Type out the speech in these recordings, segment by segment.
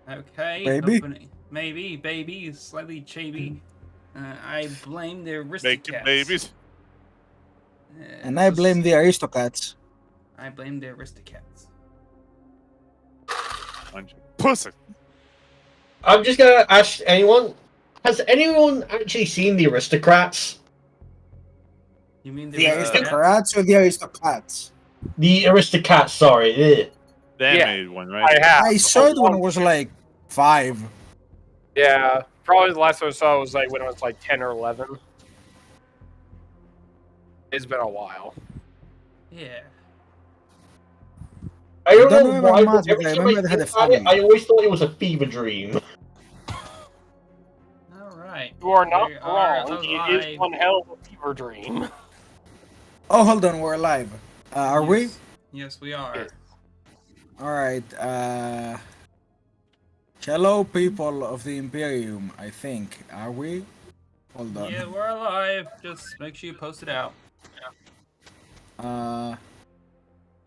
Okay, Maybe. opening. Maybe, baby, slightly chavy. I blame the Making Aristocats. babies. And I blame the Aristocats. I blame the Aristocats. Pussy. I'm just gonna ask anyone: has anyone actually seen the Aristocrats? You mean The Aristocrats or the Aristocats? The Aristocats, sorry. The animated one, right? I have. I saw it when I was like 5. Yeah, probably the last one I saw was like when I was like 10 or 11. It's been a while. Yeah. I don't don't know remember why, much, but every but I time remember I they had think a about it, family. I always thought it was a fever dream. All right. You are not We are wrong. It alive. is one hell of a fever dream. Oh, hold on, we're live. Are we? Yes. Yes, we are. Alright, hello, people of the Imperium, I think. Are we? Hold on. Yeah, we're alive. Just make sure you post it out. Uh,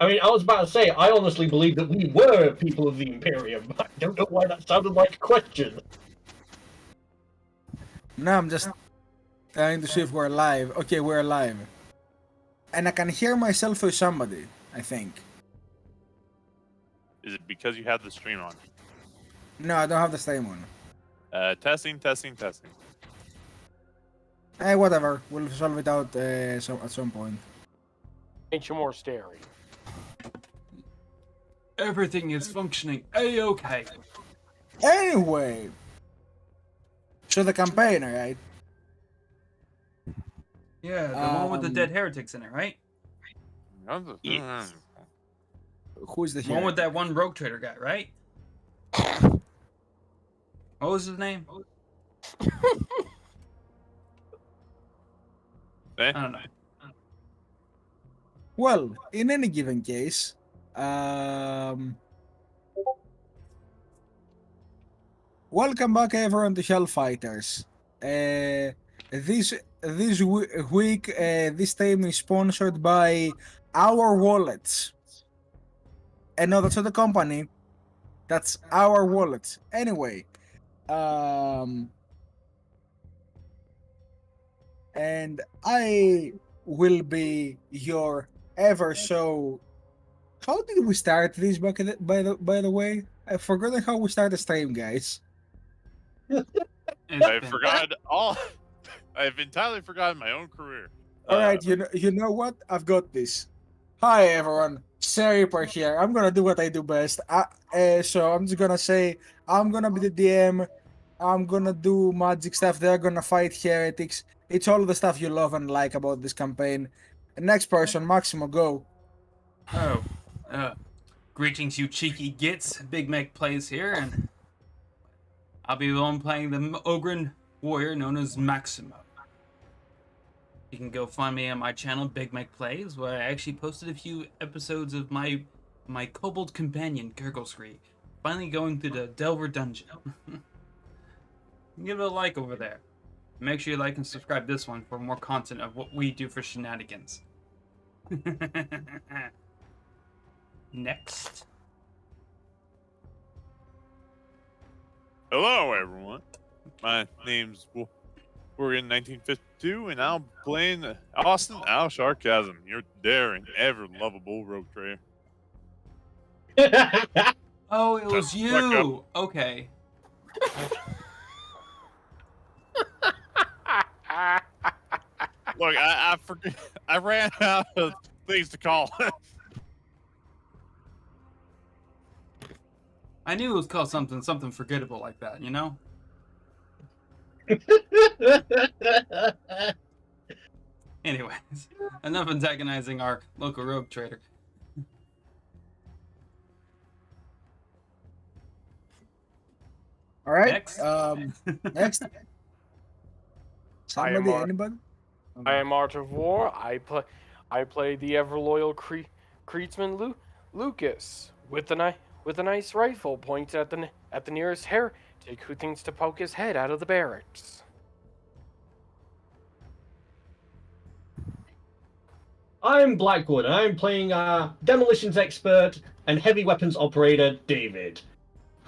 I mean, I was about to say, I honestly believe that we were people of the Imperium. I don't know why that sounded like a question. no, I'm just trying to see if we're live. Okay, we're live. And I can hear myself through somebody, I think. Is it because you have the stream on? No, I don't have the same one. Testing. Hey, whatever. We'll solve it out at some point. Ain't you more scary? Everything is functioning A-okay. Anyway, so the campaign, right? Yeah, the one with the dead heretics in it, right? Yes. Who's the The one hero? with that one rogue trader guy, right? What was his name? I don't know. Well, in any given case, welcome back everyone to Hellfighters. This week, this time is sponsored by Our Wallets. And no, that's not the company. That's Our Wallets. Anyway, and I will be your ever so. How did we start this by the way? I've forgotten how we start the stream, guys. I forgot all. I've entirely forgotten my own career. All right, you know what? I've got this. Hi everyone, Seriper here. I'm gonna do what I do best. So I'm just gonna say I'm gonna be the DM. I'm gonna do magic stuff. They're gonna fight heretics. It's all the stuff you love and like about this campaign. Next person, Maximo, go. Oh, greetings, you cheeky gits. Big Mek Plays here, and I'll be the one playing the Ogren warrior known as Maximo. You can go find me on my channel, Big Mek Plays, where I actually posted a few episodes of my kobold companion, Gurglescree, finally going through the Delver dungeon. Give it a like over there. Make sure you like and subscribe this one for more content of what we do for shenanigans. Next. Hello, everyone. My name's we're in 1952, and I'm playing Austin Al Sharkasm, your daring, ever lovable rogue trader. Oh, it was you. Okay. Look, I forget. I ran out of things to call. I knew it was called something forgettable like that, you know? Anyways, enough antagonizing our local rogue trader. All right. Next. Next. Somebody, anybody? I am Art of War. I play the ever loyal Creedsman Lucas with a nice rifle pointed at the nearest heretic who thinks to poke his head out of the barracks. I'm Blackwood, and I'm playing demolitions expert and heavy weapons operator David,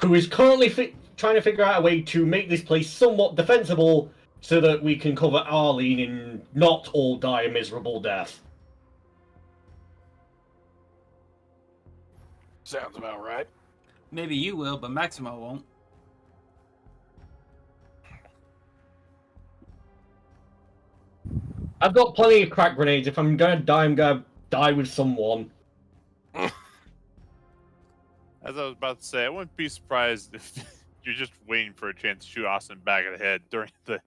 who is currently trying to figure out a way to make this place somewhat defensible so that we can cover Arlene and not all die a miserable death. Sounds about right. Maybe you will, but Maximo won't. I've got plenty of crack grenades. If I'm gonna die, I'm gonna die with someone. As I was about to say, I wouldn't be surprised if you're just waiting for a chance to shoot Austin back of the head during the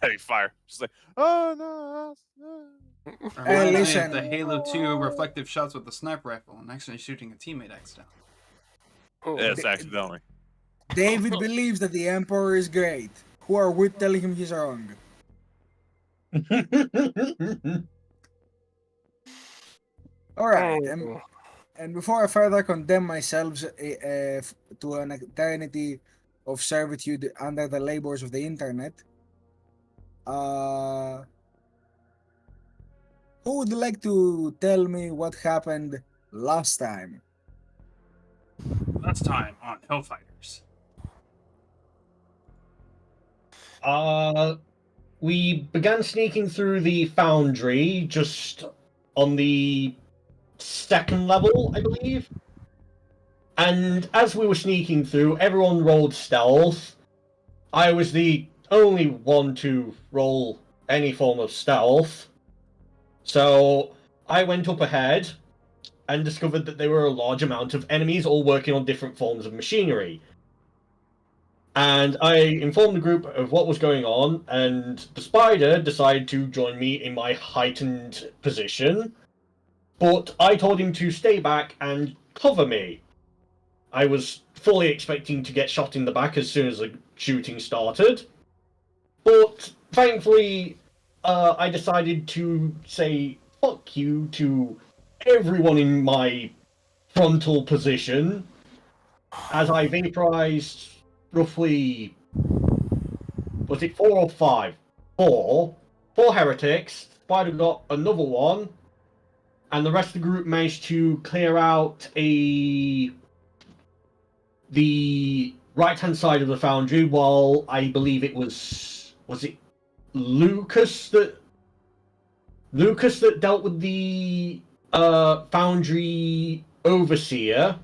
heavy fire. Just like, oh no, Austin. Reminds me listen. of the Halo 2 reflective shots with the sniper rifle and actually shooting a teammate accidentally. Yes, accidentally. David believes that the Emperor is great. Who are we telling him he's wrong? Alright, and before I further condemn myself to an eternity of servitude under the labors of the internet, who would like to tell me what happened last time? Last time on Hellfighters. We began sneaking through the foundry just on the second level, I believe. And as we were sneaking through, everyone rolled stealth. I was the only one to roll any form of stealth. So I went up ahead and discovered that there were a large amount of enemies all working on different forms of machinery. And I informed the group of what was going on, and the spider decided to join me in my heightened position. But I told him to stay back and cover me. I was fully expecting to get shot in the back as soon as the shooting started. But thankfully, I decided to say fuck you to everyone in my frontal position as I vaporized roughly, was it 4 or 5? 4 heretics. Spider got another one, and the rest of the group managed to clear out the right-hand side of the foundry, while I believe it was it Lucas that dealt with the foundry overseer.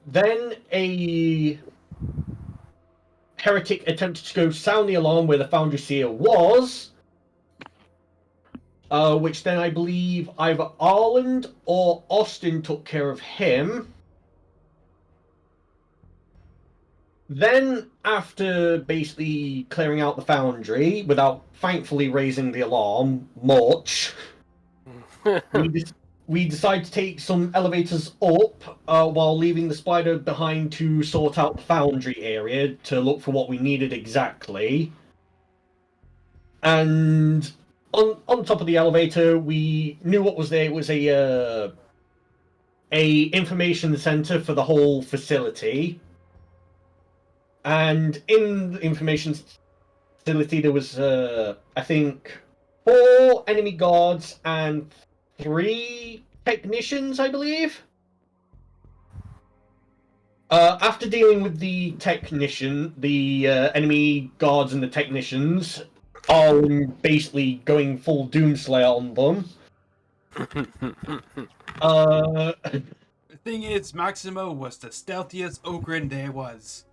Then a heretic attempted to go sound the alarm where the foundry seer was, which then I believe either Arland or Austin took care of him. Then, after basically clearing out the foundry, without thankfully raising the alarm much, we decided to take some elevators up while leaving the spider behind to sort out the foundry area to look for what we needed exactly. And on top of the elevator, we knew what was there. It was a information center for the whole facility. And in the information facility, there was, I think, 4 enemy guards and 3 technicians, I believe. After dealing with the enemy guards and the technicians, basically going full Doomslayer on them. The thing is, Maximo was the stealthiest Ogren there was.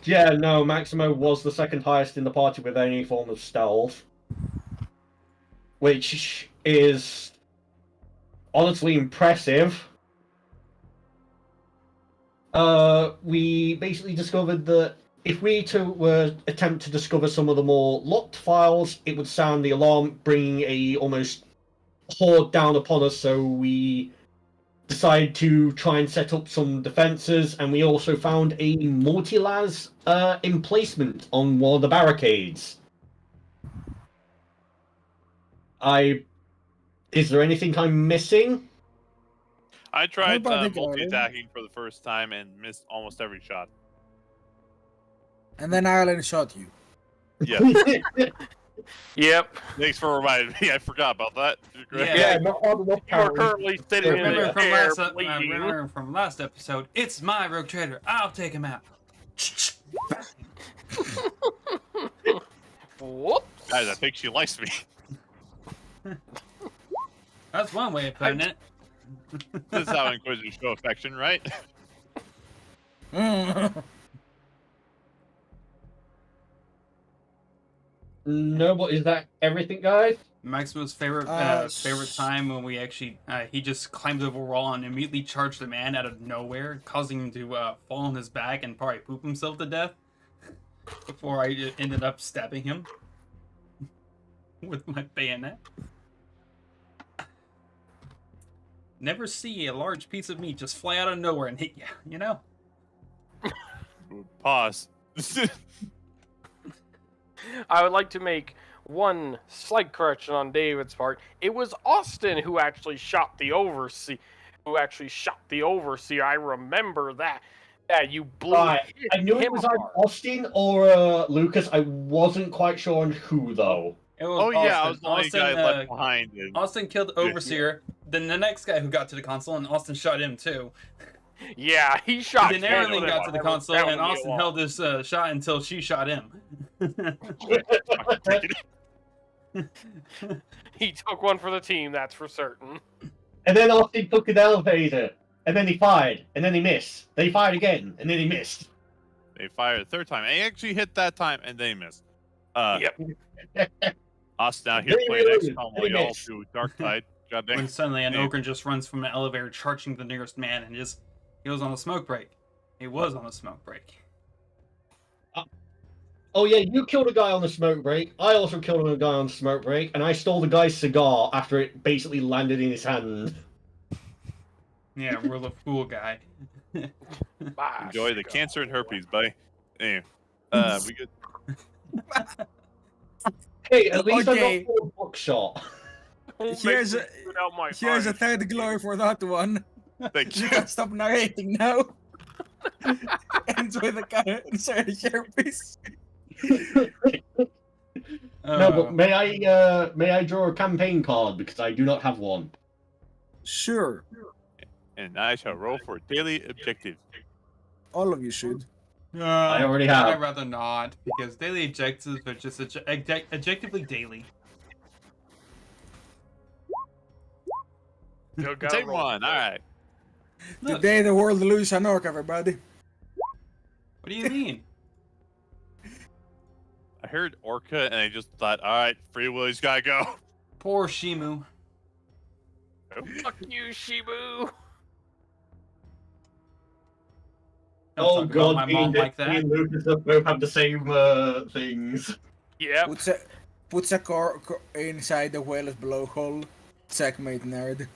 Yeah, no, Maximo was the second highest in the party with any form of stealth. Which is honestly impressive. We basically discovered that if we were to attempt to discover some of the more locked files, it would sound the alarm, bringing a almost horde down upon us, so we decided to try and set up some defenses, and we also found a multi-las emplacement on one of the barricades. Is there anything I'm missing? I tried Nobody got multi-attacking for the first time and missed almost every shot. And then Ireland shot you. Yeah. Yep. Thanks for reminding me. I forgot about that. You're great. Yeah. Yeah, not hard enough You are calories. currently sitting in Remember the from chair bleeding. remember from last episode, it's my rogue trader. I'll take him out. Whoops. Guys, I think she likes me. That's one way of putting it. This is how Inquisitors show affection, right? No, but is that everything, guys? Maximo's favorite favorite time when we actually he just climbed over a wall and immediately charged a man out of nowhere, causing him to fall on his back and probably poop himself to death. Before I ended up stabbing him with my bayonet. Never see a large piece of meat just fly out of nowhere and hit you, you know? Pause. I would like to make one slight correction on David's part. It was Austin who actually shot the overseer. I remember that. Yeah, you blew Right. I knew it him was either apart. Austin or Lucas. I wasn't quite sure on who, though. It was Oh yeah, I was Austin. the only guy Austin, left behind. And Austin killed the overseer, then the next guy who got to the console, and Austin shot him too. Yeah, he shot. Then Erling got to the console, and Austin held. held his shot until she shot him. He took one for the team, that's for certain. And then Austin took an elevator, and then he fired, and then he missed. Then he fired again, and then he missed. they fired a third time. And he actually hit that time, and they missed. Yep. Us down here They playing really- XCOM they while y'all missed. do Dark Tide. God When dang. suddenly an Yeah. ogre just runs from an elevator, charging the nearest man, and just he was on a smoke break. He was on a smoke break. Oh yeah, you killed a guy on the smoke break. I also killed a guy on the smoke break, and I stole the guy's cigar after it basically landed in his hand. Yeah, we're the fool guy. Ah, Enjoy the shit. cancer and herpes, buddy. Anyway, we good. Hey, at least Okay. I got full buckshot. Don't Here's make a- me put out my Here's a eyes. third glory for that one. Thank You you. can stop narrating now. Enjoy the sharpies. No, but may I draw a campaign card because I do not have one. Sure, And I shall roll for daily objective. all of you should. I already have. I'd rather not, because daily objectives are just objectively daily. Go, go, Take roll. one. All right. Look, Today the world lose an orc, everybody. what do you mean? I heard Orca, and I just thought, all right, Free Willy's gotta go. Poor Shimu. Fuck you, Shibu. Don't Oh talk about god, my me mom and like me that. and Lucas both have the same things. Yep. Puts a core inside the whale's blowhole. Checkmate, nerd.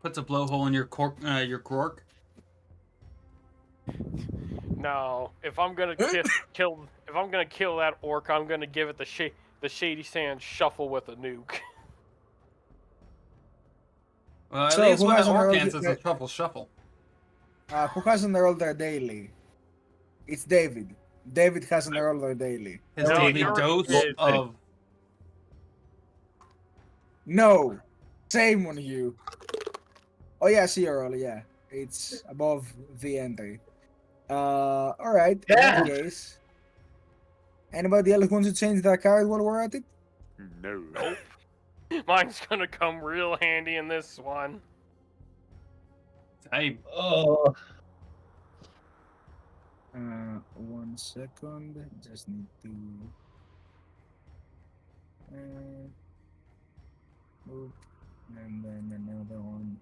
Puts a blowhole in your cork, your cork. No, if I'm gonna kill that orc, I'm gonna give it the Shady Sand shuffle with a nuke. Well, at So, least who when has an orc early- answers a truffle shuffle. Who has an roll their daily? It's David. David has an roll their daily. His No, daily you already dose did. of No, same on you. Oh yeah, I see your roll. Yeah, it's above the entry. All right. In that case, anybody else wants to change that card while we're at it? No. Mine's gonna come real handy in this one. I Oh, 1 second. Just need to. Move. And then another one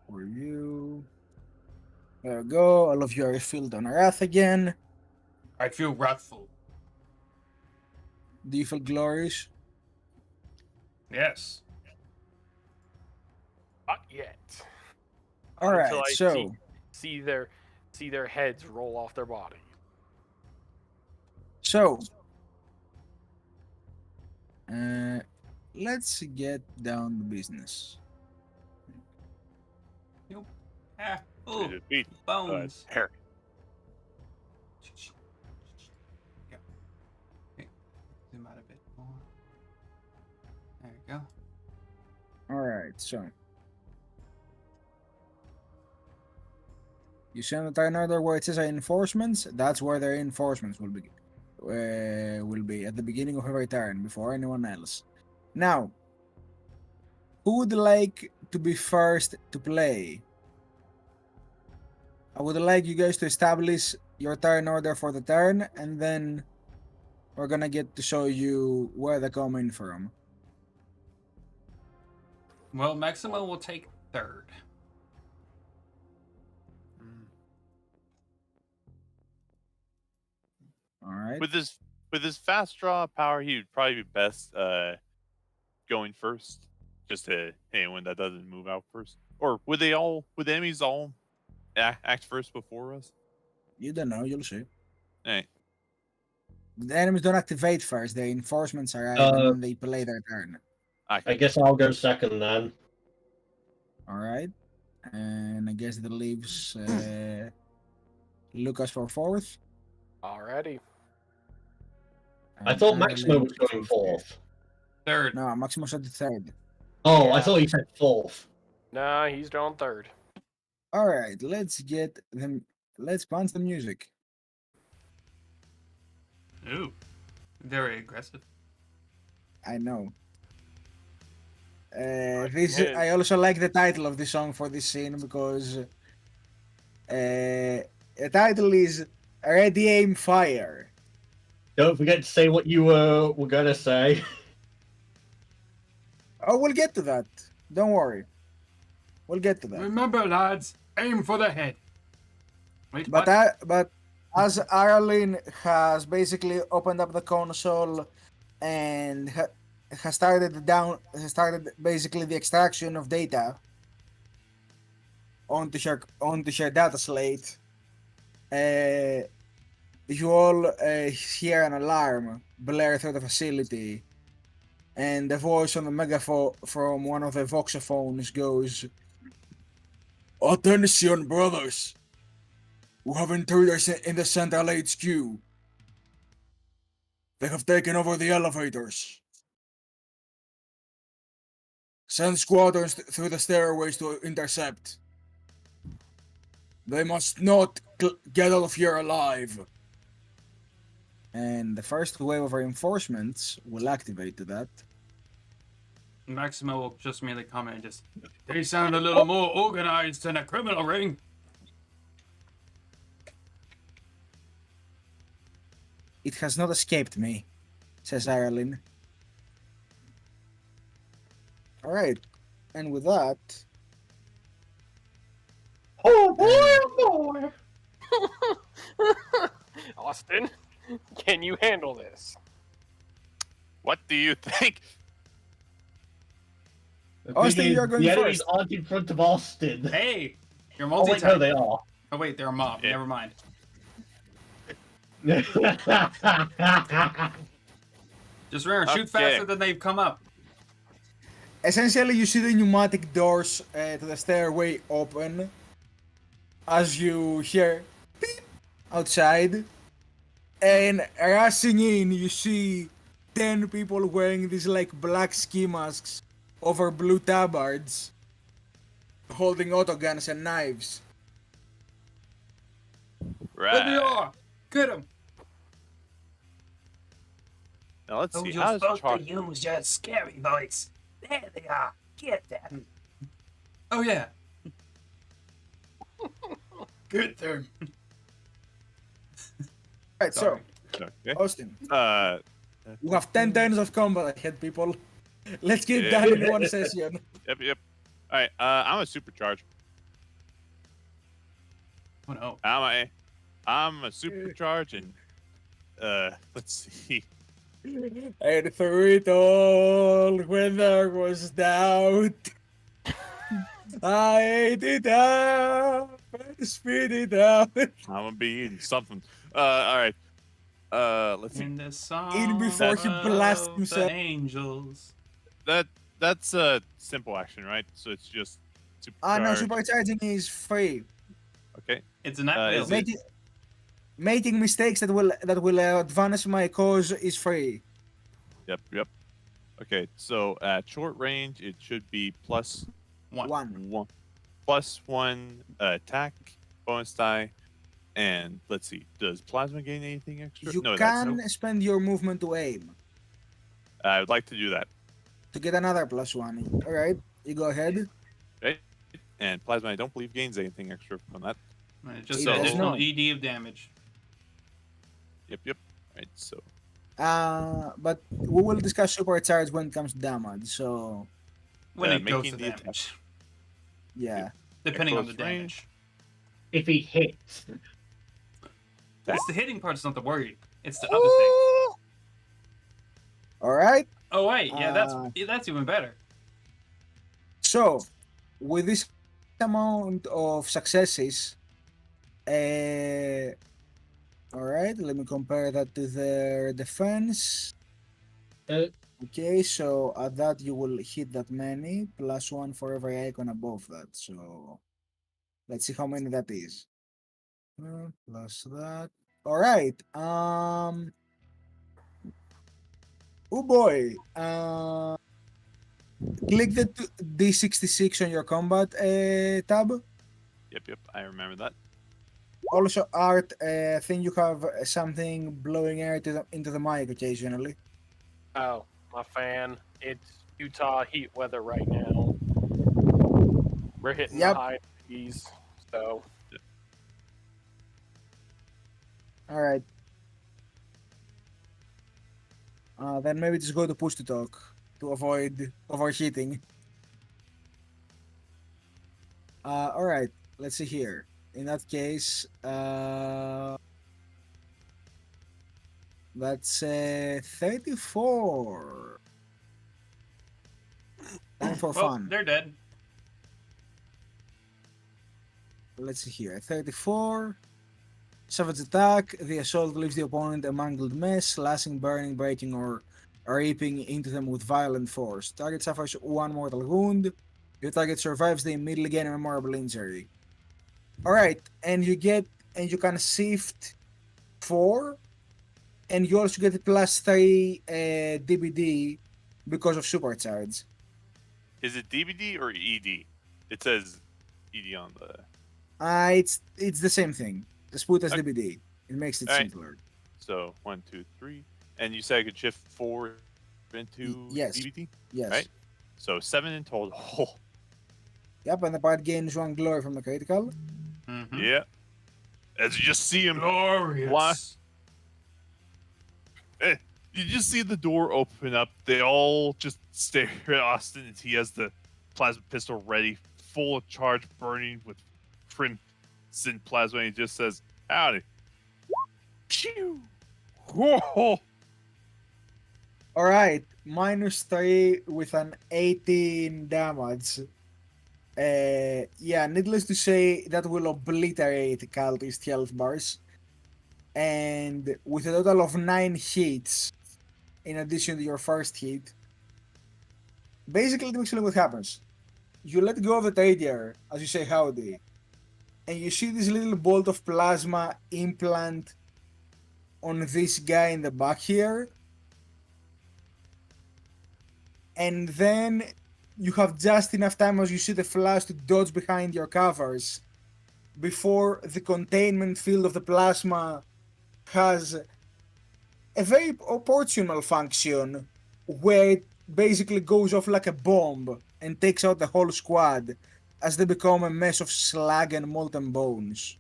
for you. There we go. All of you are filled on wrath again. feel wrathful. Do you feel glorious? Yes. Not yet. All right. Until I So. see their heads roll off their body. So, let's get down to business. Ah, oh, Defeat bones. Harry. go. Alright, so. You see on the turn order where it says reinforcements? That's where the reinforcements will be. Will be at the beginning of every turn, before anyone else. Now, who would like to be first to play? I would like you guys to establish your turn order for the turn, and then we're gonna get to show you where they're coming from. Well, Maximo will take third. All right. With his fast draw power, he would probably be best going first, just to anyone that doesn't move out first. Or would the enemies all act first before us? You don't know. You'll see. Hey, The enemies don't activate first. The reinforcements arrive and then they play their turn. I guess I'll go second then. All right. And I guess that leaves Lucas for fourth. Alrighty. I thought Maximo was going fourth. Third. No, Maximo said the third. Oh, Yeah. I thought you said fourth. Nah, he's down third. All right. Let's get them. Let's punch the music. Ooh. Very aggressive. I know. Right, This yeah. I also like the title of this song for this scene because the title is Ready Aim Fire. Don't forget to say what you were gonna say. Oh, we'll get to that. Don't worry. We'll get to that. Remember, lads, aim for the head. Wait, But what? but as Arlen has basically opened up the console and has started basically the extraction of data onto her data slate. You all hear an alarm blare through the facility, and the voice on the megaphone from one of the voxophones goes, "Attention, brothers! We have intruders in the Central HQ. They have taken over the elevators. Send squadrons through the stairways to intercept. They must not get out of here alive." And the first wave of reinforcements will activate to that. Maximo will just merely comment and just, they sound a little more organized than a criminal ring. "It has not escaped me," says Ireland. Alright, and with that, Oh boy, oh boy! Austin, can you handle this? what do you think? Austin, thing is, you're going the enemies first. aren't in front of Austin. Hey, you're Oh wait, no, multi-type. they are. Oh wait, they're a mob. Yeah. Never mind. Just remember, shoot Okay. faster than they've come up. essentially you see the pneumatic doors to the stairway open as you hear beep outside, and rushing in you see 10 people wearing these like black ski masks over blue tabards, holding autoguns and knives. There they Right. are. Get them. Now let's Oh, see. you're How's supposed Char- to use your scary voice. There they are. Get them. Oh yeah. Good turn. Right, so Okay. Austin, Uh, you have 10 turns of combat ahead, people. Let's get it done in one session. yep. All right. I'm a supercharge. Oh no. I'm a supercharge, and let's see. And through it all, when there was doubt, I ate it up and spit it out. I'm gonna be eating something. All right. Let's see. In the song In before he blasts of himself. the angels. That's a simple action, right? So it's just supercharge. No, supercharging is free. Okay. It's an night is it- Making mistakes that will advance my cause is free. Yep. Okay, so at short range, it should be plus One. one attack bonus die, and let's see, does plasma gain anything extra? You No, that's can spend your movement to aim I would like to do that. to get another +1. All right, you go ahead. Right? And plasma, I don't believe gains anything extra from that. Just It So- does additional not. ED of damage. Yep. Right, so But we will discuss supercharge when it comes to damage. So When it goes making to the attack. damage. yeah, Depending on close the range. damage. If he hits. It's the hitting part's not the worry. It's the other thing. all right. Oh wait, yeah, Uh, that's even better. So with this amount of successes, all right. Let me compare that to their defense. Uh, Okay, so at that you will hit that many, +1 for every icon above that. So let's see how many that is. Plus that. All right. Oh boy. Click the D66 on your combat tab. Yep, I remember that. Also, Art, I think you have something blowing air into the mic occasionally. Oh, my fan. It's Utah heat weather right now. We're hitting Yep. the high 80s, so All right. Then maybe just go to push to talk to avoid overheating. All right. Let's see here. In that case, that's 34. Time for Well, fun. they're dead. Let's see here. 34. Savage attack. The assault leaves the opponent a mangled mess, slashing, burning, breaking, or ripping into them with violent force. Target suffers 1 mortal wound. Your target survives, they immediately gain a memorable injury. Alright, and you can shift 4, and you also get +3 DBD because of supercharge. Is it DBD or ED? It says ED on the. It's the same thing. Just put as Okay. DBD. It makes it Alright. simpler. So 1, 2, 3, and you said I could shift 4 into yes. DBD. Yes. Right. So 7 in total. Yep, and the part gains 1 glory from the critical. Mm-hmm. Yeah. As you just see him, Glorious. you just see the door open up. They all just stare at Austin as he has the plasma pistol ready, full of charge, burning with crimson plasma. And he just says, "Howdy." Pew! Whoa! Alright, -3 with an 18 damage. Yeah, needless to say, that will obliterate cultist health bars. And with a total of 9 hits, in addition to your first hit, basically, let me explain what happens. You let go of the trader as you say howdy, and you see this little bolt of plasma implant on this guy in the back here. And then you have just enough time as you see the flash to dodge behind your covers before the containment field of the plasma has a very opportune malfunction where it basically goes off like a bomb and takes out the whole squad as they become a mess of slag and molten bones.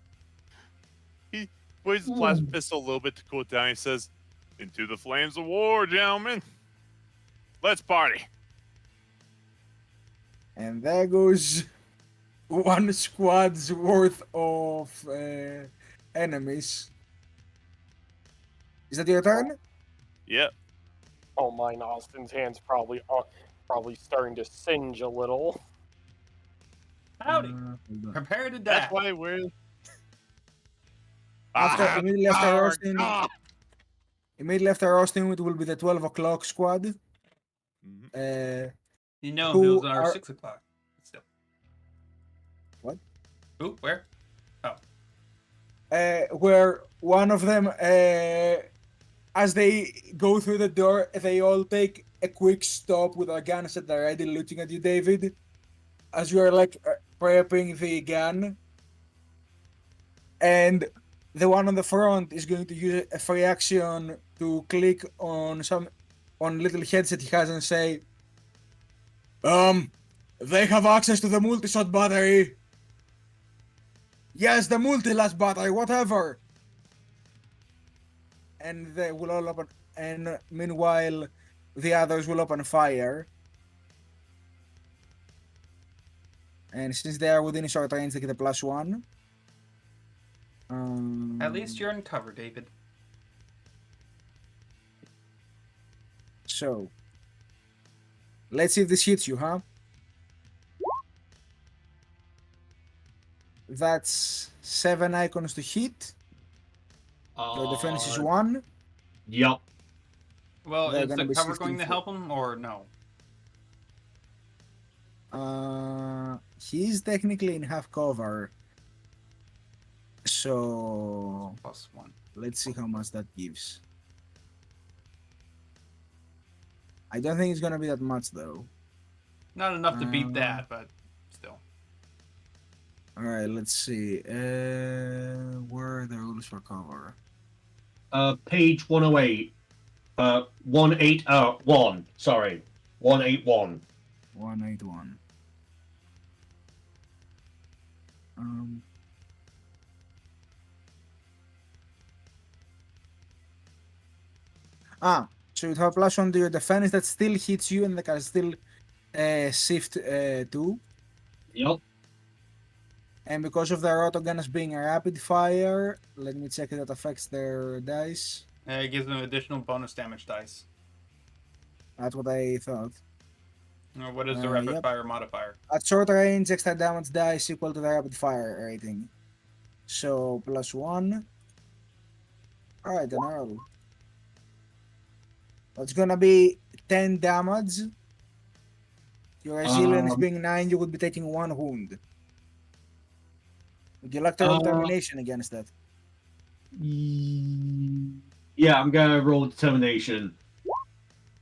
He waves the plasma pistol a little bit to cool it down. He says, "Into the flames of war, gentlemen. Let's party." And there goes 1 squad's worth of enemies. Is that your turn? Yep. oh, mine Austin's hands probably starting to singe a little. Howdy. Hold on. Prepare to die. That's why we're. Immediately after our Austin, God. immediately after Austin, it will be the 12 o'clock squad. Mhm. You know, Who Bill's are are- 6 o'clock. Still. What? Who? Where? Where one of them, as they go through the door, they all take a quick stop with our guns at the ready, looking at you, David, as you are like prepping the gun, and the one on the front is going to use a free action to click on little headset he has and say, they have access to the multi-shot battery. Yes, the multi-lash battery, whatever. And they will all open, and meanwhile, the others will open fire. And since they are within short range, they get a +1. At least you're in cover, David. So, let's see if this hits you, huh? That's 7 icons to hit. The defense is 1. Yup. Well, They're is gonna the be cover 16 going to foot. help him or no? He's technically in half cover. So, +1. let's see how much that gives. I don't think it's gonna be that much though. Not enough to beat that, but still. Alright, let's see. Where are the rules for cover? Page 108. 181. Sorry. 181. 181. So you have +1 to your defense that still hits you and they can still shift 2. Yup. And because of their autoguns being a rapid fire, let me check if that affects their dice. It gives them additional bonus damage dice. That's what I thought. Or what is the rapid Yep. fire modifier? At short range, extra damage dice equal to the rapid fire rating. So +1. Alright, then roll. That's gonna be 10 damage. Your resilience being 9, you would be taking 1 wound. Would you like to roll determination against that? Yeah, I'm gonna roll determination.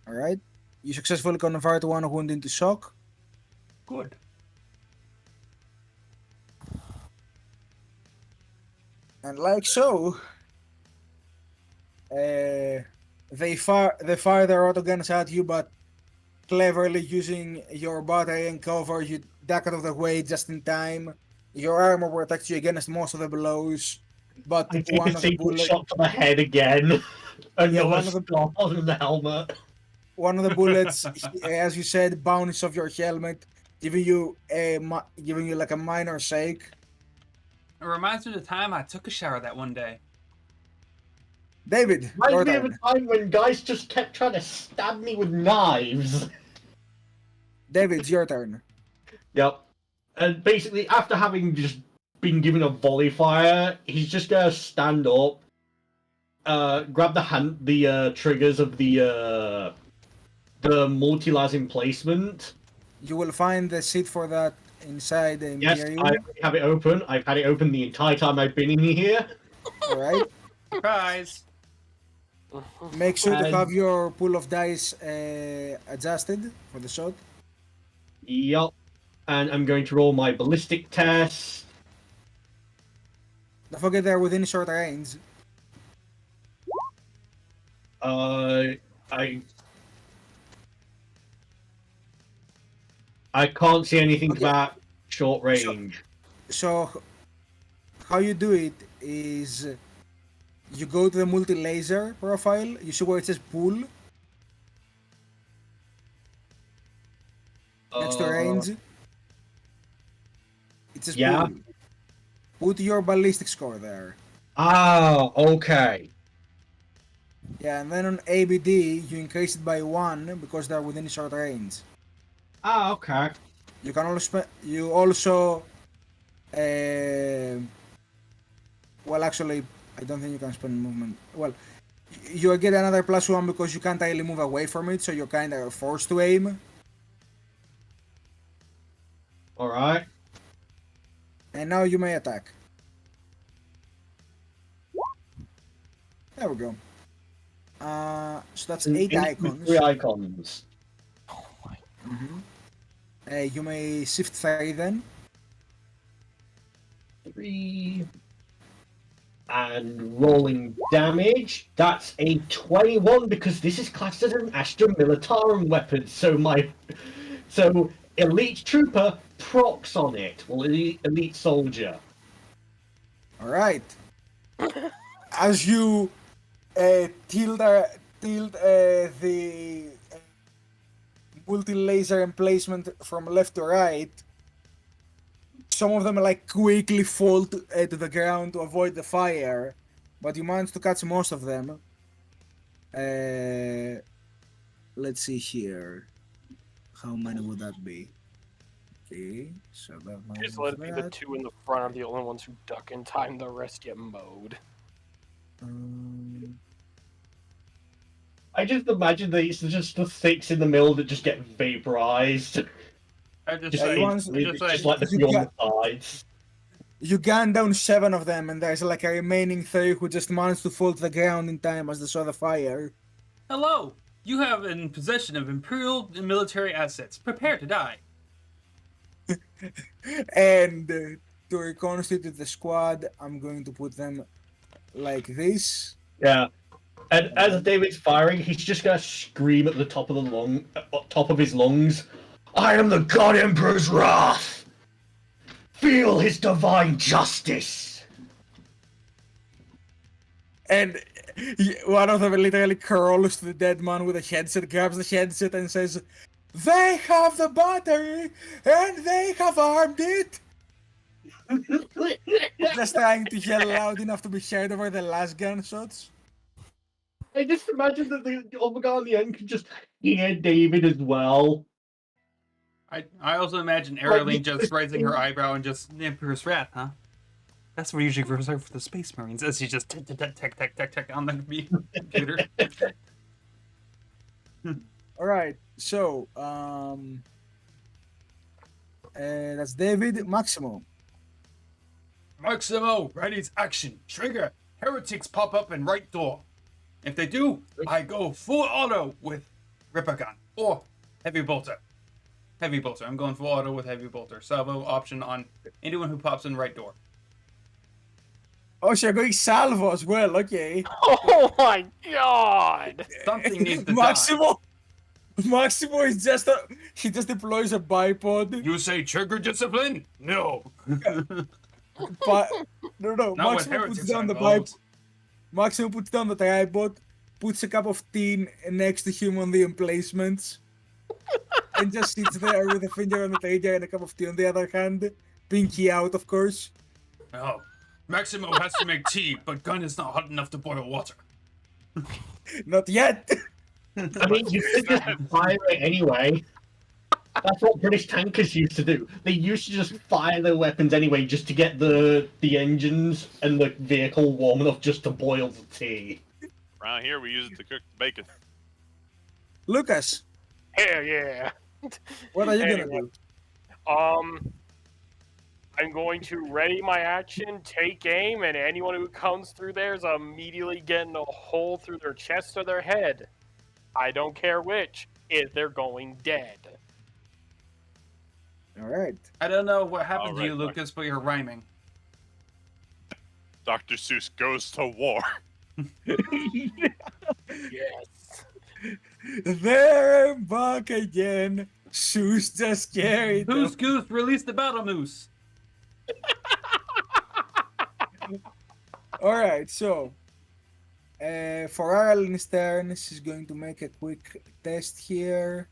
Alright. You successfully convert 1 wound into shock. Good. And like so, they fire their autoguns at you, but cleverly using your battery and cover, you duck out of the way just in time. Your armor protects you against most of the blows, but I take one a of the single bullets, shot to the head again. Another one of the- stop on the helmet. as you said, bounces off your helmet, giving you like a minor shake. It reminds me of the time I took a shower that one day. David, your Reminds me of a turn. time when guys just kept trying to stab me with knives. David, it's your turn. Yep. And basically, after having just been given a volley fire, he's just gonna stand up, grab the triggers of the multi-las emplacement. You will find the seat for that inside the Yes, Imperium. I have it open. I've had it open the entire time I've been in here. Alright. Surprise! Make sure to And- have your pool of dice adjusted for the shot. Yup. And I'm going to roll my ballistic test. Don't forget they're within short range. I can't see anything Okay. that short range. So, how you do it is you go to the multi-laser profile, you see where it says pool next to range. It says yeah. pool. Put your ballistic score there. Ah, okay. Yeah, and then on ABD, you increase it by 1 because they're within short range. Ah, okay. You can also well, actually, I don't think you can spend movement. Well, you get another +1 because you can't really move away from it, so you're kind of forced to aim. Alright. And now you may attack. There we go. So that's 8 icons. 3 icons. You may shift 3 then. 3. And rolling damage. That's a 21 because this is classed as an Astra Militarum weapon. So elite trooper procs on it. Well, elite soldier. All right. As you tilt the multi-laser emplacement from left to right, some of them like quickly fall to the ground to avoid the fire, but you manage to catch most of them. Let's see here. How many would that be? Okay, so that might Just let it be the 2 in the front are the only ones who duck in time. The rest get mowed. I just imagine these are just the 6 in the middle that just get vaporized. I just Yeah, say, you want- Just like the few on the sides. You gun down 7 of them, and there's like a remaining 3 who just managed to fall to the ground in time as they saw the fire. hello, you have in possession of Imperial military assets. Prepare to die. And to reconstitute the squad, I'm going to put them like this. Yeah. And as David's firing, he's just gonna scream at the top of his lungs. I am the God Emperor's wrath! Feel his divine justice! And one of them literally crawls to the dead man with a headset, grabs the headset, and says, "They have the battery, and they have armed it!" Just trying to yell loud enough to be heard over the last gunshots. I just imagine that the other guy on the end can just hear David as well. I also imagine Aeroline just raising her eyebrow and just Emperor's Wrath, huh? That's what we usually reserve for the Space Marines, as she just tech on the computer. Alright, so, that's David. Maximo. Maximo, ready's action. Trigger. Heretics pop up in right door. If they do, I go full auto with Ripper Gun or Heavy Bolter. Heavy Bolter. I'm going full auto with Heavy Bolter. Salvo option on anyone who pops in right door. Oh, so you're going salvo as well, okay. Oh my god! Something needs to Maximo is just he just deploys a bipod. die. You say trigger discipline? No. But no, Not when Maximo puts heretics are down the involved. Maximo puts down the tripod, puts a cup of tea next to him on the emplacements, and just sits there with a finger on the trigger and a cup of tea on the other hand, pinky out, of course. Oh. Maximo has to make tea, but gun is not hot enough to boil water. Not yet. I mean, you could just fire it anyway. That's what British tankers used to do. They used to just fire their weapons anyway, just to get the engines and the vehicle warm enough just to boil the tea. Around here, we use it to cook the bacon. Lucas, Hell yeah! what are you gonna Anyway. do? I'm going to ready my action, take aim, and anyone who comes through there is immediately getting a hole through their chest or their head. I don't care which, if they're going dead. Alright. I don't know what happened to Alright, you, Lucas, but you're rhyming. Dr. Seuss goes to war. Yes. They're back again. Shoes just carried them. Who's Goose? Release the battle moose. Alright, so for Arlen's turn, she's going to make a quick test here.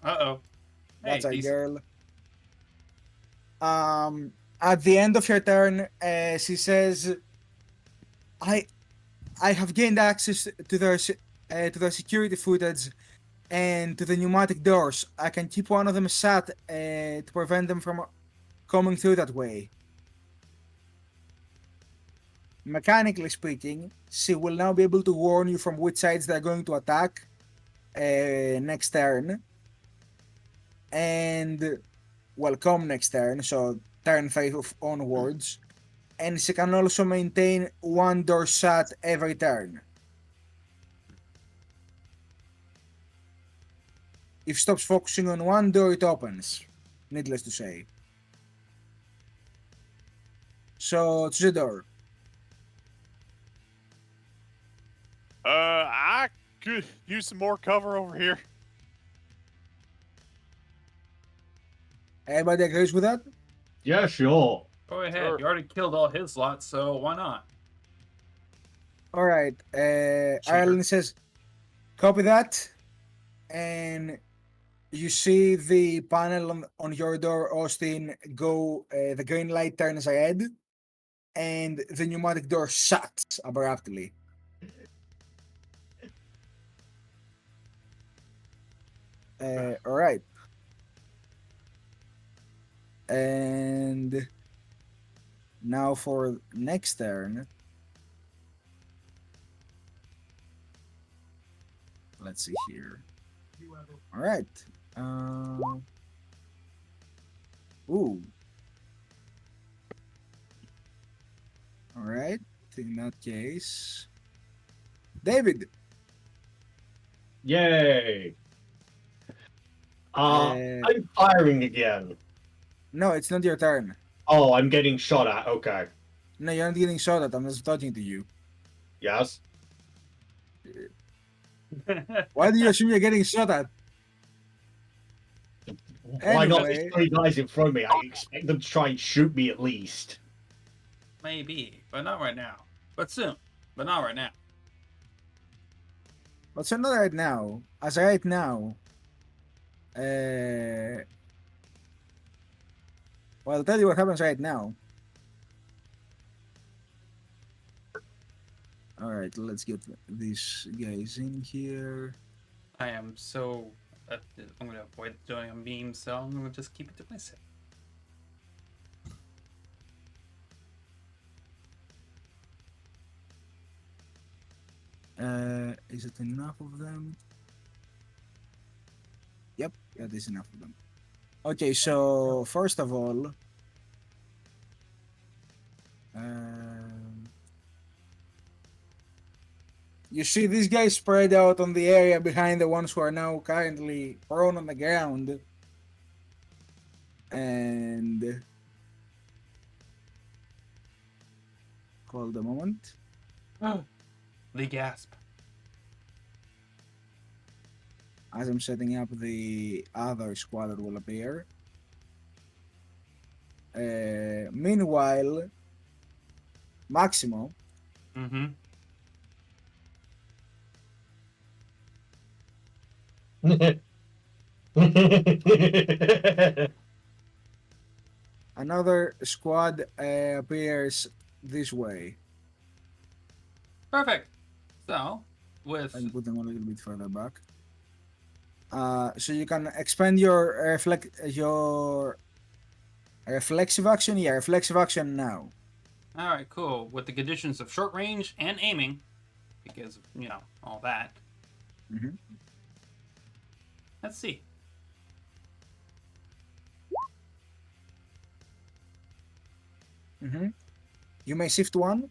Uh-oh. That's Hey, a girl. At the end of her turn, she says, I have gained access to their security footage and to the pneumatic doors. I can keep one of them shut to prevent them from coming through that way. Mechanically speaking, she will now be able to warn you from which sides they're going to attack next turn. And, well, come next turn, so turn 5 onwards. And she can also maintain one door shut every turn. If stops focusing on one door, it opens. Needless to say. So, to the door. I could use some more cover over here. Everybody agrees with that? Yeah, sure. Go ahead. Sure. You already killed all his lots, so why not? Alright. Ireland says, copy that. And you see the panel on your door, Austin, go, the green light turns red. And the pneumatic door shuts abruptly. Alright. And now for next turn. Let's see here. Alright. Ooh. Alright. In that case. David. Yay. Uh, I'm firing again. No, it's not your turn. Oh, I'm getting shot at. Okay. No, you're not getting shot at. I'm just talking to you. Yes. Why do you assume you're getting shot at? Why not? Anyway. There's 3 guys in front of me. I expect them to try and shoot me at least. Maybe, but not right now. But soon, but not right now. But so not right now. As right now. Well, I'll tell you what happens right now. Alright, let's get these guys in here. I am so. I'm gonna avoid doing a meme, so I'm gonna just keep it to myself. Is it enough of them? Yep, that is enough of them. Okay, so first of all, you see these guys spread out on the area behind the ones who are now currently prone on the ground. And hold a moment. The gasp. As I'm setting up the other squad that will appear. Meanwhile, Maximo. Mm-hmm. Another squad appears this way. Perfect. So, with I'll put them a little bit further back. So you can expend your reflexive action. Yeah, reflexive action now. all right, cool. With the conditions of short range and aiming, because you know all that. Mhm. Let's see. You may shift one.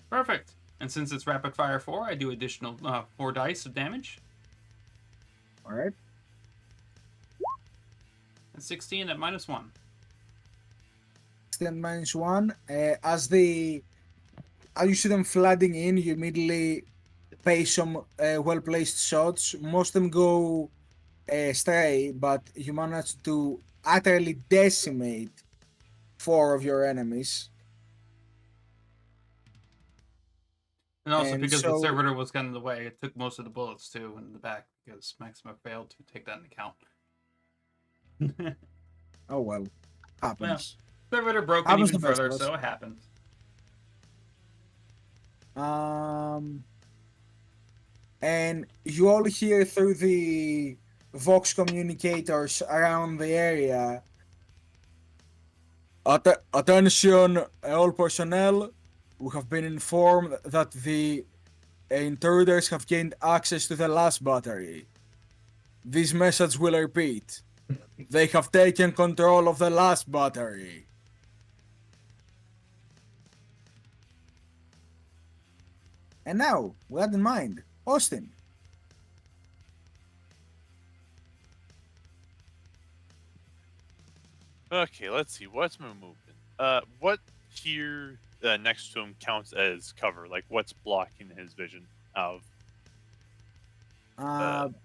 Perfect. And since it's rapid fire 4, I do additional 4 dice of damage. All right. And 16 at -1. Stand -1. As you see them flooding in, you immediately pay some well-placed shots. Most of them go stray, but you manage to utterly decimate 4 of your enemies. And also And because so- the servitor was kind of in the way, it took most of the bullets too in the back because Maxima failed to take that into account. Oh well, happens. Servitor broke it Happens even to best further, of us. so it happens. And you all hear through the Vox communicators around the area. Attention, all personnel. We have been informed that the intruders have gained access to the last battery. This message will repeat. They have taken control of the last battery. And now, with that in mind, Austin. Okay, let's see. What's my movement? What here next to him counts as cover? Like, what's blocking his vision of?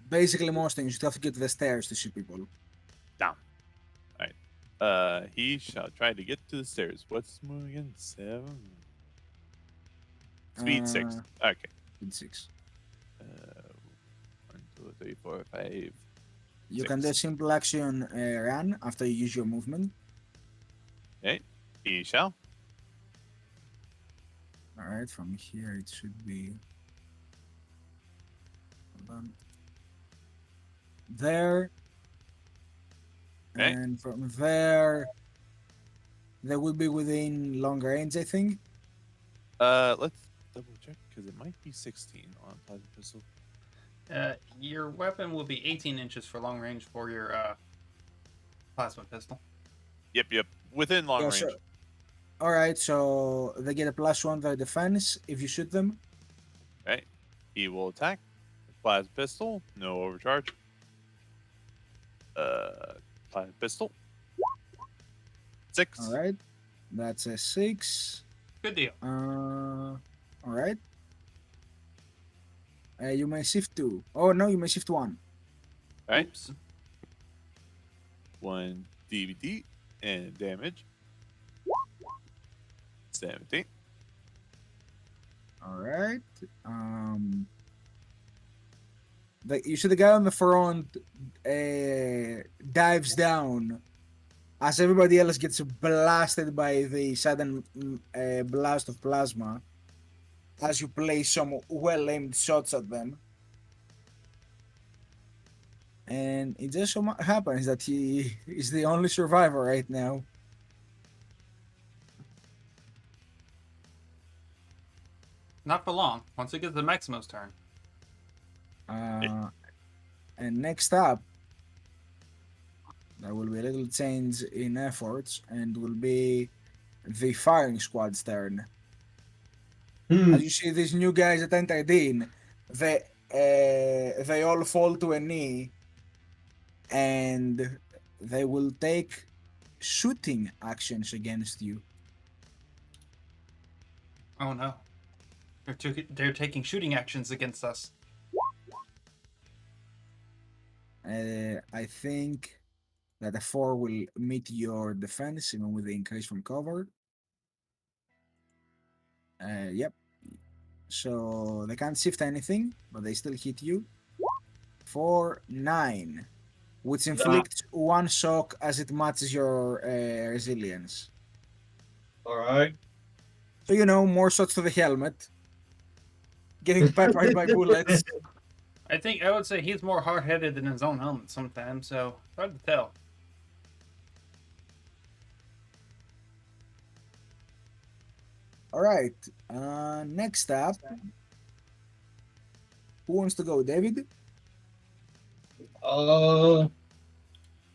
Basically, most things you have to get to the stairs to see people. Down. All right. He shall try to get to the stairs. What's moving again? 7. Speed 6. Okay. Speed 6. 1, 2, 3, 4, 5. You can do a 6. simple action run after you use your movement. Okay. He shall. Alright, from here it should be. Hold on. There. Okay. And from there, they will be within long range, I think. Let's double check because it might be 16 on plasma pistol. Your weapon will be 18 inches for long range for your plasma pistol. Yep. Within long Yeah, range. sure. Alright, so they get a +1 their defense if you shoot them. Right. He will attack. Plasma pistol. No overcharge. Plasma pistol. 6. Alright. That's a 6. Good deal. Alright. You may shift 2. Oh no, you may shift 1. Right. Oops. 1 DVD and damage. 17. Alright. You see the guy on the front dives down as everybody else gets blasted by the sudden blast of plasma as you place some well-aimed shots at them. And it just so happens that he is the only survivor right now. Not for long. Once it gets to Maximo's turn. And next up, there will be a little change in efforts, and will be the firing squad's turn. As you see, these new guys that entered in, they all fall to a knee, and they will take shooting actions against you. Oh no. They're taking shooting actions against us. I think that a 4 will meet your defense, even with the increase from cover. Yep. So they can't shift anything, but they still hit you. For 9, which inflicts 1 shock as it matches your resilience. Alright. So, more shots to the helmet. Getting peppered by bullets. I would say he's more hard-headed than his own helmet sometimes, so hard to tell. Alright. Next up. Who wants to go? David?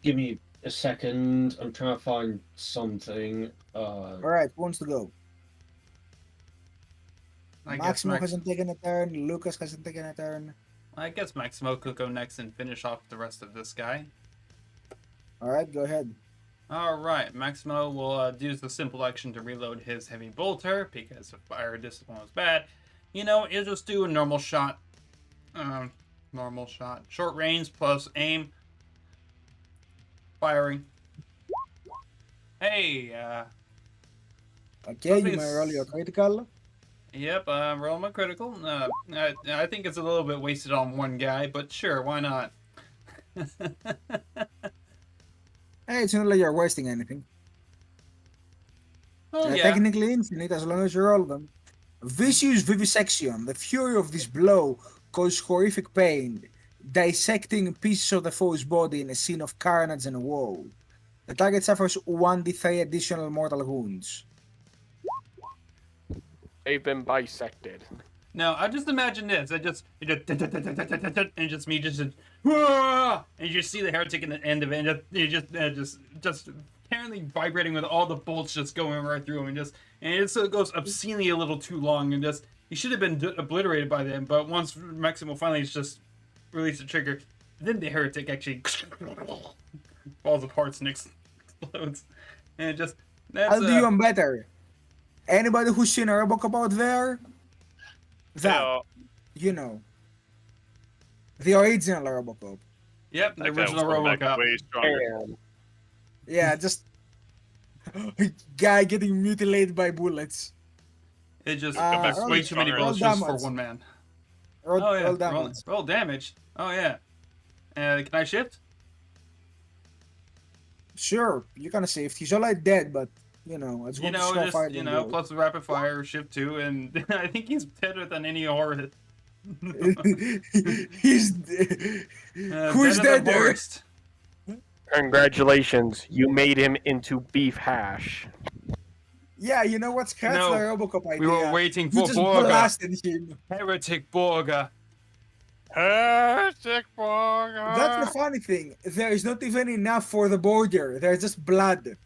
Give me a second. I'm trying to find something. Alright, who wants to go? I guess Maximo hasn't taken a turn. Lucas hasn't taken a turn. I guess Maximo could go next and finish off the rest of this guy. Alright, go ahead. Alright, Maximo will use the simple action to reload his heavy bolter because the fire discipline was bad. He'll just do a normal shot. Short range plus aim. Firing. Hey, Okay, you may roll your critical. Yep, roll my critical. I think it's a little bit wasted on one guy, but sure, why not? Hey, it's not like you're wasting anything. Oh, yeah. Technically infinite as long as you roll them. Vicious vivisection. The fury of this blow causes horrific pain, dissecting pieces of the foe's body in a scene of carnage and woe. The target suffers 1d3 additional mortal wounds. They've been bisected. No, I just imagine this. And just me and you just see the heretic in the end of it, and just apparently vibrating with all the bolts just going right through him, and it goes obscenely a little too long, and he should have been obliterated by then. But once Maximo finally just released the trigger, then the heretic actually falls apart next explodes. And it just that's I'll do you one better. Anybody who's seen a Robocop out there? That, Yeah, you know. The original Robocop. yep, the that guy original was coming back RoboCop. way stronger. Damn. Yeah, just guy getting mutilated by bullets. It just Come back there's way way too many stronger. bullets Roll just for damage. one man. Roll, Oh yeah, roll damage. roll damage. Oh yeah. Can I shift? Sure, you can save. He's already dead, but you know, I just want to start Just fighting you. plus the rapid fire, shift 2, and I think he's better than any horror. He's who's better than dead? Horst. Congratulations, you made him into beef hash. Yeah, you know what? Scratch No, the Robocop idea. We were waiting You for just Borga. blasted him. Heretic Borga. Heretic Borga. That's the funny thing. There is not even enough for the border. There's just blood.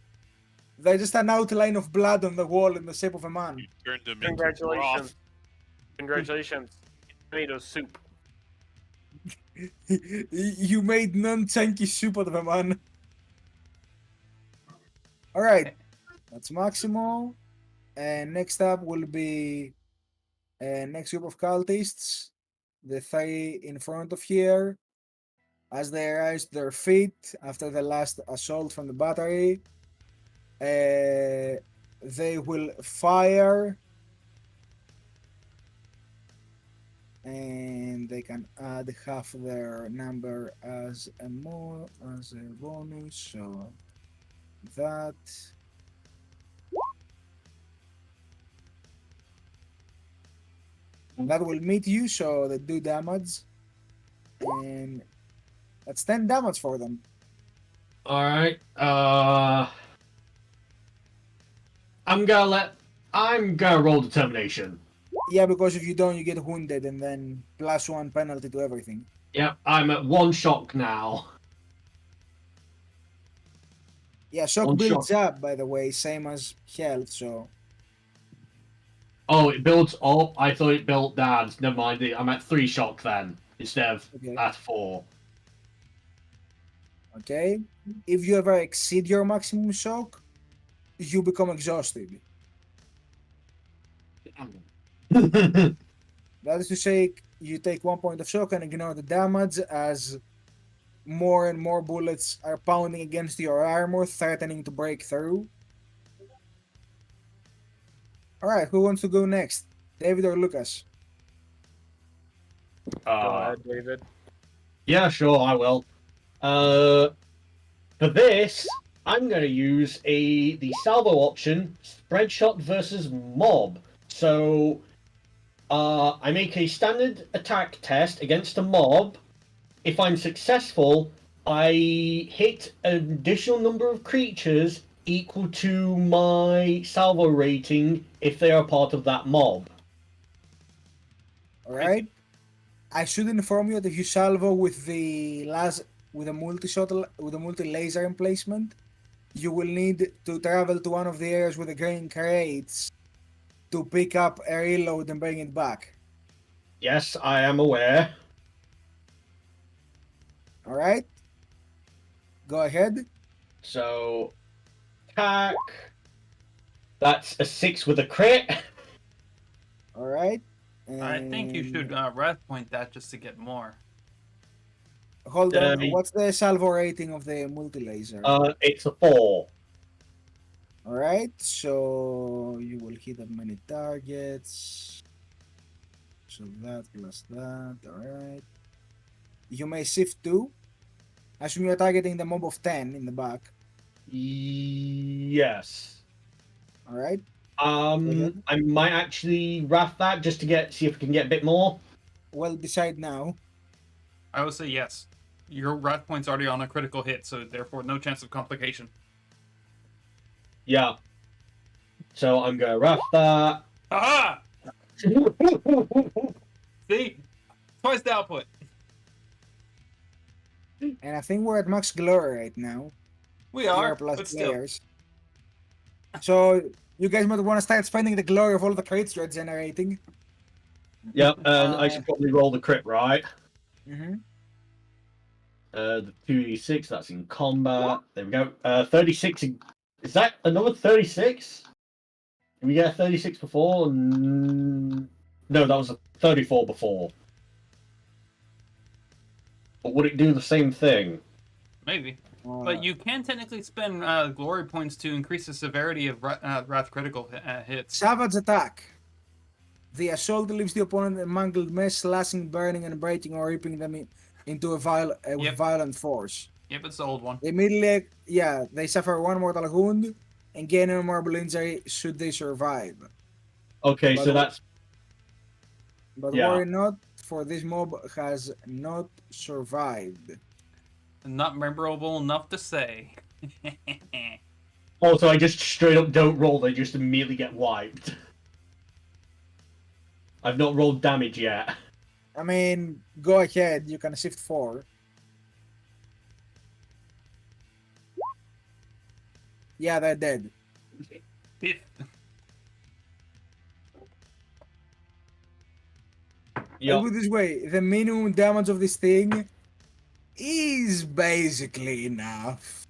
There's just an outline of blood on the wall in the shape of a man. You turned him into Congratulations. broth. Congratulations. Tomato soup. You made non-chunky soup out of a man. Alright, that's Maximo. And next up will be next group of cultists. The three in front of here. As they rise to their feet after the last assault from the battery, they will fire. And they can add half their number as a bonus, so that will meet you, so they do damage, and that's 10 damage for them. Alright, I'm gonna roll determination. Yeah, because if you don't, you get wounded, and then +1 penalty to everything. Yep, I'm at 1 shock now. Yeah, shock One builds shock. up, by the way, same as health, so Oh, it builds up? I thought it built down. Never mind, I'm at 3 shock then, instead of okay. at 4. Okay. If you ever exceed your maximum shock, you become exhausted. That is to say, you take 1 point of shock and ignore the damage as more and more bullets are pounding against your armor, threatening to break through. Alright, who wants to go next? David or Lucas? Go ahead, David. Yeah, sure, I will. For this, I'm going to use the salvo option, spread shot versus mob. So, I make a standard attack test against a mob. If I'm successful, I hit an additional number of creatures equal to my salvo rating if they are part of that mob. Alright. I should inform you that if you salvo with the multi-laser emplacement, you will need to travel to one of the areas with the green crates to pick up a reload and bring it back. Yes, I am aware. Alright? Go ahead. So, attack. That's a 6 with a crit. Alright. I think you should wrath point that just to get more. Hold on. What's the salvo rating of the multi-laser? It's a 4. Alright, so you will hit as many targets. So that plus that, alright. You may shift 2. Assume you're targeting the mob of 10 in the back. Yes. Alright. I might actually wrath that just to see if we can get a bit more. Well, decide now. I would say yes. Your wrath point's already on a critical hit, so therefore no chance of complication. Yeah. So I'm gonna wrath that. Aha! See? Twice the output. And I think we're at max glory right now. We are, plus but still. players. So you guys might want to start spending the glory of all the crates you're generating. Yep, and I should probably roll the crit, right? Mm-hmm. The 2d6, that's in combat. There we go. 36. Is that another 36? Did we get a 36 before? No, that was a 34 before. But would it do the same thing? Maybe. But you can technically spend glory points to increase the severity of wrath critical hits. Savage attack. The assault leaves the opponent a mangled mess, slashing, burning, and breaking, or ripping them into a with violent force. Yep, it's the old one. Immediately, they suffer 1 mortal wound and gain a memorable injury should they survive. Okay, But so that's... But Yeah. worry not, for this mob has not survived. Not memorable enough to say. Also, I just straight up don't roll, they just immediately get wiped. I've not rolled damage yet. I mean, go ahead, you can shift 4. Yeah, they're dead. Fifth. I'll put it this way, the minimum damage of this thing is basically enough.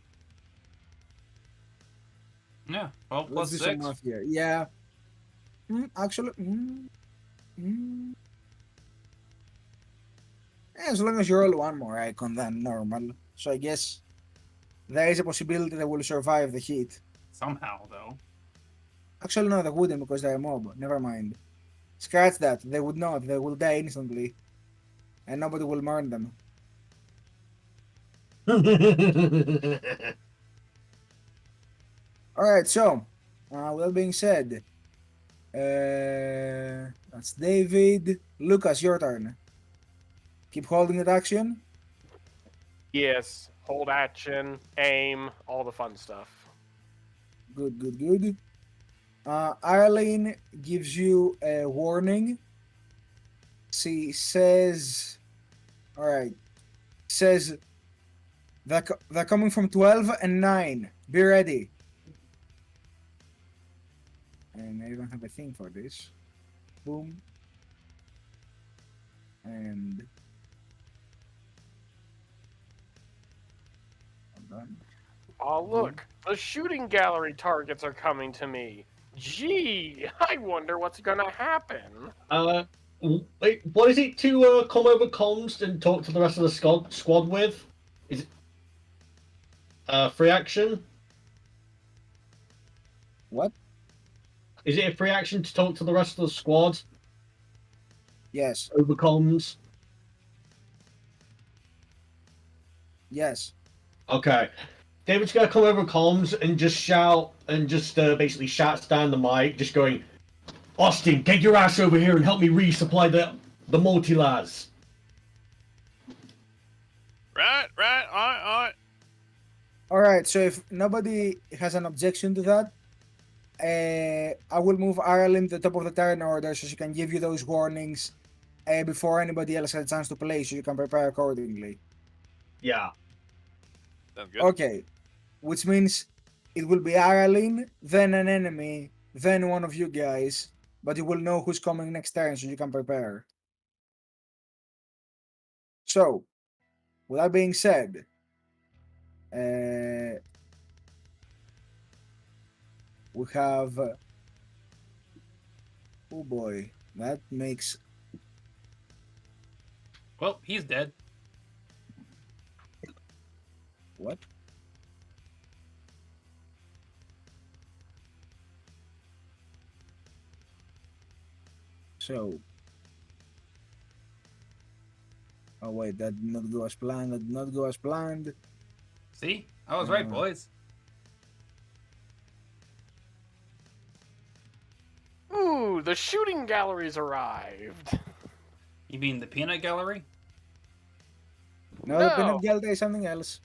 Yeah, 12 plus Let's do some 6. math here. Yeah. Actually, as long as you roll 1 more icon than normal. So I guess there is a possibility they will survive the hit. Somehow, though. Actually, no, they wouldn't because they're a mob. Never mind. Scratch that. They would not. They will die instantly. And nobody will mourn them. Alright, so, with that being said, that's David. Lucas, your turn. Keep holding that action. Yes, hold action, aim, all the fun stuff. Good, good, good. Arlene gives you a warning. She says, alright, says, they're coming from 12 and 9. Be ready. And I even have a thing for this. Boom. And... hold on. Oh, look, the shooting gallery targets are coming to me. Gee, I wonder what's gonna happen. Wait, what is it to come over comms and talk to the rest of the squad with? Is it free action? What? Is it a free action to talk to the rest of the squad Yes. over comms? Yes. Okay. David's gonna come over comms and just shout and just basically shouts down the mic, just going, "Austin, get your ass over here and help me resupply the multi-las." Right, alright. Alright, so if nobody has an objection to that, I will move Ireland to the top of the turn order so she can give you those warnings before anybody else has a chance to play, so you can prepare accordingly. Yeah. Sounds good. Okay, which means it will be Ireland, then an enemy, then one of you guys, but you will know who's coming next turn, so you can prepare. So, with that being said, we have... oh boy, that makes... Well, he's dead. what? So... oh wait, that did not go as planned, that did not go as planned. See? I was right, boys. Ooh, the shooting gallery's arrived. You mean the peanut gallery? No, the peanut gallery is something else.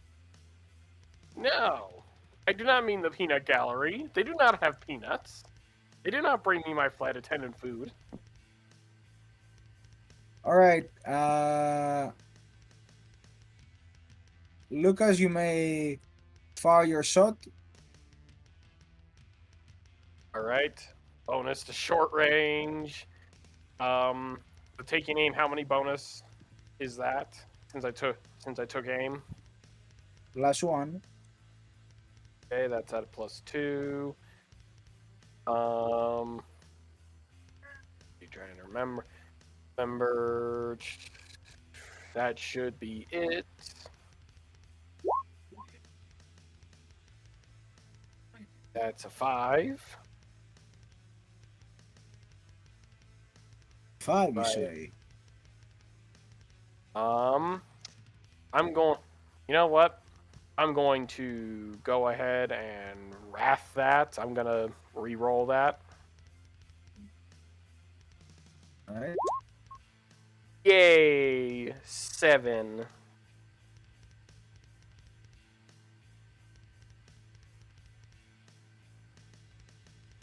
No, I do not mean the peanut gallery. They do not have peanuts. They do not bring me my flight attendant food. Alright, Lucas, you may fire your shot. Alright, bonus to short range. The taking aim, how many bonus is that? Since I since I took aim. +1. Okay, that's at a +2. You trying to remember. That should be it. That's a 5. 5, you Right. say? I'm going. You know what? I'm going to go ahead and wrath that. I'm gonna re-roll that. Alright. Yay! 7.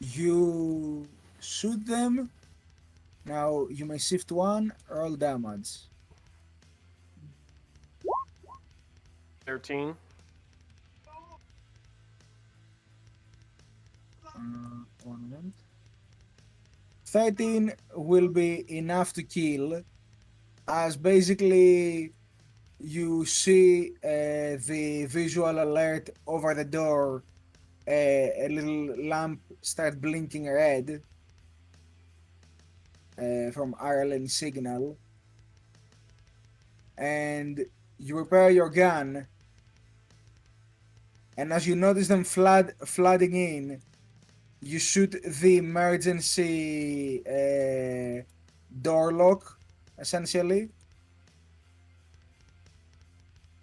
You shoot them. Now you may shift 1, roll damage. 13. 1 moment. 13 will be enough to kill, as basically you see the visual alert over the door, a little lamp start blinking red from Ireland's signal, and you prepare your gun, and as you notice them flooding in, you shoot the emergency door lock, essentially.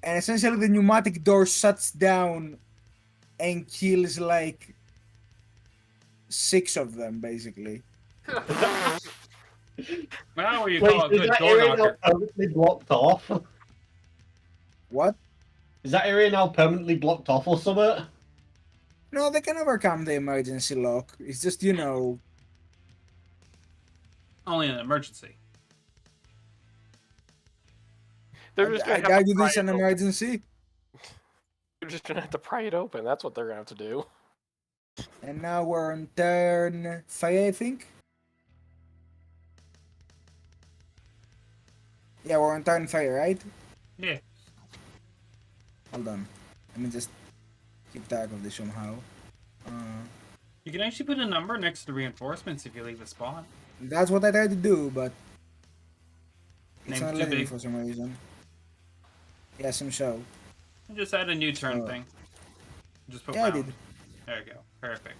And essentially the pneumatic door shuts down and kills like 6 of them, basically. Now what you Wait, call a is good that door area now knocker. permanently blocked off? What? Is that area now permanently blocked off or something? No, they can overcome the emergency lock. It's just, you know... Only in an emergency. They're just I gonna have got to you pry this it an open. emergency. They're just gonna have to pry it open. That's what they're gonna have to do. And now we're on turn 5, I think. Yeah, we're on turn 5, right? Yeah. Hold on. Let me just keep track of this somehow. You can actually put a number next to reinforcements if you leave a spot. That's what I tried to do, but it's Name's not too letting me big. for some reason. Yeah, some show. And just add a new turn So- thing. Just put Yeah, I round. did. There you go. Perfect.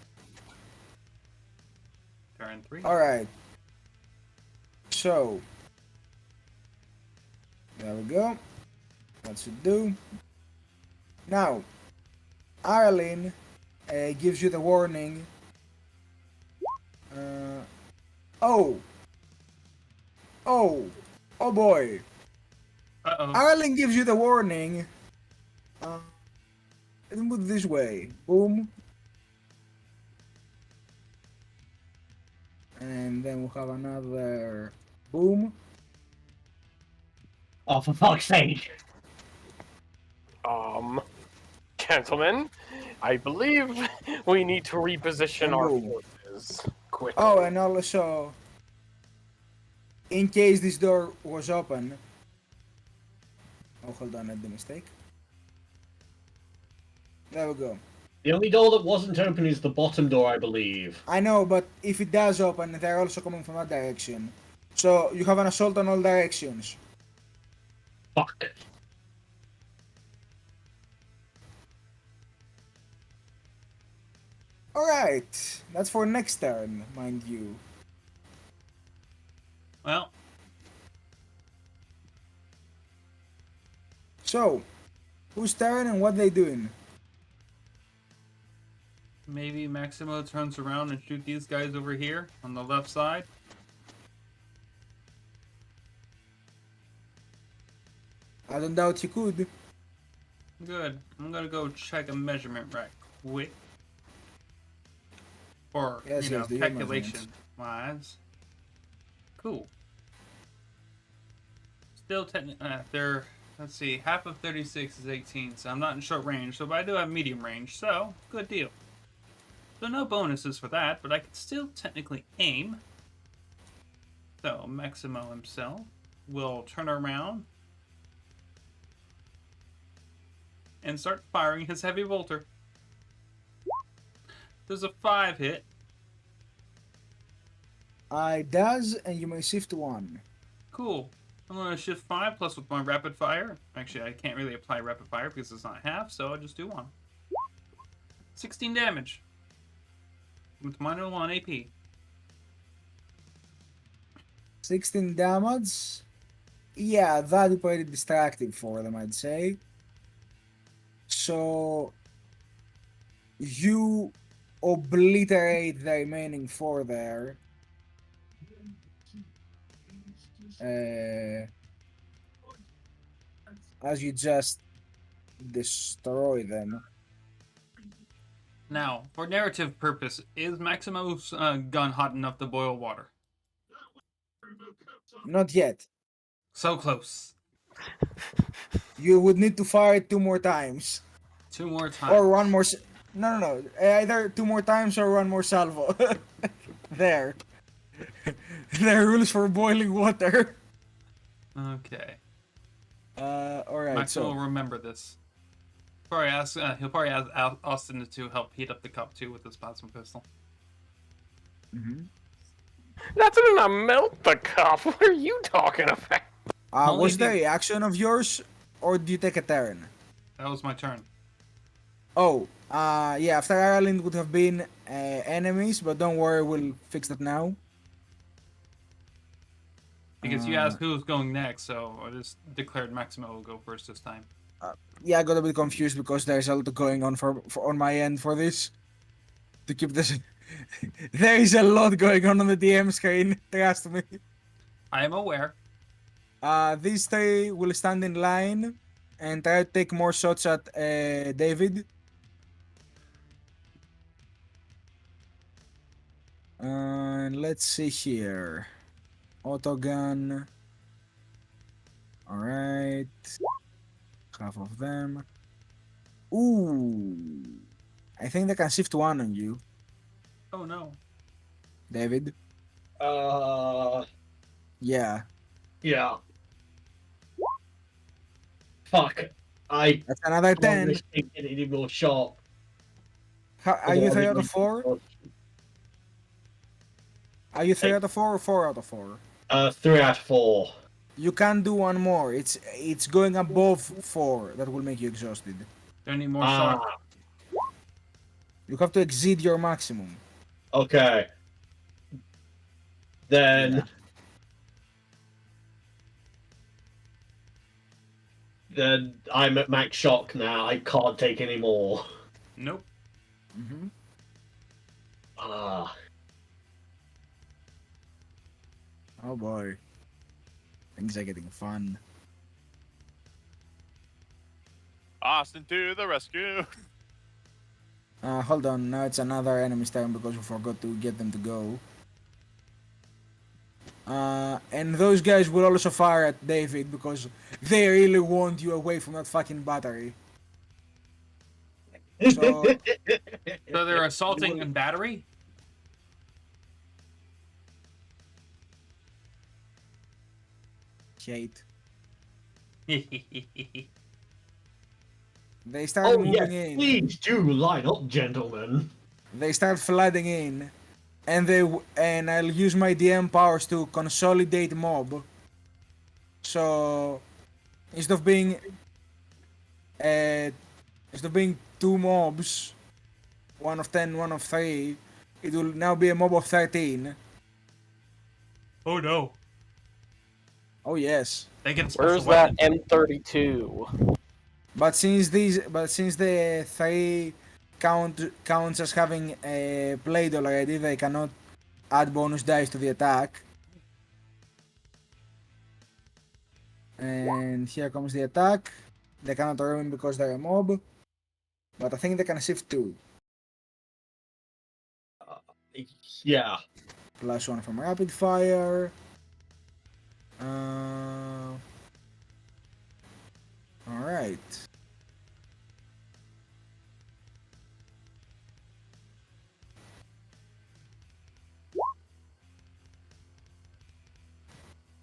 Turn 3. Alright. So. There we go. That should do. Now, Arlen gives you the warning. Oh! Oh! Oh boy! Uh-oh. Arlen gives you the warning. Let me put it this way. Boom. And then we'll have another boom. Oh, for fuck's sake! Gentlemen, I believe we need to reposition our Boom. forces quickly. Oh, and also, in case this door was open. Oh, hold on, I made a mistake. There we go. The only door that wasn't open is the bottom door, I believe. I know, but if it does open, they're also coming from that direction. So you have an assault on all directions. Fuck. Alright, that's for next turn, mind you. Well, So, whose turn and what they doing? maybe Maximo turns around and shoot these guys over here on the left side. I don't doubt you could. Good. I'm gonna go check a measurement right quick. Or, Yes, you know, yes, do your calculation wise. Cool. Still they're, let's see, half of 36 is 18, so I'm not in short range, so but I do have medium range, so good deal. So no bonuses for that, but I can still technically aim. So Maximo himself will turn around and start firing his heavy bolter. There's a 5 hit. I does, and you may shift 1. Cool. I'm going to shift 5 plus with my rapid fire. Actually, I can't really apply rapid fire because it's not half, so I'll just do 1. 16 damage. With minor 1 AP. 16 damage. Yeah, that'd be pretty distracting for them, I'd say. So you obliterate the remaining 4 there. As you just destroy them. Now, for narrative purpose, is Maximo's gun hot enough to boil water? Not yet. So close. You would need to fire it 2 more times. 2 more times. Or 1 more. No. Either 2 more times or 1 more salvo. There. There are rules for boiling water. Okay. Alright, Maximo so. will remember this. He'll probably ask Austin to help heat up the cup too with his plasma pistol. That's gonna melt the cup. What are you talking about? Only Was if there you- a action of yours, or do you take a turn? That was my turn. Oh, yeah, after Ireland would have been enemies, but don't worry, we'll fix that now. Because you asked who was going next, so I just declared Maximo will go first this time. Yeah, I got a bit confused because there's a lot going on for on my end for this. To keep this... There is a lot going on the DM screen, trust me. I am aware. These 3 will stand in line and try to take more shots at David. Let's see here. Autogun. Alright. Half of them. Ooh. I think they can shift 1 on you, Oh no. David. Yeah. Yeah. Fuck. I That's another can't 10. risk taking any more shot. Are you 3 out of 4? Are you 3 out of 4 or 4 out of 4? 3 out of 4. You can do 1 more. It's going above 4 that will make you exhausted. Do I need more shock? You have to exceed your maximum. Okay. Then. Yeah. Then I'm at max shock now. I can't take any more. Nope. Ah. Oh boy. Things are getting fun. Austin to the rescue. Hold on, now it's another enemy's turn because we forgot to get them to go. And those guys will also fire at David because they really want you away from that fucking battery. So, So they're assaulting and battery? hate. Hey, They start Oh moving yes, in. please do line up, gentlemen. They start flooding in, and I'll use my DM powers to consolidate mob. So instead of being 2 mobs, 1 of 10, 1 of 3, it will now be a mob of 13. Oh no. Oh yes. They get a special Where's that weapon. M32? But since the 3 counts as having played already, they cannot add bonus dice to the attack. And here comes the attack. They cannot ruin because they're a mob. But I think they can shift 2. Yeah. +1 from rapid fire. Alright.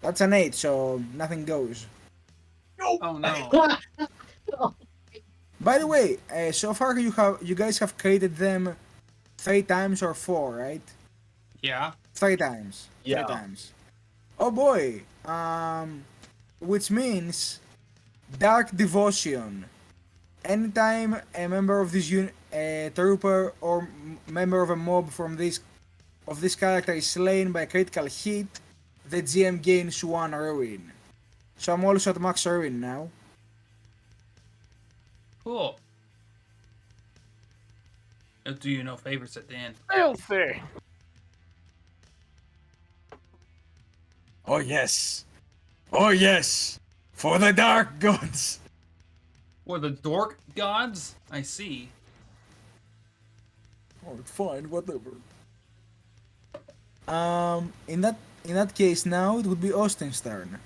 That's an 8, so nothing goes. Oh no. By the way, so far you guys have created them 3 times or 4, right? Yeah. 3 times. Yeah. 3 times. Oh boy. Which means Dark Devotion. Anytime a member of this trooper or member of a mob from this character is slain by a critical hit, the GM gains 1 ruin. So I'm also at max ruin now. Cool. I'll do you no favors at the end. Filthy. Oh yes. Oh yes. For the dark gods. Or the dork gods? I see. Oh, fine, whatever. In that case now it would be Austin's turn.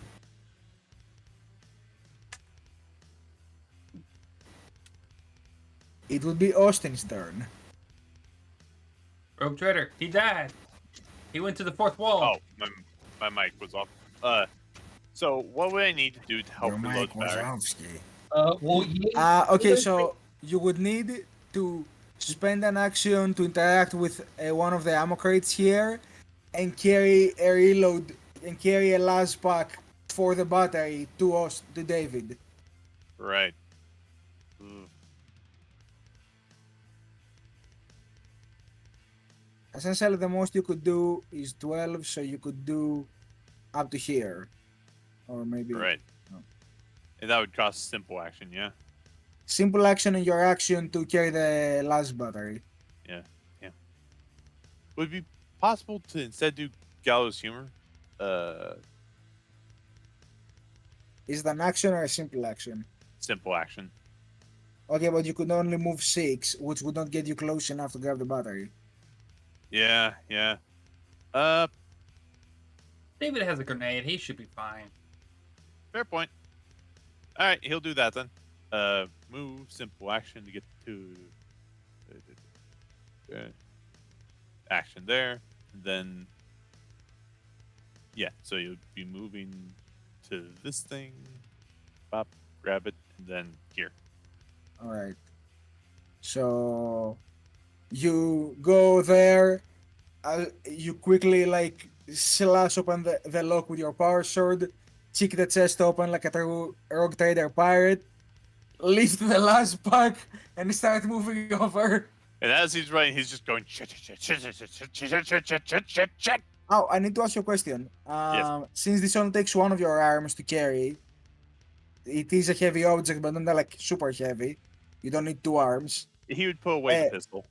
It would be Austin's turn. Rogue Trader, he died. He went to the 4th wall. Oh, my mic was off. So what would I need to do to help reload the battery? Well, you Okay, so you would need to spend an action to interact with one of the ammo crates here and carry a reload and carry a last pack for the battery to David. Right. Ooh. Essentially, the most you could do is 12, so you could do up to here. Or maybe... Right. No. And that would cost simple action, yeah? Simple action in your action to carry the last battery. Yeah. Would it be possible to instead do Gallows Humor? Is it an action or a simple action? Simple action. Okay, but you could only move 6, which would not get you close enough to grab the battery. Yeah. David has a grenade. He should be fine. Fair point. Alright, he'll do that then. Move, simple action to get to... action there. And then... Yeah, so you'll be moving to this thing. Pop, grab it, and then here. Alright. So... You go there. You quickly, like, slash open the lock with your power sword. Kick the chest open like a true rogue trader pirate. Lift the last pack and start moving over. And as he's running, he's just going shit. Oh, I need to ask you a question. Yes. Since this only takes 1 of your arms to carry, it is a heavy object, but not like super heavy. You don't need 2 arms. He would put away the pistol.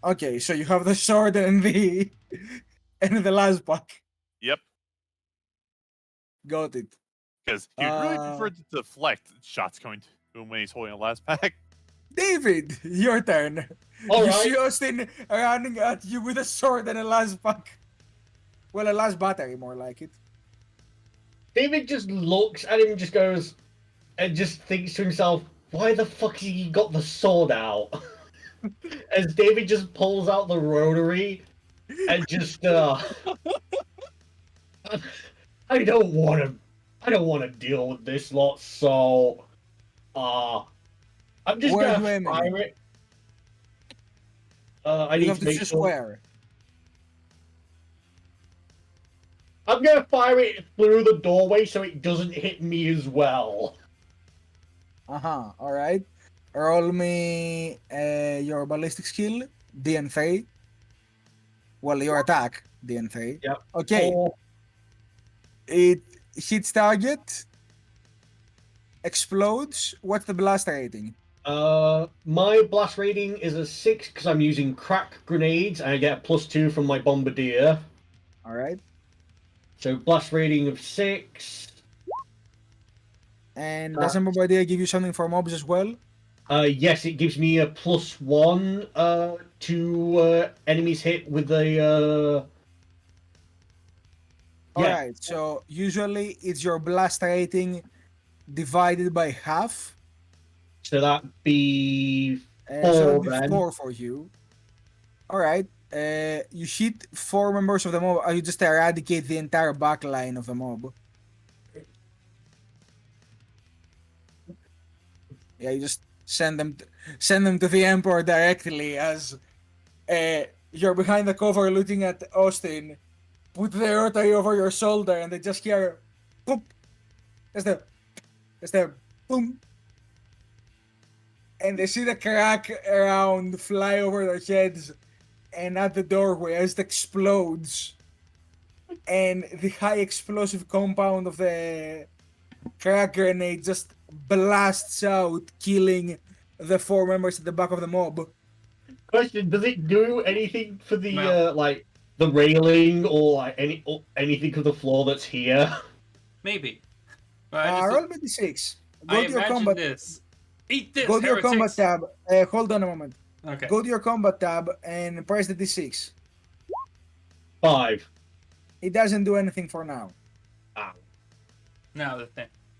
Okay, so you have the sword and the last pack. Yep. Got it. Because he would really prefer to deflect shots going to him when he's holding a last pack. David, your turn. All you right. see Austin running at you with a sword and a last pack. Well, a last battery, more like it. David just looks at him and just goes, and just thinks to himself, why the fuck has he got the sword out? As David just pulls out the rotary and just, I don't want to deal with this lot, so, I'm just Where gonna do I aim fire it. I You need have to to make choose sure. where. I'm gonna fire it through the doorway so it doesn't hit me as well. Alright. Roll me your ballistic skill, DN3. Well, your attack, DN3. Yep. Okay. Oh, It hits target, explodes. What's the blast rating? my blast rating is a 6 because I'm using crack grenades and I get a +2 from my bombardier. Alright. So blast rating of 6. And does Bombardier give you something for mobs as well? Yes, it gives me a +1 to enemies hit with the Alright, so usually it's your blast rating divided by half. So that'd be So 4 it'll be then. 4 for you. Alright, you hit 4 members of the mob. You just eradicate the entire back line of the mob. Yeah, you just send them to the Emperor directly as you're behind the cover looking at Austin. Put the rotary over your shoulder and they just hear boom. That's the boom. And they see the crack around fly over their heads and at the doorway as it explodes. And the high explosive compound of the crack grenade just blasts out, killing the 4 members at the back of the mob. Question: does it do anything for the No. like the railing or like anything of the floor that's here? Maybe. But I Roll me d6. Go I to your imagine combat. this. Eat this, Go to your combat heretics! tab. Hold on a moment. Okay. Go to your combat tab and press the d6. 5. It doesn't do anything for now. Now the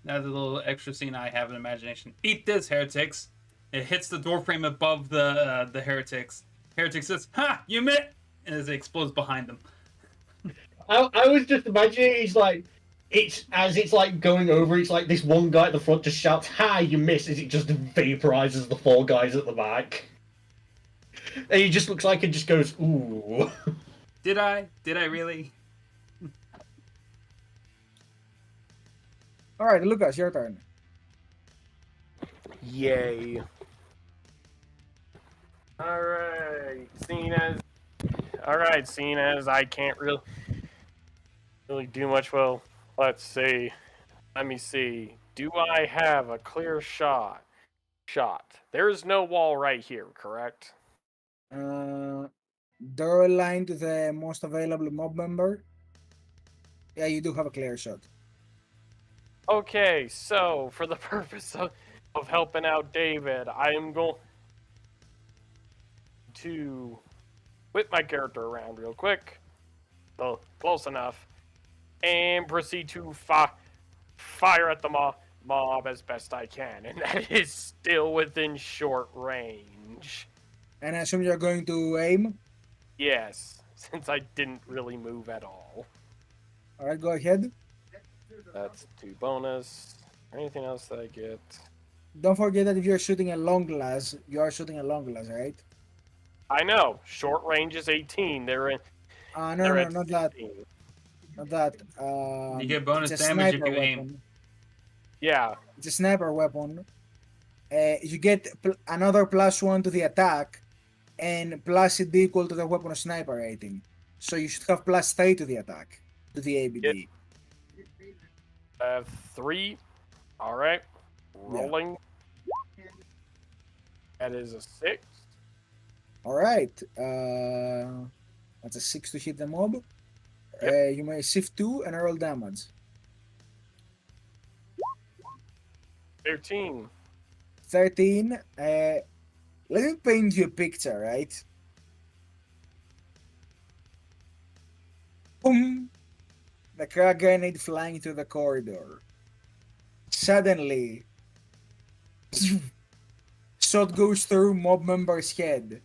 little extra scene I have in imagination. Eat this, heretics! It hits the doorframe above the heretics. Heretic says, "Ha! You missed!" And as it explodes behind them. I was just imagining it's like it's like going over. It's like this one guy at the front just shouts, "Ha! You missed!" As it just vaporizes the 4 guys at the back. And he just looks like it just goes, "Ooh." Did I? Did I really? All right, Lucas, your turn. Yay. Alright, seeing as I can't really do much, well, let's see. Let me see. Do I have a clear shot? There's no wall right here, correct? Draw a line to the most available mob member. Yeah, you do have a clear shot. Okay, so for the purpose of helping out David, I am going to whip my character around real quick. Well, close enough. And proceed to fire at the mob as best I can. And that is still within short range. And I assume you're going to aim. Yes, since I didn't really move at all. All right, go ahead. That's 2 bonus. Anything else that I get? Don't forget that if you're shooting a long glass, you are shooting a long glass, right? I know. Short range is 18. They're No, they're no, at not that. 15. Not that. You get bonus it's a damage if sniper you aim. weapon. Yeah. It's a sniper weapon. You get another +1 to the attack, and plus it equal to the weapon of sniper rating. So you should have +3 to the attack, to the ABD. 3. All right. Rolling. That is a 6. All right. That's a 6 to hit the mob. You may shift 2 and roll damage. 13. 13. Let me paint you a picture, right? Boom! The crack grenade flying through the corridor. Suddenly, shot goes through mob member's head.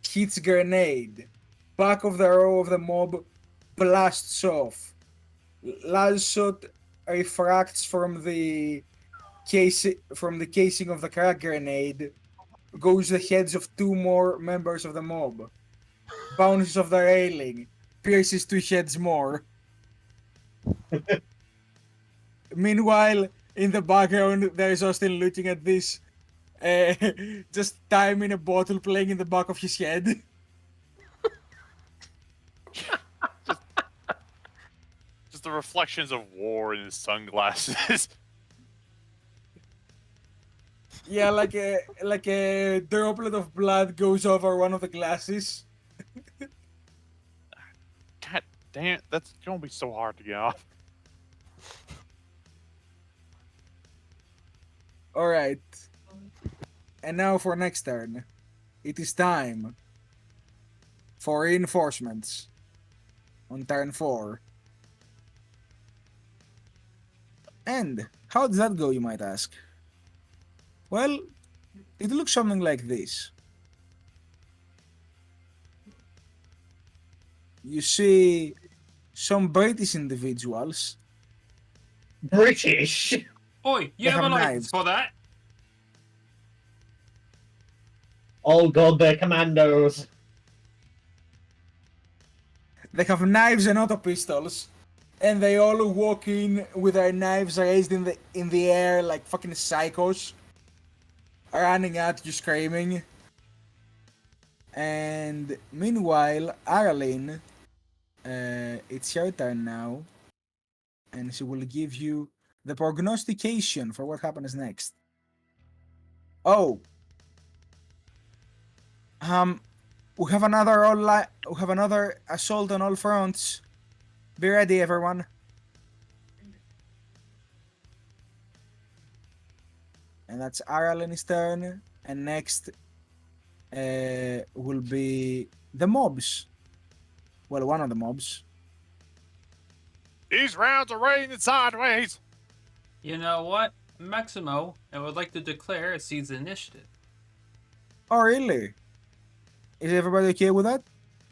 Hits grenade. Back of the row of the mob blasts off. Last shot refracts from the casing of the crack grenade. Goes the heads of 2 more members of the mob. Bounces off the railing. Pierces 2 heads more. Meanwhile, in the background, there is Austin looking at this. Just time in a bottle playing in the back of his head. Just the reflections of war in his sunglasses. Yeah, like a droplet of blood goes over one of the glasses. God damn it, that's gonna be so hard to get off. Alright. And now for next turn. It is time for reinforcements on turn 4. And how does that go, you might ask? Well, it looks something like this. You see some British individuals. British. Oi, you They have a have license knives. for that? Oh god, they're commandos. They have knives and auto pistols, and they all walk in with their knives raised in the air like fucking psychos, running at you screaming. And meanwhile, Aralyn, it's your turn now, and she will give you the prognostication for what happens next. Oh, we have another assault on all fronts. Be ready, everyone. And that's Aralyn's turn, and next will be the mobs. Well, one of the mobs. These rounds are raining sideways. You know what, Maximo? I would like to declare a seized initiative. Oh, really? Is everybody okay with that?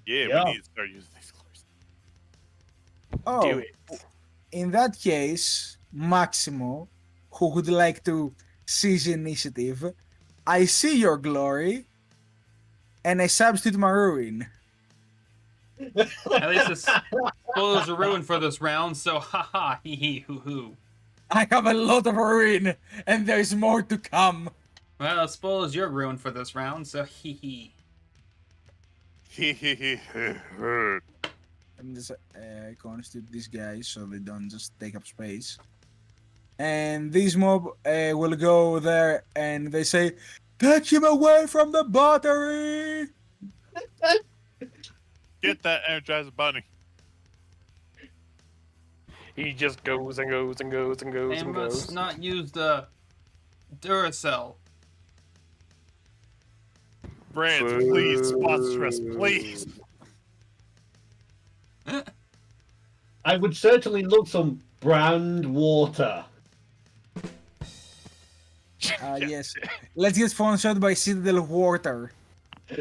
Yeah, Yeah. we need to start using these colors. Oh, Do it. in that case, Maximo, who would like to seize initiative, I see your glory, and I substitute my ruin. At least the spoilers are ruined for this round, so haha, hee hee, hoo hoo. I have a lot of ruin, and there's more to come. Well, spoilers you're ruined for this round, so hee hee. I'm just constitute these guys so they don't just take up space. And these mob will go there and they say, "Take him away from the battery!" Get that Energizer Bunny. He just goes and goes and goes and goes They and must goes. not use the Duracell. Brands, please sponsor us, please. I would certainly love some brand water. Yes. Let's get sponsored by Citadel Water. I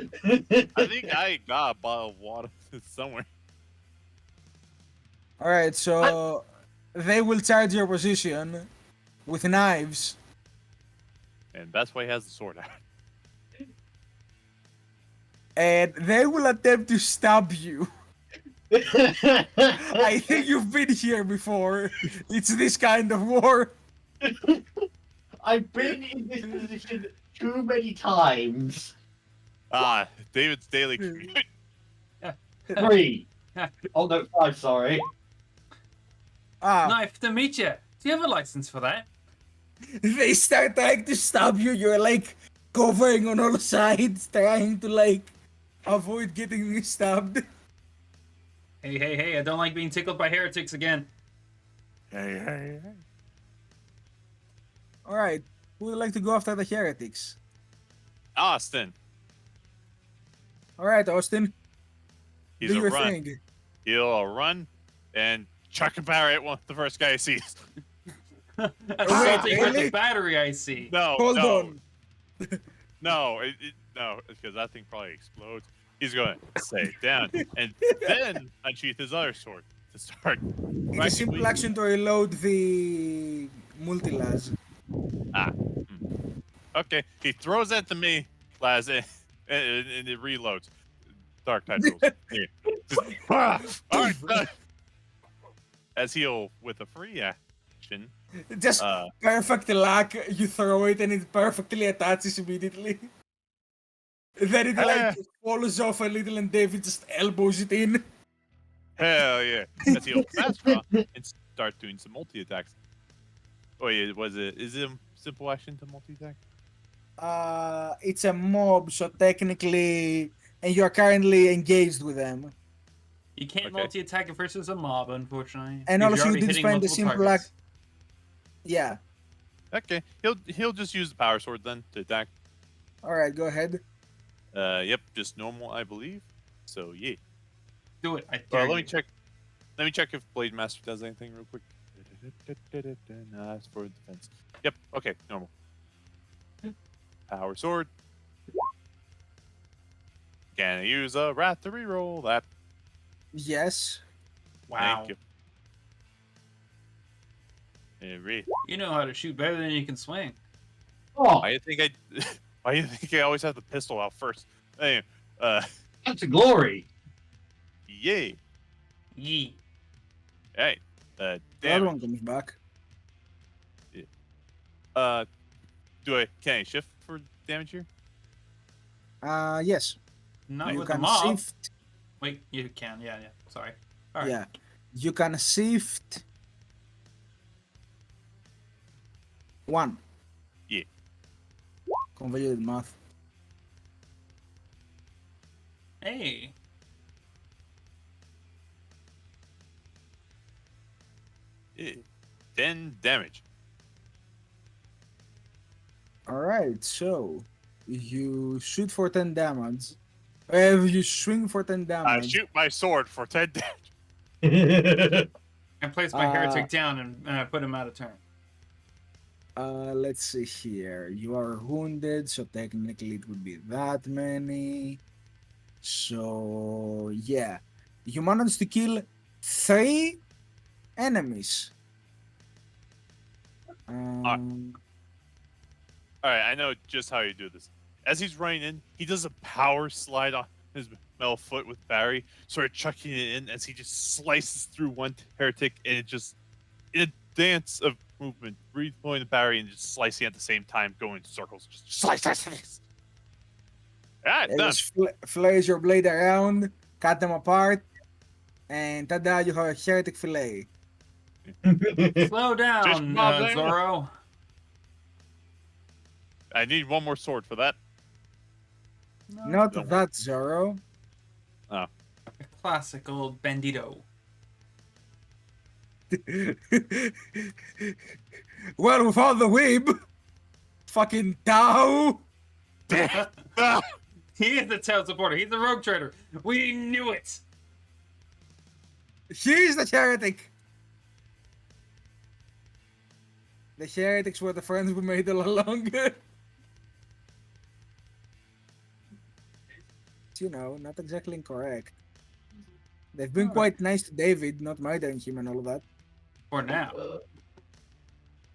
think I got a bottle of water somewhere. Alright, so they will charge your position with knives. And that's why he has the sword out. And they will attempt to stab you. I think you've been here before. It's this kind of war. I've been in this position too many times. Ah, David's daily commute. 3. Oh no, 5, sorry. Nice to meet you. Do you have a license for that? They start trying to stab you. You're like covering on all sides, trying to like avoid getting stabbed. Hey, hey, hey, I don't like being tickled by heretics again. Hey, hey, hey. Alright, who would like to go after the heretics? Austin. Alright, Austin, He's do a your run. thing. He'll run and chuck a barrel at the first guy he sees. Assaulting with really? the battery, I see. No, Hold no, on. no, no, because that thing probably explodes. He's going to stay it down and then unsheath his other sword to start. It's a practically- simple action to reload the multi-las. Okay, he throws it to me, Laz, and it reloads. Dark tide rules. Here. Just, all right, done. As he'll with a free action. Just perfect luck, you throw it and it perfectly attaches immediately. Then it like falls off a little and David just elbows it in. Hell yeah! As he'll fast draw and start doing some multi attacks. Oh yeah, is it a simple action to multi attack? It's a mob, so technically, and you're currently engaged with them. You can't Okay. multi-attack it versus a mob, unfortunately. And because also you're you already did hitting spend the multiple simple targets. Yeah. Okay, he'll just use the power sword then to attack. Alright, go ahead. Yep, just normal, I believe. So yeah. Do it. I dare Let me you. check. Let me check if Blade Master does anything real quick. Nah, that's for defense. Yep. Okay. Normal. Power sword. Can I use a wrath to reroll that? Yes. Wow. Thank you. Every. You know how to shoot better than you can swing. Oh, I think I. Why do you think I always have the pistol out first? Anyway, That's a glory. yay. Yee. Alright. The other Damn. one comes back. Can I shift for damage here? Yes. Not You with the can mob. shift. Wait, you can. Yeah. Sorry. All right. Yeah. You can shift 1. Yeah. Convoluted math. Hey. Yeah. 10 damage. Alright, so you shoot for 10 damage. You swing for 10 I damage. shoot my sword for 10 damage. I place my heretic down and I put him out of turn. Let's see here. You are wounded, so technically it would be that many. So yeah, you managed to kill 3 enemies. Alright, I know just how you do this. As he's running in, he does a power slide on his metal foot with Barry, sort of chucking it in as he just slices through one heretic, and it just, in a dance of movement, redeploying the Barry and just slicing at the same time, going in circles. Just slice. Alright, done. Just flays your blade around, cut them apart, and tada, you have a heretic fillet. Slow down, mob there. Zorro. I need one more sword for that. Not Don't that, Zorro. A classic old bandito. Well, without the whip, fucking Tao. He is the town supporter. He's the rogue trader. We knew it. He's the heretic. The heretics were the friends we made all along. You know, not exactly incorrect. They've been quite nice to David, not murdering him and all of that. For now.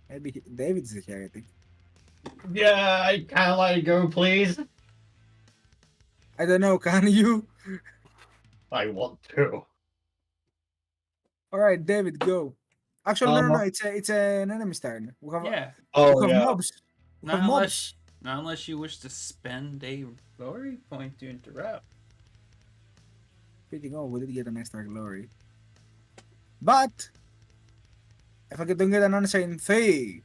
Maybe David's the heretic. Yeah, I kind of let it go, please. I don't know, can you? I want to. Alright, David, go. Actually, no, it's an enemy's turn. We have, Yeah. Oh, we have yeah. mobs. We Not have unless, mobs. not unless you wish to spend a glory point to interrupt. Speaking of, we did get an extra glory. But, if I don't get an answer in 3,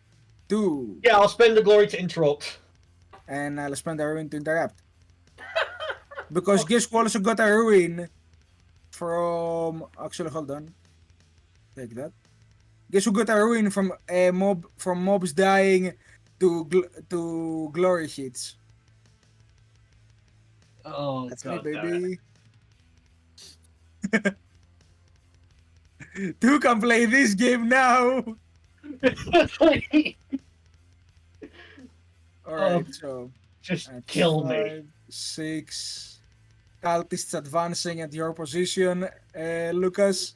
2, Yeah, I'll spend the glory to interrupt. and I'll spend a ruin to interrupt. Because guess who also got a ruin from... Actually, hold on. Take that. Guess who got a ruin from a mob from mobs dying to glory hits? Oh, That's me, God, baby. Two can play this game now. Alright, so Just at kill me. 5, 6 cultists advancing at your position, Lucas.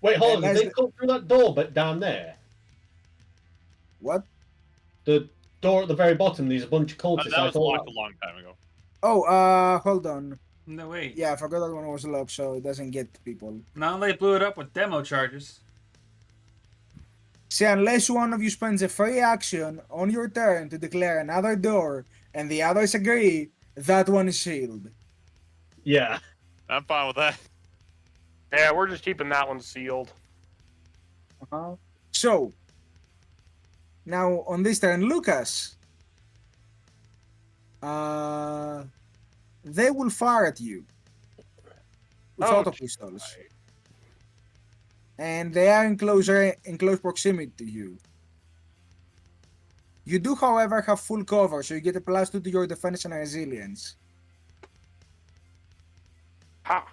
Wait, hold on. guys, Did they come through that door but down there? What? The door at the very bottom, there's a bunch of cultists. That I was thought locked a long time ago. Oh, hold on. No, wait. Yeah, I forgot that one was locked, so it doesn't get people. Now they blew it up with demo charges. See, unless one of you spends a free action on your turn to declare another door, and the others agree, that one is sealed. Yeah. I'm fine with that. Yeah, we're just keeping that one sealed. So, now on this turn, Lucas, they will fire at you with Oh, auto pistols, and they are in close proximity to you. You do, however, have full cover, so you get a +2 to your defense and resilience. Ha!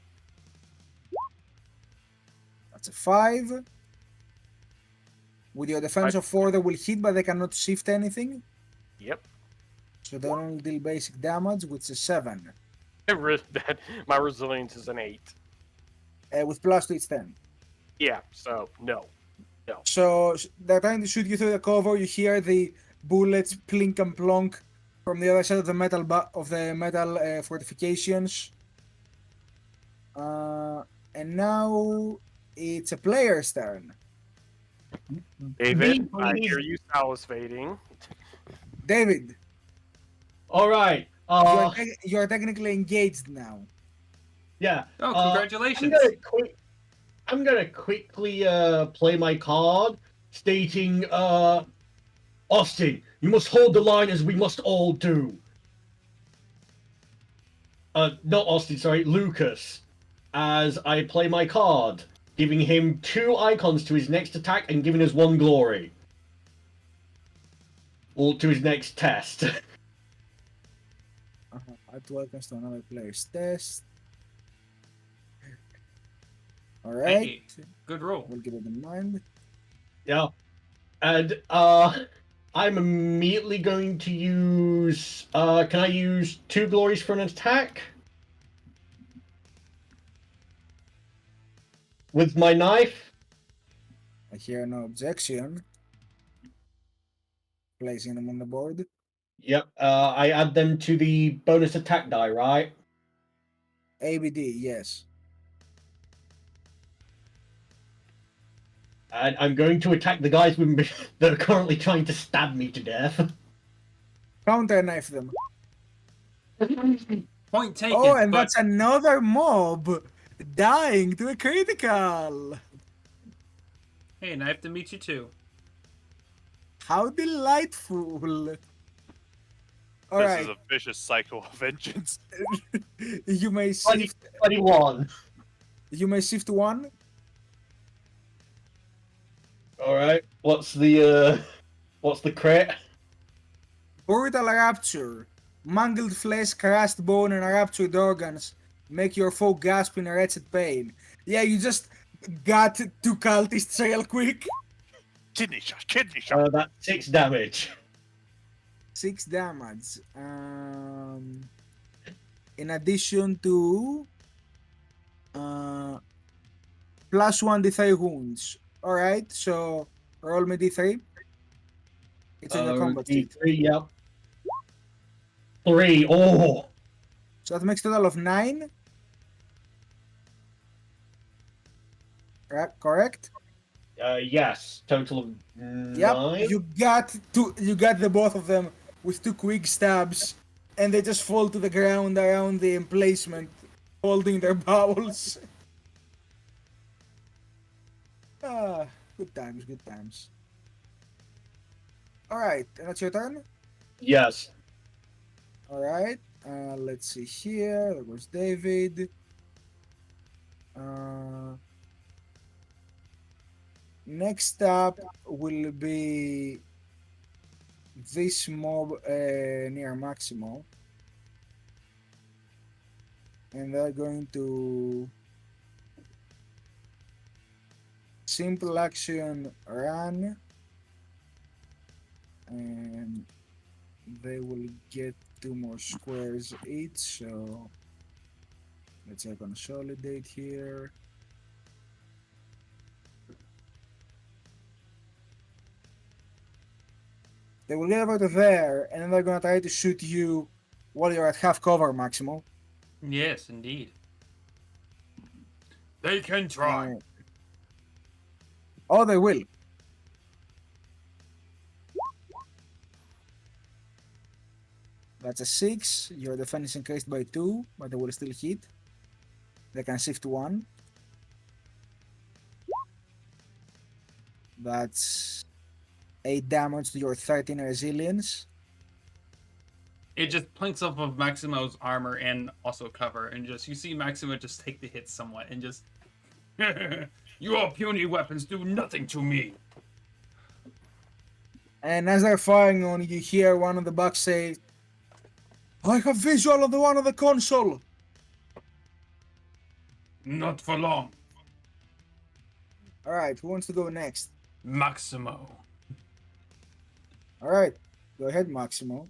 That's a 5. With your defense of 4, they will hit, but they cannot shift anything. Yep. So they only deal basic damage, which is 7. My resilience is an 8. With +2, it's 10. Yeah, so no. So they're trying to shoot you through the cover. You hear the bullets plink and plonk from the other side of the metal fortifications. And now it's a player's turn. David, I Please. hear you salivating. David, All right. you're technically engaged now. Yeah. Oh, I'm congratulations. gonna quickly play my card, stating, Austin, you must hold the line as we must all do. Not Austin, sorry, Lucas. As I play my card, giving him 2 icons to his next attack and giving us 1 glory. Or to his next test. Add 2 icons to another player's test. Alright. Hey, good roll. We'll keep it in mind. Yeah. And I'm immediately going to use can I use 2 glories for an attack? With my knife? I hear no objection. Placing them on the board. Yep. I add them to the bonus attack die, right? ABD, yes. And I'm going to attack the guys with me that are currently trying to stab me to death. Counter knife them. Point taken. Oh, and but that's another mob dying to a critical. hey, nice to meet you too. How delightful. This Alright, is a vicious cycle of vengeance. you may shift 21. you may shift 1. Alright. What's the crit? Brutal rapture. Mangled flesh, crushed bone, and ruptured organs make your foe gasp in a wretched pain. Yeah, you just got 2 cultists real quick. Kidney shot, kidney shot. That's 6 damage. 6 damage. In addition to plus 1 d3 wounds. Alright, so roll me d3. It's in the combat sheet. D3, yep. 3. Oh! So that makes a total of 9. Correct? Yes. Total of 9. Yep. You got the both of them with 2 quick stabs, and they just fall to the ground around the emplacement, holding their bowels. Good times, good times. Alright, and that's your turn? Yes. Alright, let's see here. There goes David. Next up will be this mob near Maximo. And they're going to simple action run. And they will get 2 more squares each, so let's consolidate here. They will get over to there, and then they're gonna try to shoot you while you're at half cover, Maximo. Yes, indeed. They can try. Oh, they will. That's a 6. Your defense is increased by 2, but they will still hit. They can shift 1. That's 8 damage to your 13 resilience. It just plinks off of Maximo's armor and also cover, and just you see Maximo just take the hit somewhat, and just your puny weapons do nothing to me. And as they're firing on you, hear one of the bucks say, "I have visual of the one on the console." Not for long, All right, who wants to go next? Maximo. All right, go ahead, Maximo.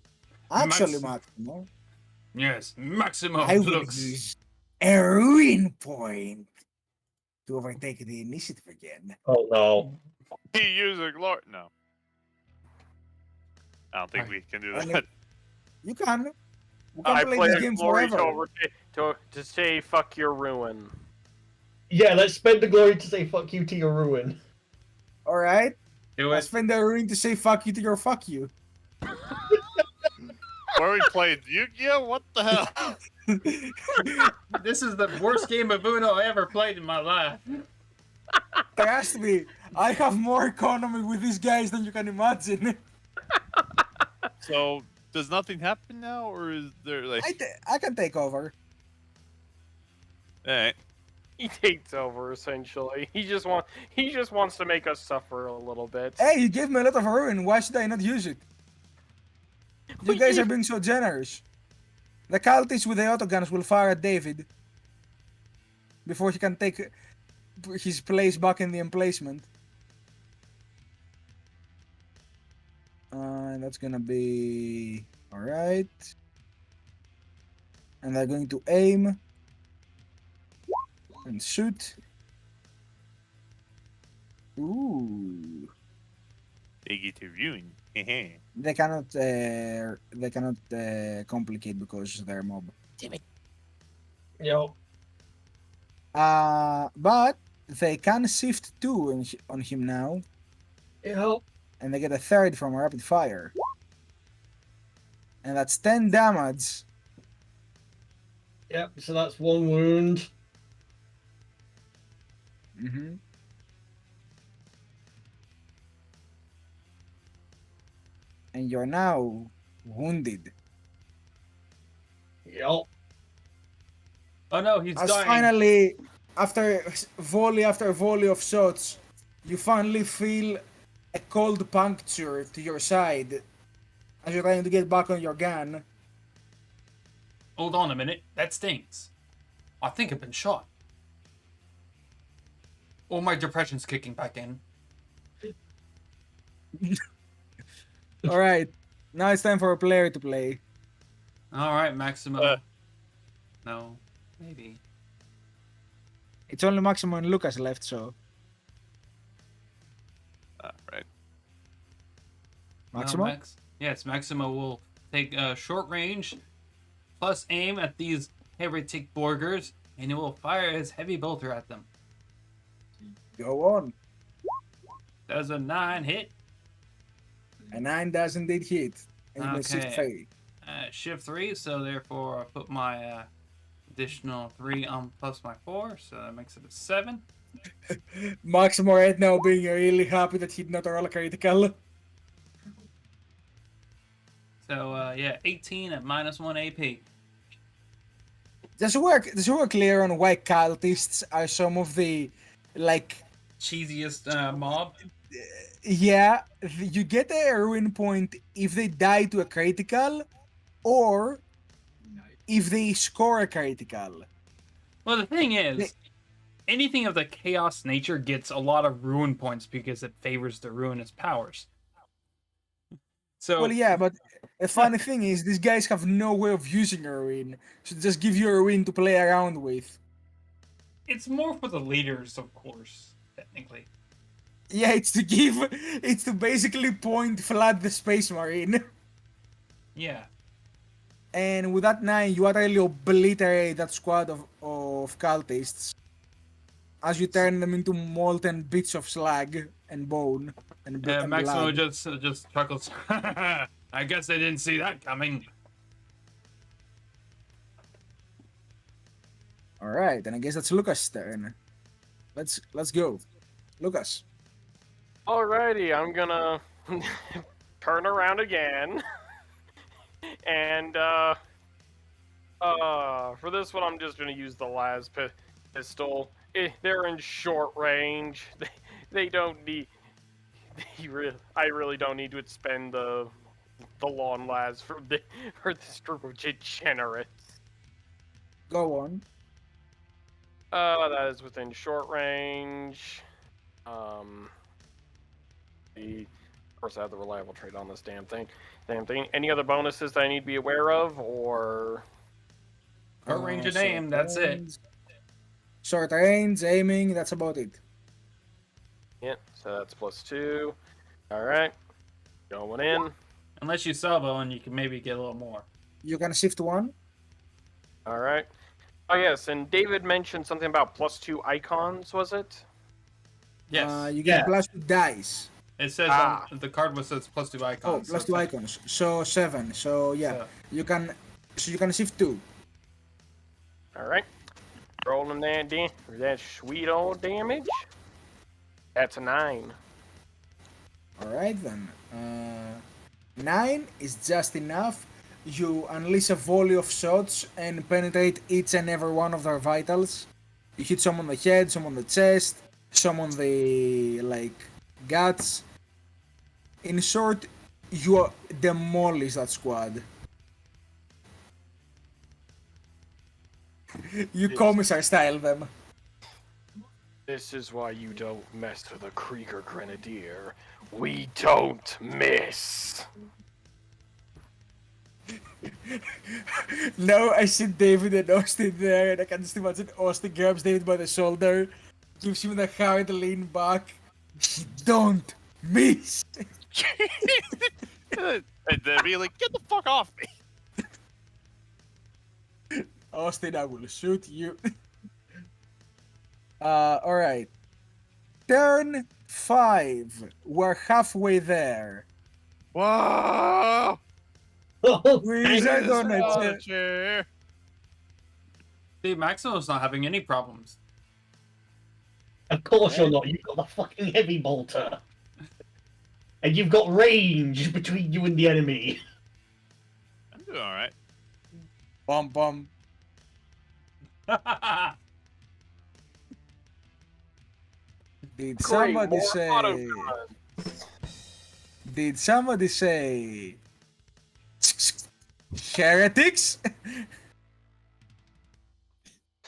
Actually, Maximo, Yes, Maximo I will looks. use a ruin point to overtake the initiative again. Oh no. He used a glory. No. I don't think we can do And that. You can. We I can play play this a game glory forever. to say fuck your ruin. Yeah, let's spend the glory to say fuck you to your ruin. All right. Do I it. spend the ring to say fuck you to your fuck you. Where we played Yu-Gi-Oh? What the hell? This is the worst game of Uno I ever played in my life. Trust me, I have more economy with these guys than you can imagine. So does nothing happen now, or is there like? I can take over. Alright. He takes over essentially. He just wants to make us suffer a little bit. Hey, you gave me a lot of ruin. Why should I not use it? You guys are being so generous. The cultists with the autoguns will fire at David before he can take his place back in the emplacement. And that's gonna be alright. And they're going to aim and shoot. Ooh. They get to ruin. They cannot complicate because they're mob. Yo. But they can shift 2 on him now, Yo. and they get a 3rd from a rapid fire. And that's 10 damage. Yep, so that's 1 wound. Mm-hmm. And you're now wounded. Yo. Oh no, he's As dying. finally, after volley of shots, you finally feel a cold puncture to your side as you're trying to get back on your gun. Hold on a minute. That stings. I think I've been shot. Or my depression's kicking back in. All right, now it's time for a player to play. All right, Maximo. No, maybe. It's only Maximo and Lucas left, so Right. Maximo. No, yes, Maximo will take short range plus aim at these heretic burgers, and he will fire his heavy bolter at them. Go on. Does a 9 hit? A 9 does indeed hit. And you may shift Okay. 3. Shift 3, so therefore I put my additional 3 on plus my 4, so that makes it a 7. Maximo right now being really happy that he did not roll a critical. So yeah, 18 at -1 AP. Just so we're clear on why cultists are some of the, like, Cheesiest mob. yeah, you get a ruin point if they die to a critical, or if they score a critical. Well, the thing is, anything of the chaos nature gets a lot of ruin points because it favors the ruinous powers. So Well, yeah, but the funny thing is, these guys have no way of using a ruin, so just give you a ruin to play around with. it's more for the leaders, of course, technically. Yeah, it's to basically point flood the space marine. Yeah. And with that 9, you utterly obliterate that squad of cultists as you turn them into molten bits of slag and bone and Maximo blood. just chuckles. I guess I didn't see that coming. All right, then I guess that's Lucas' turn. Let's go, Lucas. Alrighty, I'm gonna turn around again. And for this one, I'm just gonna use the las pistol. They're in short range. They don't need. I really don't need to expend the long las for this group of degenerates. Go on. That is within short range. Of course, I have the reliable trait on this damn thing. Any other bonuses that I need to be aware of, or? Short range and aim, that's it. Short range, aiming, that's about it. Yeah, so that's +2. All right, going in. Unless you salvo and you can maybe get a little more. You can shift 1. All right. Oh yes, and David mentioned something about +2 icons. Was it? Yes. You get Yeah. +2 dice. It says Ah. on the card was says +2 Oh, icons. plus so 2 it's- icons. So 7. So yeah, So- you can. So you can shift 2. All right. Rolling that sweet old damage. That's a 9. All right then. 9 is just enough. You unleash a volley of shots and penetrate each and every one of their vitals. You hit some on the head, some on the chest, some on the guts. In short, you demolish that squad. You commissar style them. This is why you don't mess with a Krieger Grenadier. We don't miss. Now I see David and Austin there, and I can just imagine Austin grabs David by the shoulder, gives him the hard lean back. Don't miss. And then be like, get the fuck off me. Austin, I will shoot you. Alright. Turn 5. We're halfway there. Whoa! Wizard on a Oh, chair. chair. See, Maximo's not having any problems. Of course you're not. You've got the fucking heavy bolter. And you've got range between you and the enemy. I'm doing all right. Bum bum. Did Great, somebody more say? autoguns. Did somebody say? Heretics?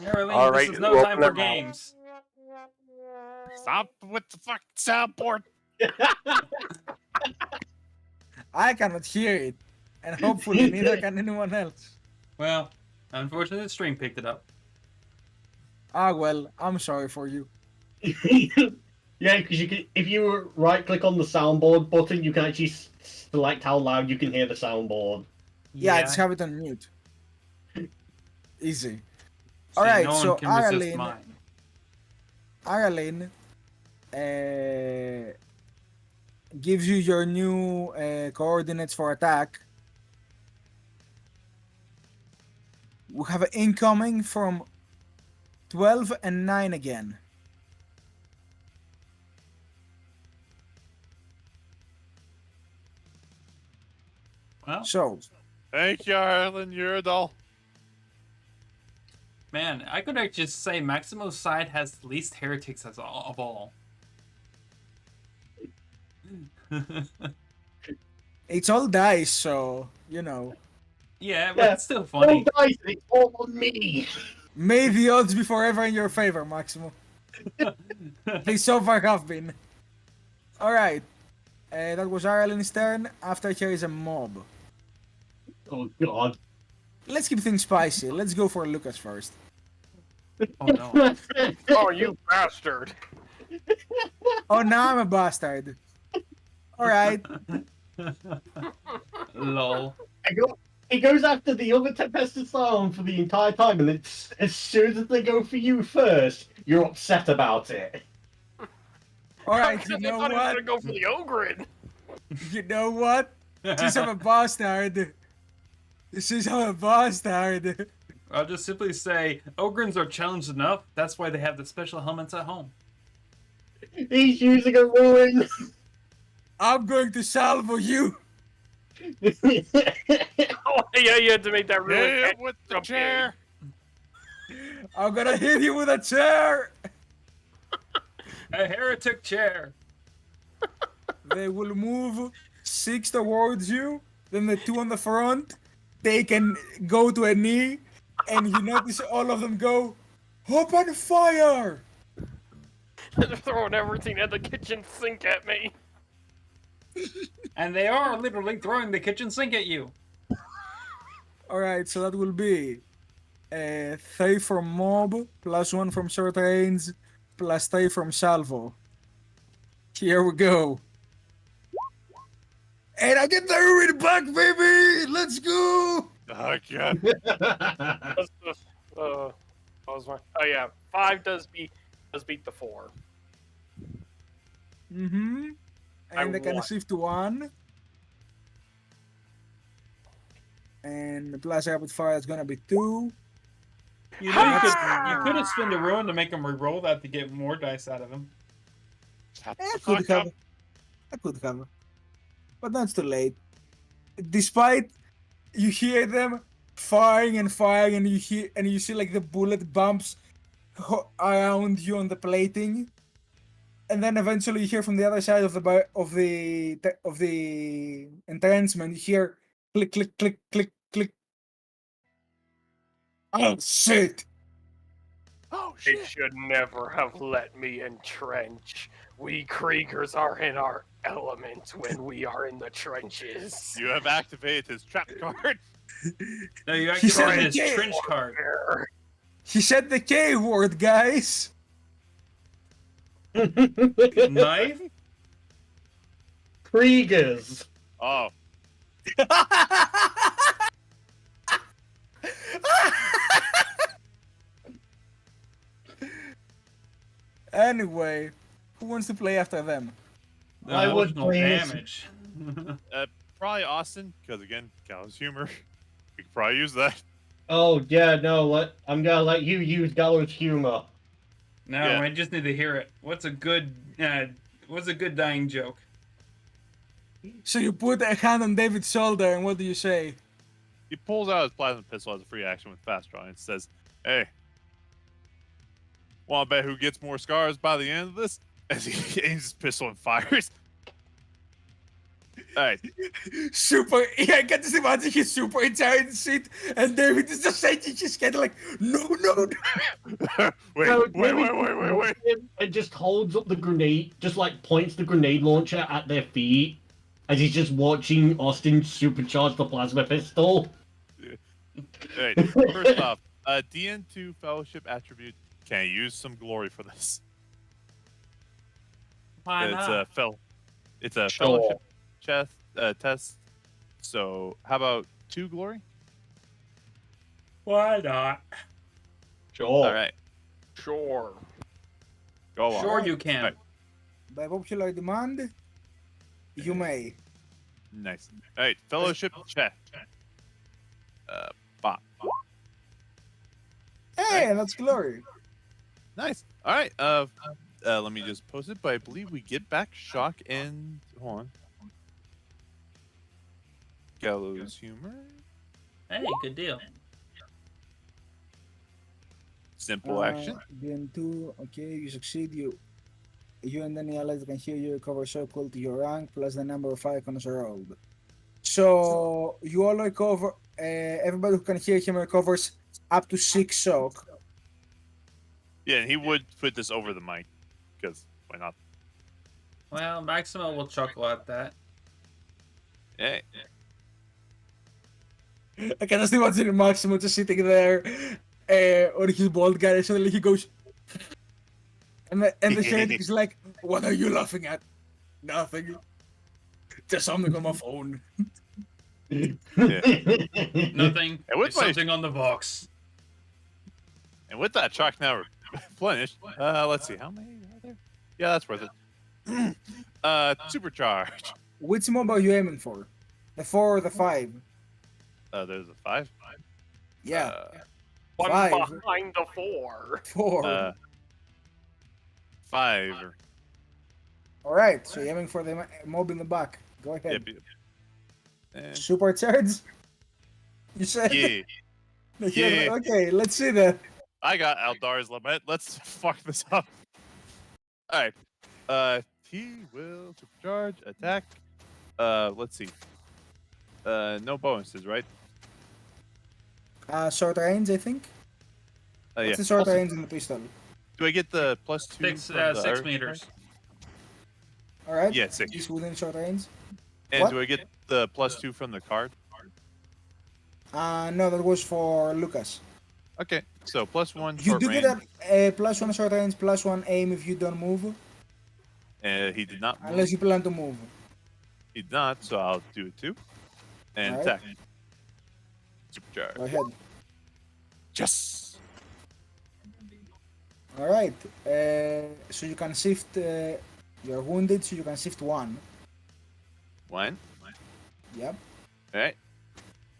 Marilyn, All this right, is no well, time for never mind. games. Stop with the fucking soundboard. I cannot hear it, and hopefully neither can anyone else. Well, unfortunately, the stream picked it up. Ah well, I'm sorry for you. Yeah, because you can, if you right click on the soundboard button, you can actually select how loud you can hear the soundboard. Yeah, just have it on mute. Easy. See, Alright, no one so can resist Aralyn, mine. gives you your new coordinates for attack. We have an incoming from 12 and 9 again. Well, So, Thank you, Ireland. You're a doll. man, I could actually just say Maximo's side has the least heretics of all. it's all dice, so, you know. Yeah, but Yeah. it's still Oh, funny. guys, it's all on me. May the odds be forever in your favor, Maximo. They so far have been. Alright. That was Ireland's turn. After here is a mob. Oh god. Let's keep things spicy. Let's go for Lucas first. Oh no. Oh, you bastard! Oh, now I'm a bastard. Alright. Lol. He goes after the other Tempested Silent for the entire time, and it's as soon as they go for you first, you're upset about it. Alright, you Because I know thought he was what? gonna go for the Ogrin. You know what? Since I'm a bastard. Since I'm a bastard. I'll just simply say, Ogrins are challenged enough. That's why they have the special helmets at home. He's using a ruin. I'm going to salvo you. Oh, yeah, you had to make that really. Hit it with the jump chair. I'm gonna hit you with a chair. A heretic chair. They will move 6 towards you. Then the 2 on the front, they can go to a knee. And you notice all of them go, open fire! They're throwing everything at the kitchen sink at me. And they are literally throwing the kitchen sink at you. Alright, so that will be 3 from mob, plus 1 from short range, plus 3 from salvo. Here we go. And I get the ruin back, baby! Let's go! Oh god. That's the, what was my? Oh yeah, 5 does beat the 4. Mm-hmm. And I can won. shift to 1. And the plus rapid fire is gonna be 2. You know, you could have spent a ruin to make him re-roll that to get more dice out of him. Shut I the could fuck up. have. I could have. But now it's too late. Despite you hear them firing and firing, and you see like the bullet bumps around you on the plating, and then eventually you hear from the other side of the entrenchment, you hear click click click click click. Oh shit! Oh They shit. should never have let me entrench. We Kriegers are in our element when we are in the trenches. You have activated his trap card. No, you He said activated his it. trench card. He said the K word, guys. Knife? Kriegers. Oh. Anyway, who wants to play after them? No, I would emotional please. damage. Probably Austin, because again, gallows humor. We could probably use that. Oh yeah, no. I'm gonna let you use gallows humor. No, Yeah. I just need to hear it. What's a good dying joke? So you put a hand on David's shoulder, and what do you say? He pulls out his plasma pistol as a free action with fast draw and says, "Hey, want to bet who gets more scars by the end of this?" As he aims his pistol and fires. All right. Super. Yeah, I can just imagine he's super excited shit, and David is just shaking his head like, no, no. wait. It just holds up the grenade, just like points the grenade launcher at their feet, as he's just watching Austin supercharge the plasma pistol. All right. First off, DN2 Fellowship attribute. Can I use some glory for this? Why not? It's a Sure. Fellowship test. So how about 2 glory? Why not? Sure. All right. Sure. Go on. Sure you can. Right. By popular demand, you may. Nice. All right. Fellowship check. Bop. Hey, that's glory. Nice. All right. Let me just post it. But I believe we get back shock and hold on. Gallows humor. Hey, good deal. Simple action. DN2, okay, you succeed. You and any allies can hear you recover shock equal to your rank plus the number of icons rolled. So you all recover. Everybody who can hear him recovers up to 6 shock. Yeah, and he would put this over the mic because why not? Well, Maximo will chuckle at that. Hey. I can just imagine Maximo just sitting there on his bald guy, and suddenly he goes, and the shade is like, "What are you laughing at? Nothing. Just something on my phone." Nothing. And with There's my- something on the box. And with that shock now replenished, let's see how many are there. Yeah, that's worth it. Supercharge. Which mob are you aiming for? The 4 or the 5? There's a 5. Yeah, One 5. behind the 4. 4. 5. All right, so you're aiming for the mob in the back. Go ahead. Yep. And Supercharge? You said? yeah, Yeah. Okay, let's see that. I got Aldar's Lament. Let's fuck this up. All right. He will supercharge attack. Let's see. No bonuses, right? Short range, I think. Yeah. What's the short Also, range in the pistol? do I get the +2? 6 from the 6 Irish meters. All right. Yeah, 6. He's within short range. And What? do I get the +2 from the card? No, that was for Lucas. Okay, so +1 You short do range. get a +1 short range, +1 aim if you don't move, He did not move. unless you plan to move. He did not, so I'll do it too. And Alright. attack. Supercharge. Go ahead. Yes! Alright. So you can shift. You're wounded, so you can shift 1. One. Yep. Alright.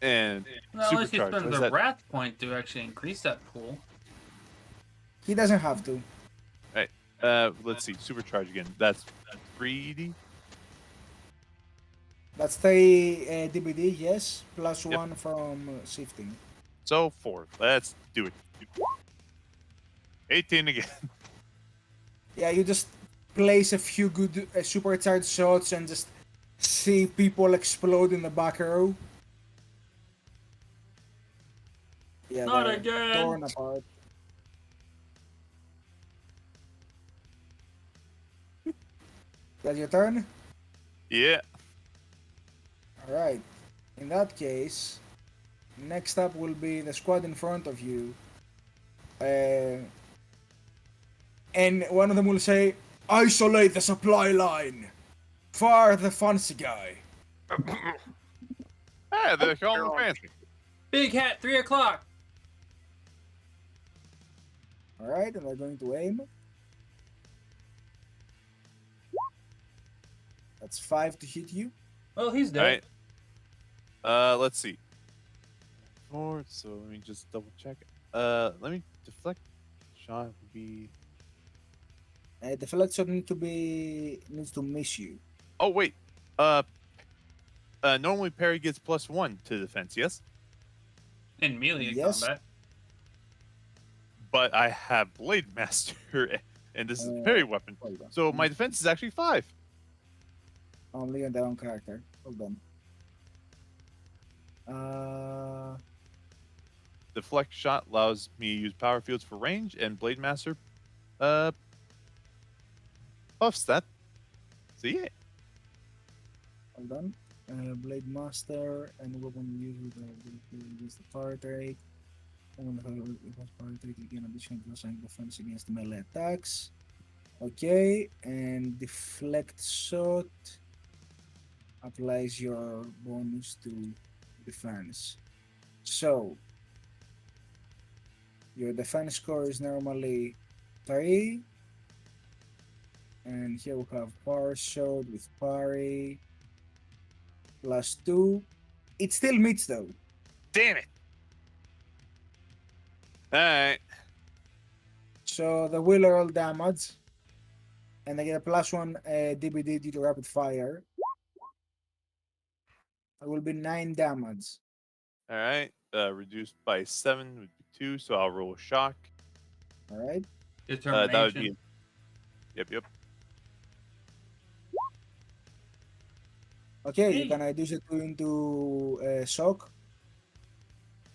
And Well, unless you supercharge. spend What's the that? wrath point to actually increase that pool. He doesn't have to. Let's see. Supercharge again. That's 3D. That's 3 DBD, yes, plus Yep. 1 from shifting. So 4. Let's do it. 18 again. Yeah, you just place a few good supercharged shots and just see people explode in the back row. Yeah, Not they're again. torn apart. That's your turn? Yeah. Alright. In that case, next up will be the squad in front of you. And one of them will say, "Isolate the supply line! Fire the fancy guy!" Hey, they're calling me fancy. Big hat, 3 o'clock. Alright, and they're going to aim. That's 5 to hit you. Well, he's dead. Alright. Let's see. 4, so let me just double check. Let me deflect. Shot would be. The flat shot needs to miss you. Oh wait. Normally parry gets +1 to defense, yes? In melee Yes. combat. But I have Blade Master, and this is a Uh, parry weapon, Hold on. so my defense is actually 5. I'm leaving that on character. Hold on. Deflect shot allows me to use power fields for range, and Blade Master, buffs that. So yeah. Hold on. Blade Master and weapon used with the fire rate. And when the fire rate, you gain additional +9 defense against melee attacks. Okay, and deflect shot applies your bonus to defense. So your defense score is normally 3. And here we have power shot with parry +2. It still meets though. Damn it. Alright. So the will roll damage. And I get a +1 DBD due to rapid fire. It will be 9 damage. Alright. Reduced by 7 would be 2, so I'll roll a shock. Alright. Determination. That would be. Yep. Okay, Hey. you can reduce it into shock.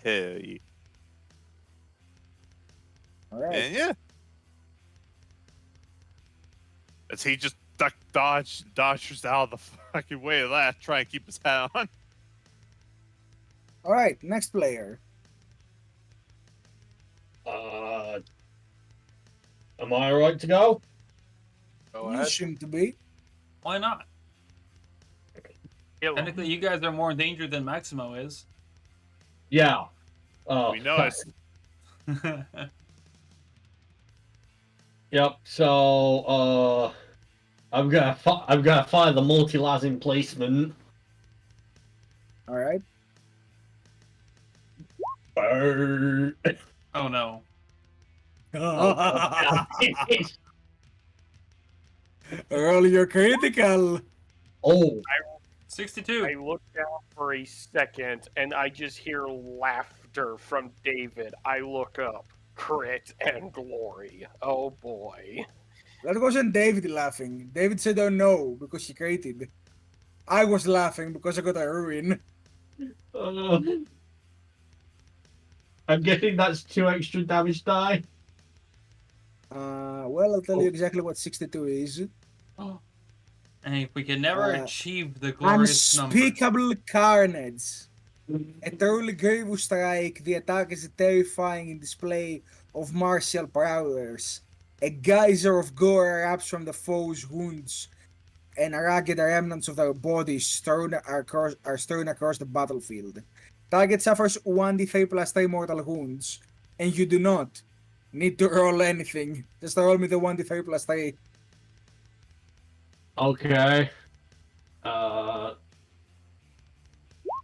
Hell yeah. Alright. And yeah. As he just dodges out of the fucking way of that, try and keep his hat on. Alright, next player. Am I alright to go? Go You ahead. seem to be. Why not? Kill him. Technically, you guys are more in danger than Maximo is. Yeah. We know it's Yep. So I'm gonna fire the multi-las emplacement. Alright. Burn. Oh no. Roll your critical. Oh, 62. I look down for a second and I just hear laughter from David. I look up. Crit and glory. Oh boy. That wasn't David laughing. David said, "Oh no," because he created. I was laughing because I got a ruin. I'm guessing that's 2 extra damage die. Well, I'll tell you exactly what 62 is. Oh. And if we can never Uh, achieve the glorious number. Unspeakable carnage. A truly grievous strike, the attack is a terrifying display of martial prowess. A geyser of gore erupts from the foe's wounds, and ragged remnants of their bodies strewn across the battlefield. Target suffers 1d3 plus 3 mortal wounds, and you do not need to roll anything. Just roll me the 1d3 plus 3. Okay.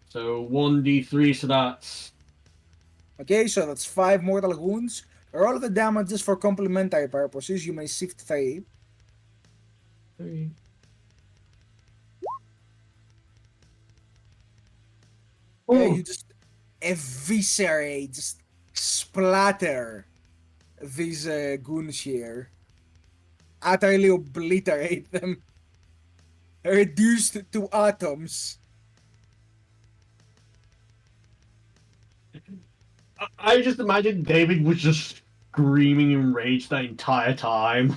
So 1d3, so that's... Okay, so that's 5 mortal wounds. Roll the damages for complementary purposes. You may shift 3. 3. You just eviscerate, just splatter these goons here. Utterly obliterate them. Reduced to atoms. I just imagine David was just screaming in rage that entire time.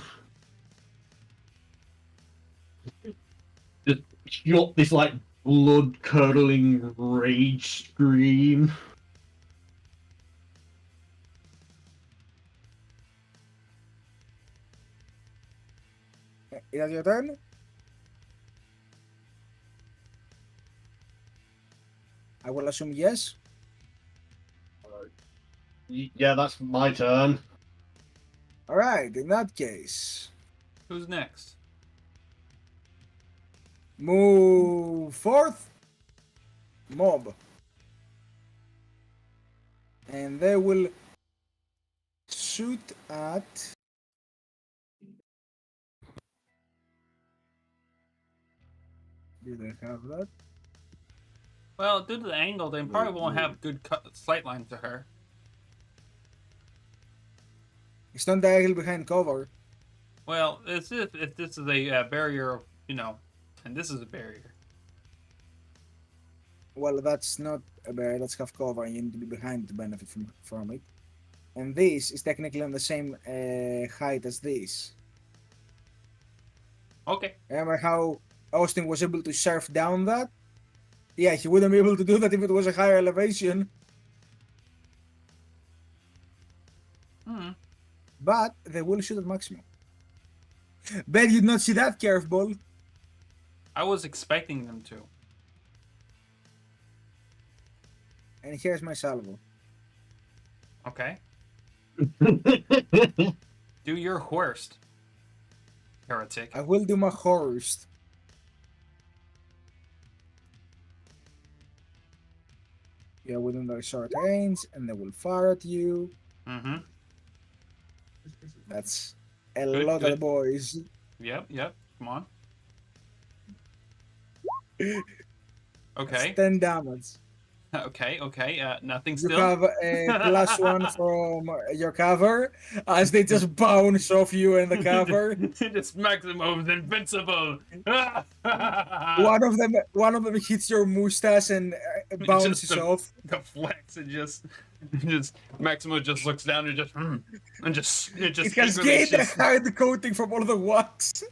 Just got this like blood-curdling rage scream. Is that your turn? I will assume yes. Yeah, that's my turn. Alright, in that case, Who's next? move forth. Mob. And they will shoot at... Do they have that? Well, due to the angle, they probably won't have good sight line to her. It's not directly behind cover. Well, it's if this is a barrier, you know, and this is a barrier. Well, that's not a barrier, that's half cover, and you need to be behind to benefit from it. And this is technically on the same height as this. Okay. Remember how Austin was able to surf down that? Yeah, he wouldn't be able to do that if it was a higher elevation. Hmm. But they will shoot at maximum. Bet you did not see that curveball. I was expecting them to. And here's my salvo. Okay. Do your worst, heretic. I will do my worst. Yeah, within their short range, and they will fire at you. Mm-hmm. That's a Good, lot good. of boys. Yep. Come on. That's Okay. 10 damage. Okay. Nothing You still. have a +1 from your cover as they just bounce off you in the cover. Just Maximo's invincible. One of them hits your mustache and bounces Just the- off. The flex and just Maximo just looks down and just It has gained a hard coating from all the wax.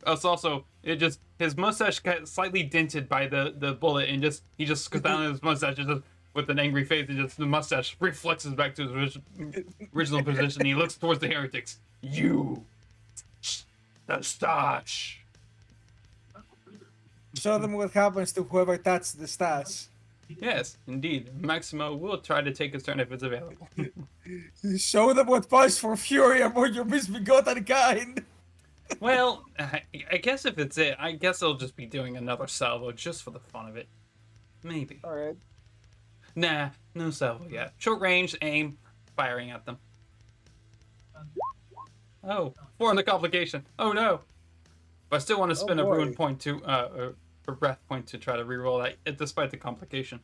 It's also his mustache got slightly dented by the bullet, and he just goes down his mustache and just with an angry face, and just the mustache reflexes back to his original position. He looks towards the heretics. You, the stash. Show them what happens to whoever touched the stash. Yes, indeed. Maximo will try to take his turn if it's available. Show them what passes for fury among your misbegotten kind. Well, I guess if it's it, I guess I'll just be doing another salvo just for the fun of it. Maybe. Alright. Nah, no salvo yet. Short range, aim, firing at them. Oh, 4 on the complication. Oh no. But I still want to spend a boy. ruin point to, a breath point to try to reroll that, despite the complication.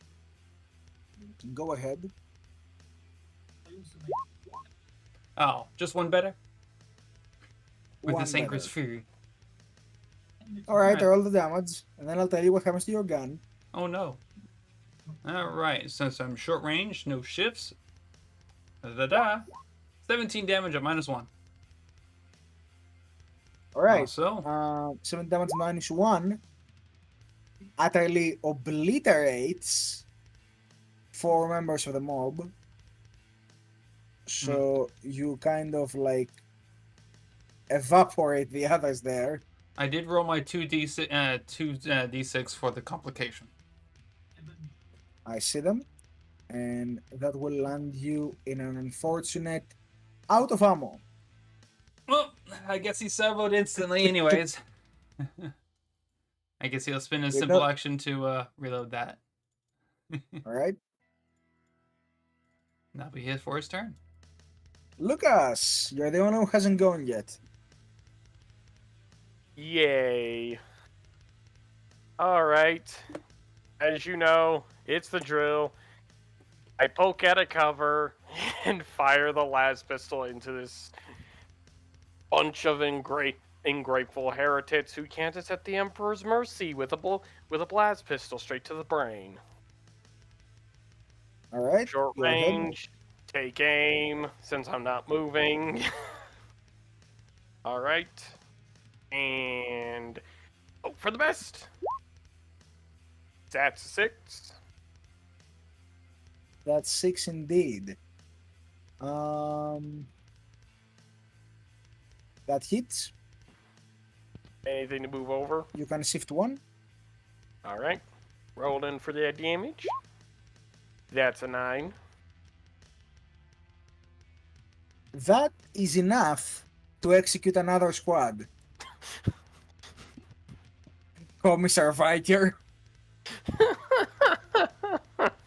Go ahead. Oh, just one better? With One this Anchor's better. Fury. Alright, Alright. roll the damage, and then I'll tell you what happens to your gun. Oh no. Alright, since I'm short range, no shifts. 17 damage at -1. Alright. Also, 7 damage -1 utterly obliterates 4 members of the mob. So you kind of like evaporate the others there. I did roll my 2d6 for the complication. I see them. And that will land you in an unfortunate out of ammo. Well, I guess he servoed instantly anyways. I guess he'll spin a You're simple not- action to reload that. Alright. That'll be his for his turn. Lucas, you're the one who hasn't gone yet. Yay. Alright. As you know, it's the drill. I poke at a cover and fire the last pistol into this bunch of ungrateful heretics who can't accept the Emperor's mercy with a blast pistol straight to the brain. Alright. Short go ahead. range, take aim, since I'm not moving. Alright. And hope for the best. That's 6. That's 6 indeed. That hits. Anything to move over? You can shift 1. Alright. Roll in for the damage. That's a 9. That is enough to execute another squad. Commissar Fighter.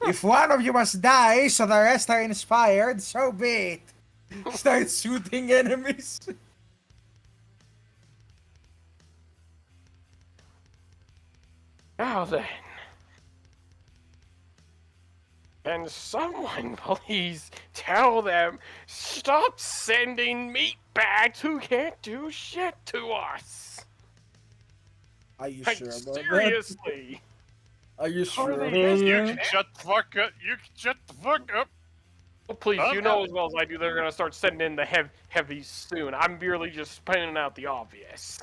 If one of you must die so the rest are inspired, so be it. Start shooting enemies. Now then. Can someone please tell them stop sending meatbags who can't do shit to us? Are you Like, sure about that? seriously. Are you How sure are about they You that? can shut the fuck up. You can shut the fuck up. Well, please, Oh, you know as well as I do they're gonna start sending in the heavies soon. I'm merely just pointing out the obvious.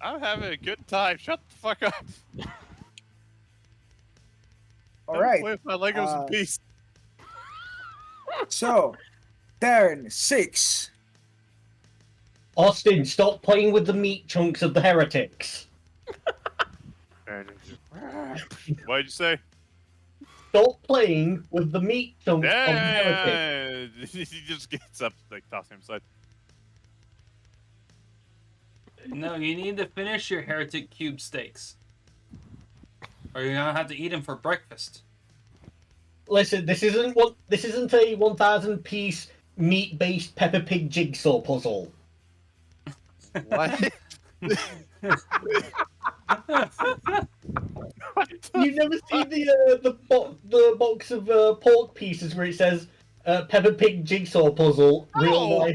I'm having a good time. Shut the fuck up. All right. Play with my Legos in uh, peace. So, turn 6. Austin, stop playing with the meat chunks of the heretics. What'd you say? Stop playing with the meat chunks of the heretics. Yeah, he just gets up, like tossing him aside. No, you need to finish your heretic cube steaks. Or you're gonna have to eat them for breakfast. Listen, this isn't a 1,000 piece meat based Peppa Pig jigsaw puzzle. What? You've never seen the box of pork pieces where it says Peppa Pig jigsaw puzzle, No.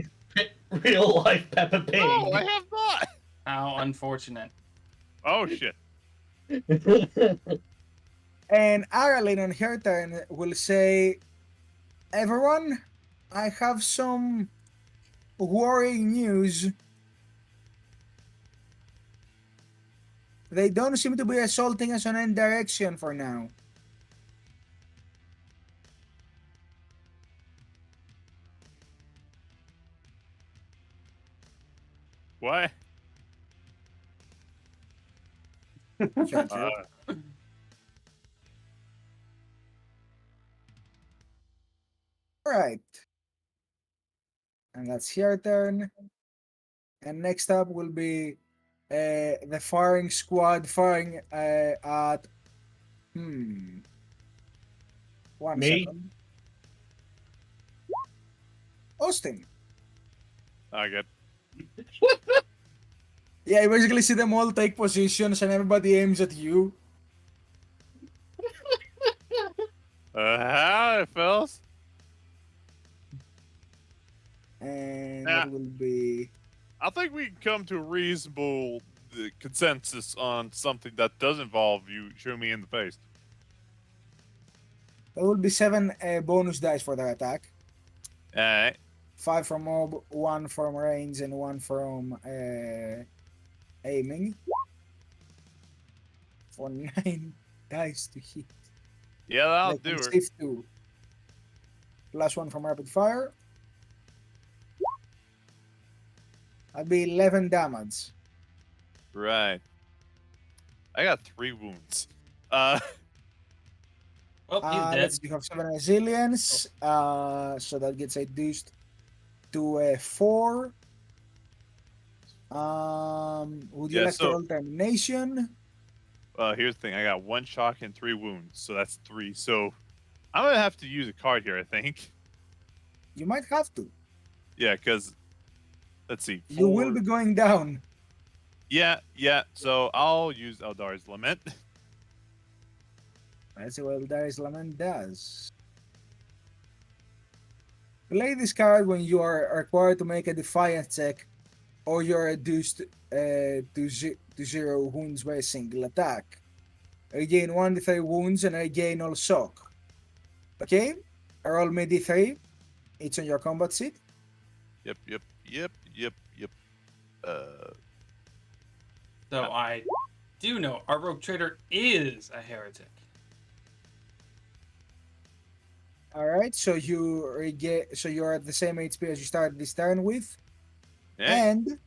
real life Peppa Pig. No, I have not. How unfortunate. Oh shit. And Aralyn on her turn will say, everyone, I have some worrying news. They don't seem to be assaulting us on any direction for now. What? Alright. And that's her turn. And next up will be the firing squad firing at... One Me? second. Austin. I get. Yeah, you basically see them all take positions and everybody aims at you. Howdy, fellas. And Yeah. that will be... I think we can come to a reasonable consensus on something that does involve you shooting me in the face. That will be 7 bonus dice for their attack. Alright. 5 from mob, 1 from range, and 1 from aiming. For 9 dice to hit. Yeah, that'll They do can it. save 2. Plus 1 from rapid fire. That'll be 11 damage. Right. I got 3 wounds. Oh, he's dead. Let's see, you have 7 resilience. So that gets reduced to a 4. Would you Yeah, like to so- roll termination? Here's the thing. I got 1 shock and 3 wounds, so that's 3. So I'm gonna have to use a card here, I think. You might have to. Yeah, because let's see. You will 4 be going down. Yeah. So I'll use Eldar's Lament. Let's see what Darius Lament does. Play this card when you are required to make a defiance check, or you're reduced to 0 wounds by a single attack. Regain 1d3 wounds and regain all shock. Okay? Roll me d3. It's on your combat sheet. Yep. So I do know our rogue trader is a heretic. Alright, so you regain, so you're at the same HP as you started this turn with, Yeah. and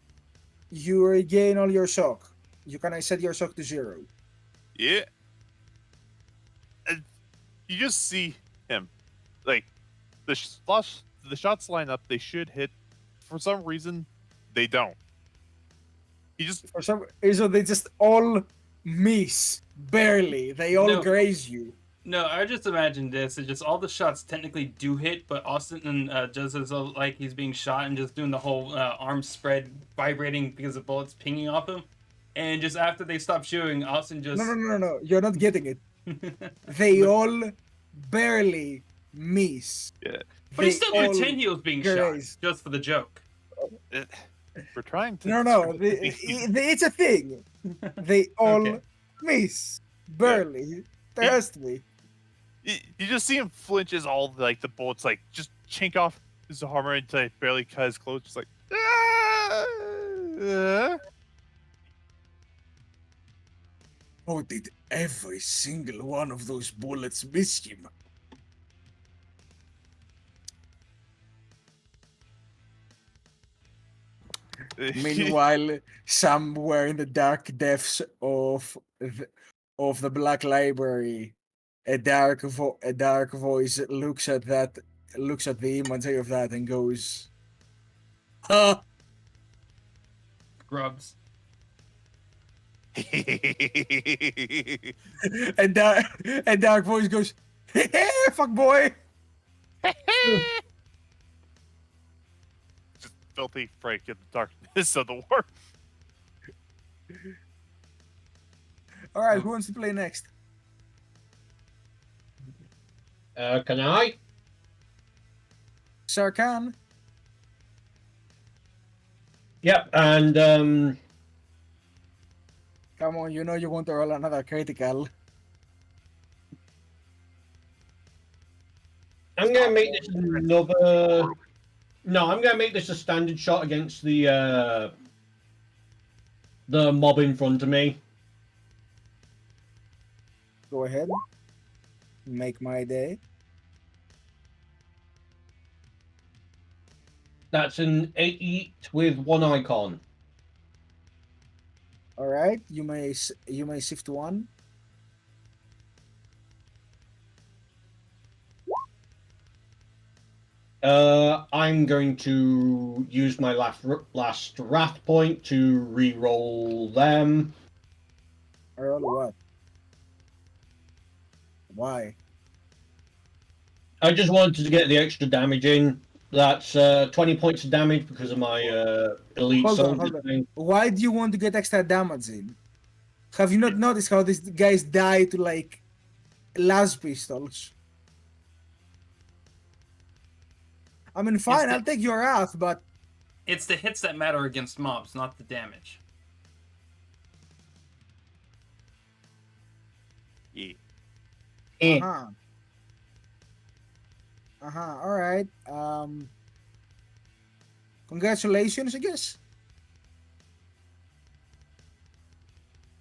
you regain all your shock. You can set your shock to 0. Yeah. And you just see him, like the shots line up. They should hit. For some reason, they don't. He just For some reason, they just all miss. Barely. They all No. graze you. No, I just imagine this. It's just all the shots technically do hit, but Austin just as like he's being shot and just doing the whole arm spread vibrating because the bullets pinging off him. And just after they stop shooting, Austin just... No. You're not getting it. They all barely miss. Yeah. But he They still all pretend he was being graze. shot, just for the joke. we're trying to. No. It's a thing. They all Okay. miss. Barely. Trust me. You just see him flinch as all like the bullets like just chink off his armor until it barely cut his clothes. Just like. Oh, did every single one of those bullets miss him? Meanwhile, somewhere in the dark depths of the Black Library, a dark voice looks at the imagery of that and goes, "Huh." Grubs. and dark voice goes, "Hey, fuck boy." Just filthy break in the darkness of the war. All right, who wants to play next? Can I? Sarkhan. Yep, and Come on, you know you want to roll another critical. I'm gonna make this another. No, I'm gonna make this a standard shot against the mob in front of me. Go ahead. Make my day. That's an 8 with 1 icon. All right, you may shift 1. I'm going to use my last wrath point to re-roll them. Roll what? Why? I just wanted to get the extra damage in. That's 20 points of damage because of my elite Hold on, soldier hold on. thing. Why do you want to get extra damage in? Have you not noticed how these guys die to like las pistols? I mean, fine, the- I'll take your wrath, but It's the hits that matter against mobs, not the damage. Yeah. Eh. All right. Congratulations, I guess.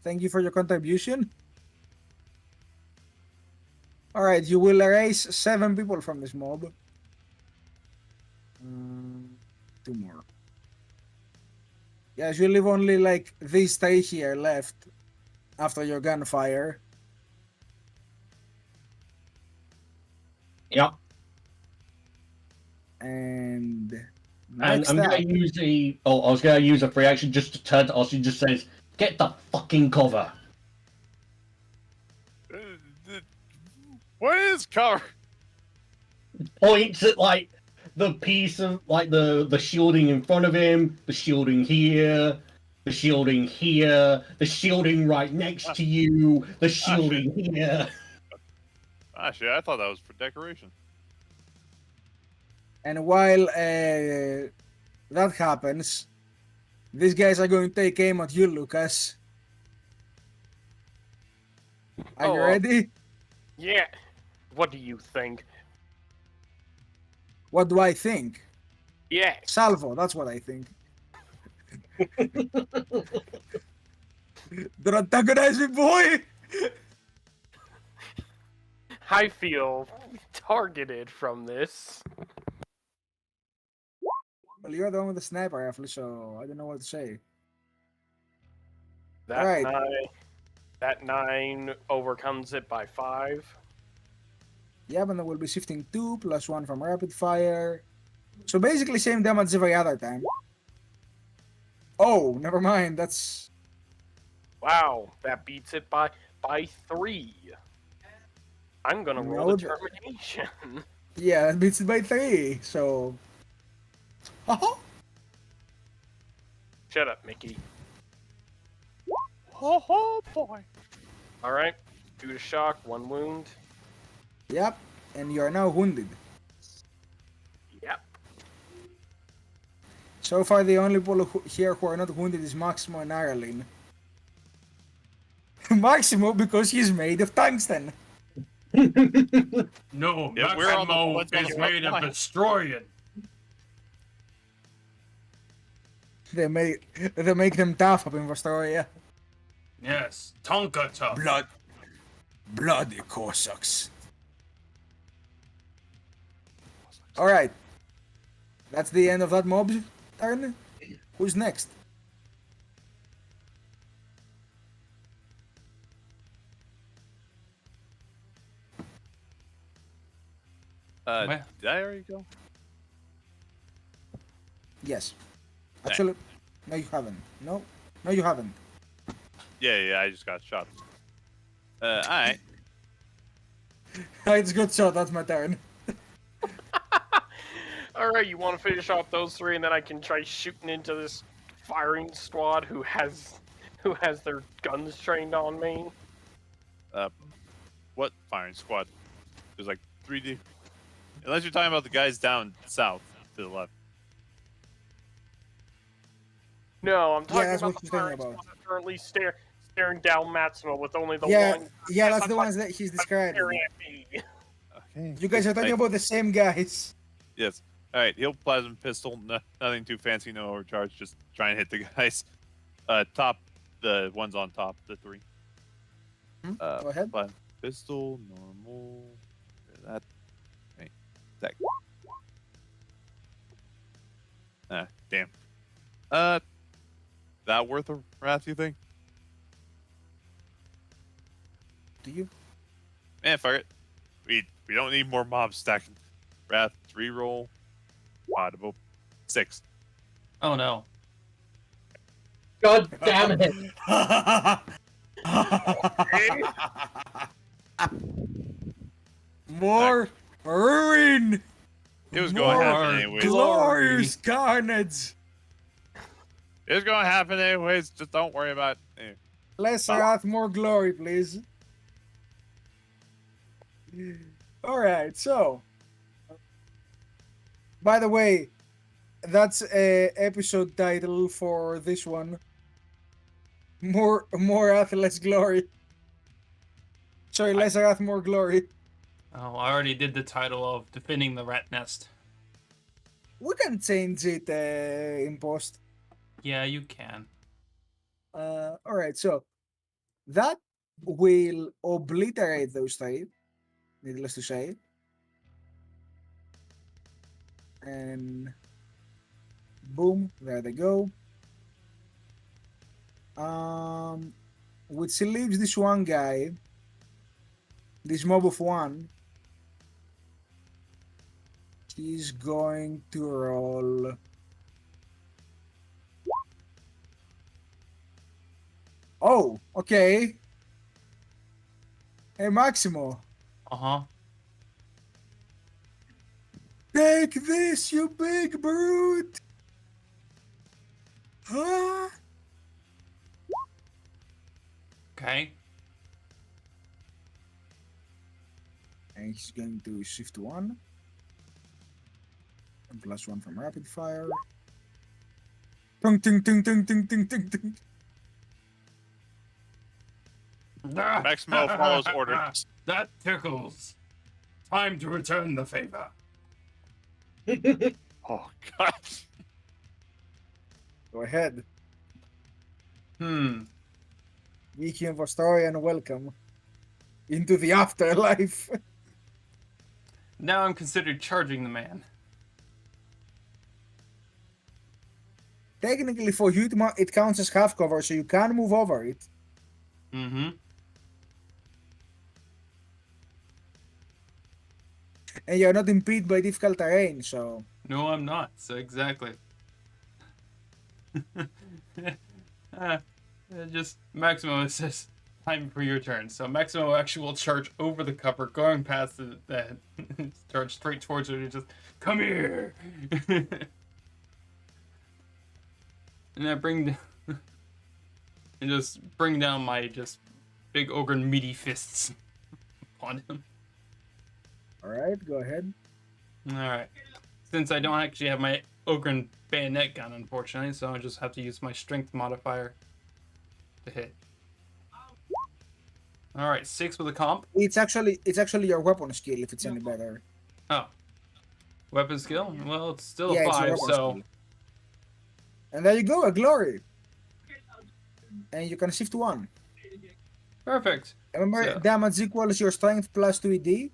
Thank you for your contribution. All right, you will erase 7 people from this mob. 2 more. Yes, you leave only like these three here left after your gunfire. Yep. And And next I'm up, gonna use a. Oh, I was gonna use a free action just to turn to Austin. Just says, "Get the fucking cover." What is cover? Points at like the piece of like the shielding in front of him, the shielding here, the shielding here, the shielding right next to you, the shielding here. Ah, shit, I thought that was for decoration. and while that happens, these guys are going to take aim at you, Lucas. Are you Oh, ready? Yeah. What do you think? What do I think? Yeah. Salvo, that's what I think. Don't antagonize me, boy! I feel targeted from this. Well, you're the one with the sniper rifle, so I don't know what to say. That Right. that 9 overcomes it by 5. Yeah, but then we'll be shifting 2 plus 1 from rapid fire. So basically same damage every other time. Oh, never mind. That's Wow, that beats it by 3. I'm gonna roll No, determination. yeah, that beats it by 3. So, Shut up, Mickey. Oh boy. All right, 2 to shock, 1 wound. yep. And you are now wounded. Yep. So far, the only people here who are not wounded is Maximo and Aralyn. Maximo because he's made of tungsten. No, Yeah, we're on the Maximo ones on is the made front of line. destroying. They make them tough up in Vastoria. Yes, Tonka tough. Bloody Cossacks. All right, that's the end of that mob's turn. Who's next? Where? Did I already go? Yes. Actually, no, you haven't. No, you haven't. Yeah, I just got shot. Alright. I just got shot. That's my turn. All right, you want to finish off those 3, and then I can try shooting into this firing squad who has their guns trained on me. What firing squad? There's like 3D. Unless you're talking about the guys down south to the left. No, I'm talking that's about what the she's talking firing about. squad currently staring down Maximo with only the Yeah, one. yeah, that's I'm the like, ones that he's I'm describing. staring at me. Okay. You guys are talking about the same guys. Yes. Alright, he'll plasma pistol. Nothing too fancy, no overcharge. Just try and hit the guys. Top, the ones on top, the 3. Go ahead. Plasma pistol, normal. That. Right. That. Damn. That worth a wrath, you think? Do you? Man, fuck it. We don't need more mobs stacking. Wrath, 3 roll. Audible. 6. Oh no. God damn it! More ruin. It was going to happen More anyways. Glorious carnage. It was going to happen anyways. Just don't worry about it. Anyway. Less wrath, more glory, please. All right. So, by the way, that's a episode title for this one. More wrath, less glory. Sorry, less wrath, more glory. Oh, I already did the title of Defending the Rat Nest. We can change it in post. Yeah, you can. All right, so that will obliterate those 3, needless to say. And boom, there they go. Which leaves this one guy, this mob of one. He's going to roll. Oh, okay. Hey, Maximo. Uh-huh. Take this, you big brute! Huh? Okay. And he's going to shift 1. And +1 from rapid fire. Tung, ting, ting, ting, ting, ting, ting, ting. Maximo follows orders. That tickles. Time to return the favor. Oh god. Go ahead. Hmm. Wiki of story and welcome into the afterlife. Now I'm considered charging the man. Technically, for you, it counts as half cover, so you can move over it. Mm-hmm. And you're not impeded by difficult terrain, so. No, I'm not. So exactly. Just Maximo says time for your turn. So Maximo actually will charge over the cover, going past that charge straight towards it and just come here. And I bring and just bring down my just big ogre meaty fists upon him. Alright, go ahead. Alright. Since I don't actually have my ogre bayonet gun, unfortunately, so I just have to use my strength modifier to hit. Alright, 6 with a comp. It's actually your weapon skill if it's any better. Oh. Weapon skill? Well, it's still Yeah, a it's your 5, weapon so... skill. And there you go, a glory. And you can shift 1. Perfect. Remember, So- damage equals your strength plus 2 ED.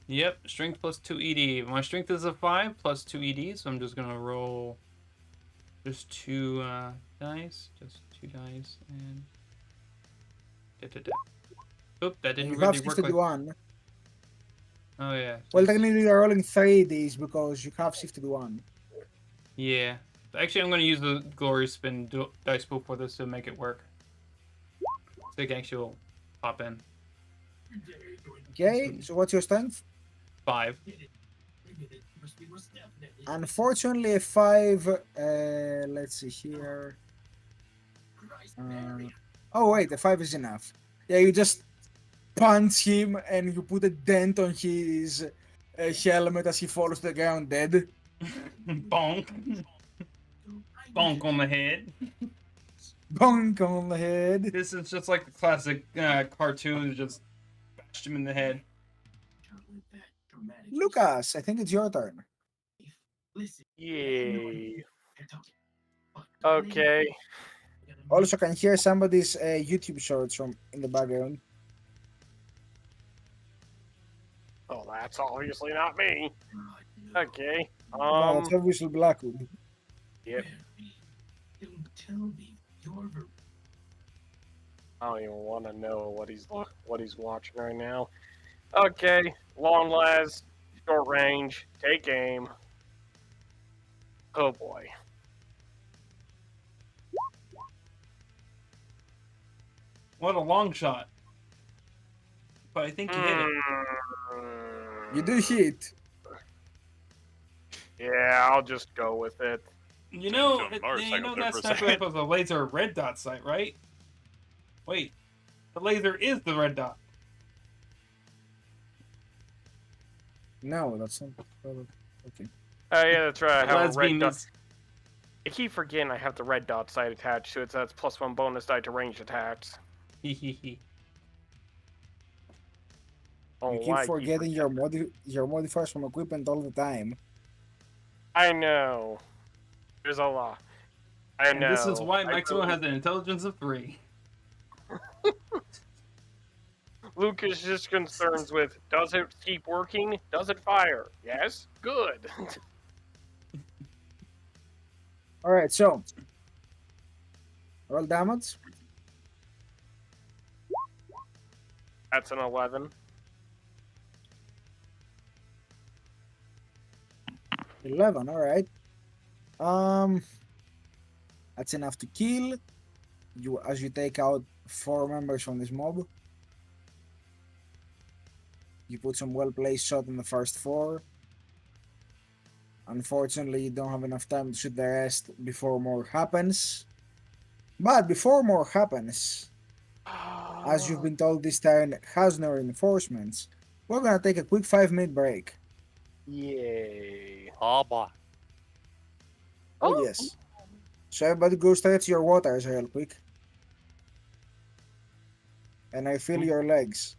Yep, strength plus 2 ED. My strength is a 5 plus 2 ED, so I'm just gonna roll just 2 dice. Just 2 dice, and... Oop, that And didn't you really have work shifted like... 1. Oh, yeah. Well, just- technically you're rolling 3 Ds because you have shifted 1. Yeah. Actually, I'm gonna use the glory spin dice pool for this to make it work. So it can actually pop in. Okay, so what's your strength? 5. Unfortunately, a 5. Let's see here. Oh wait, the 5 is enough. Yeah, you just punch him and you put a dent on his helmet as he falls to the ground dead. Bonk. Bonk on the head. Bonk on the head. This is just like the classic cartoon, just bashed him in the head. Lucas, I think it's your turn. Yay. Okay. Also, can hear somebody's YouTube shorts from in the background. Oh, that's obviously not me. Okay. No, it's obviously Blackwood. Yep. I don't even want to know what he's watching right now. Okay, long las, short range, take aim. Oh boy. What a long shot. But I think you hit it. You do hit. Yeah, I'll just go with it. You know, Don't motorcycle there that for a sniper second. rifle is a laser red dot sight, right? Wait, the laser is the red dot. No, that's not. Okay. Oh yeah, that's right. I have a Las red beam dot. is- I keep forgetting I have the red dot sight attached to it, so that's +1 bonus die to ranged attacks. Hee hee hee. Oh, You why I keep forgetting your modifiers from equipment all the time. I know. There's a lot. I And know. this is why I Maximo really- has an intelligence of 3. Lucas just concerns with, does it keep working? Does it fire? Yes? Good. All right, so Roll damage. That's an 11. 11. All right. Um, that's enough to kill you as you take out 4 members from this mob. You put some well-placed shot in the first 4. Unfortunately, you don't have enough time to shoot the rest before more happens. But before more happens, as you've been told this turn has no reinforcements, we're gonna take a quick 5-minute break. Yay. Oh boy. Oh yes. So everybody go straight to your waters real quick. And I feel your legs.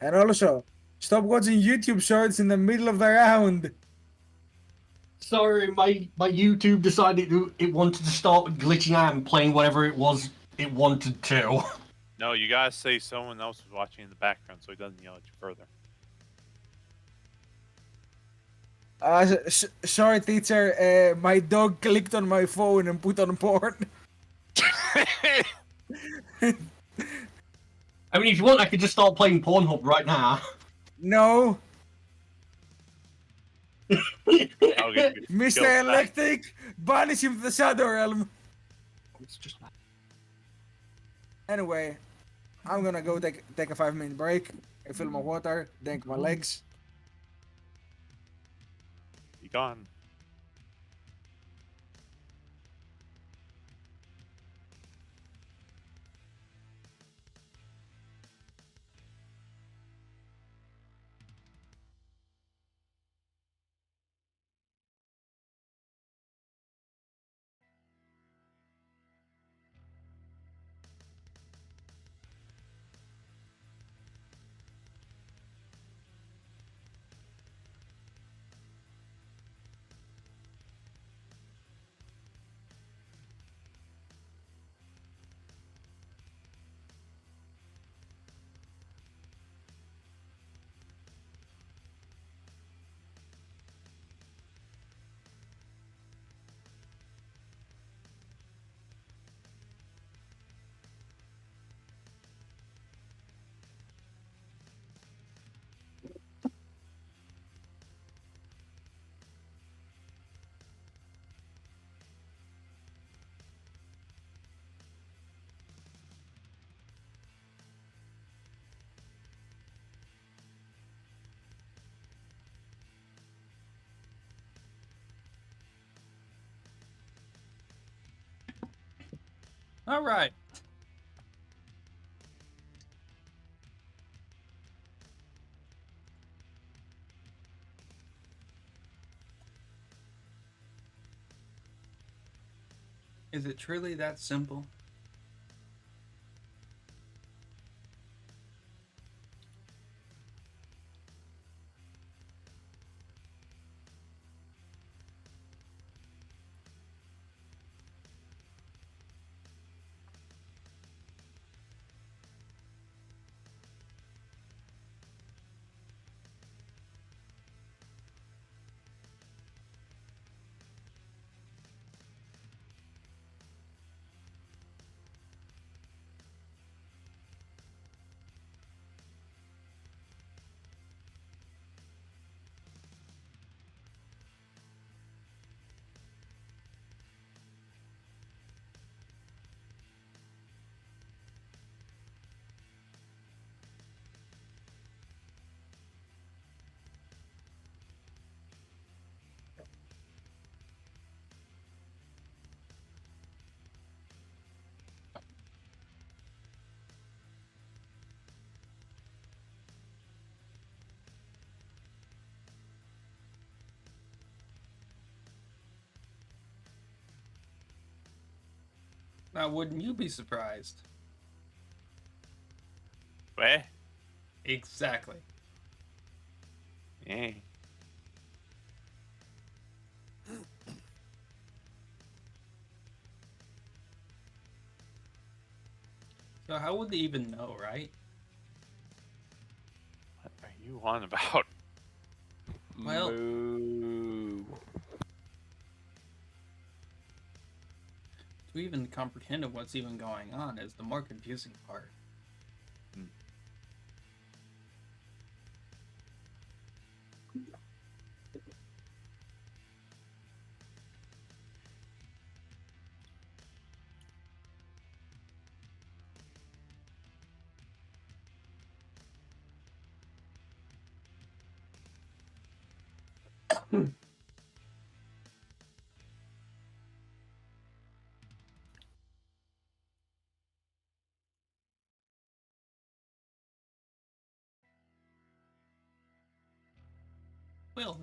And also, stop watching YouTube shorts in the middle of the round. Sorry, my YouTube decided it wanted to start glitching out and playing whatever it was it wanted to. No, you gotta say someone else was watching in the background so he doesn't yell at you further. Sorry, teacher. My dog clicked on my phone and put on porn. I mean, if you want, I could just start playing Pornhub right now. No, I'll get you. Mr. Go back. Electric, banish him to the Shadow Realm. It's just Anyway, I'm gonna go take a 5-minute break. I fill my water, drink my legs. You gone. All right. Is it truly that simple? Now, wouldn't you be surprised? Where? Exactly. Yeah. So how would they even know, right? What are you on about? Well- Moo. To even comprehend what's even going on is the more confusing part. Well,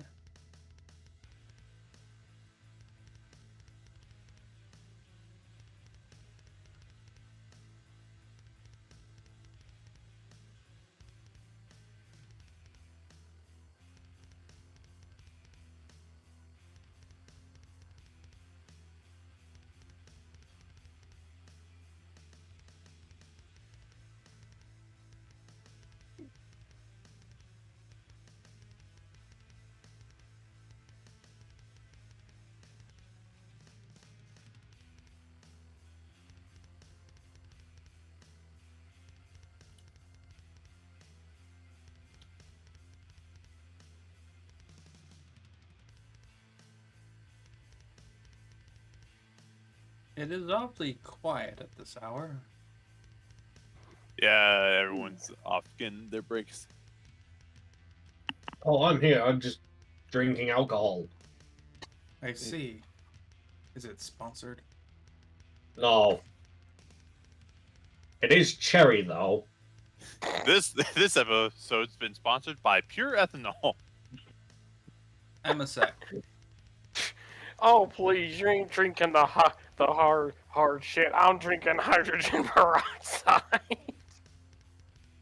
it is awfully quiet at this hour. Yeah, everyone's off getting their breaks. Oh, I'm here. I'm just drinking alcohol. I see. Is it sponsored? No. It is cherry, though. This episode's been sponsored by Pure Ethanol. I'm a sec. Oh please, you ain't drinking the hard shit. I'm drinking hydrogen peroxide.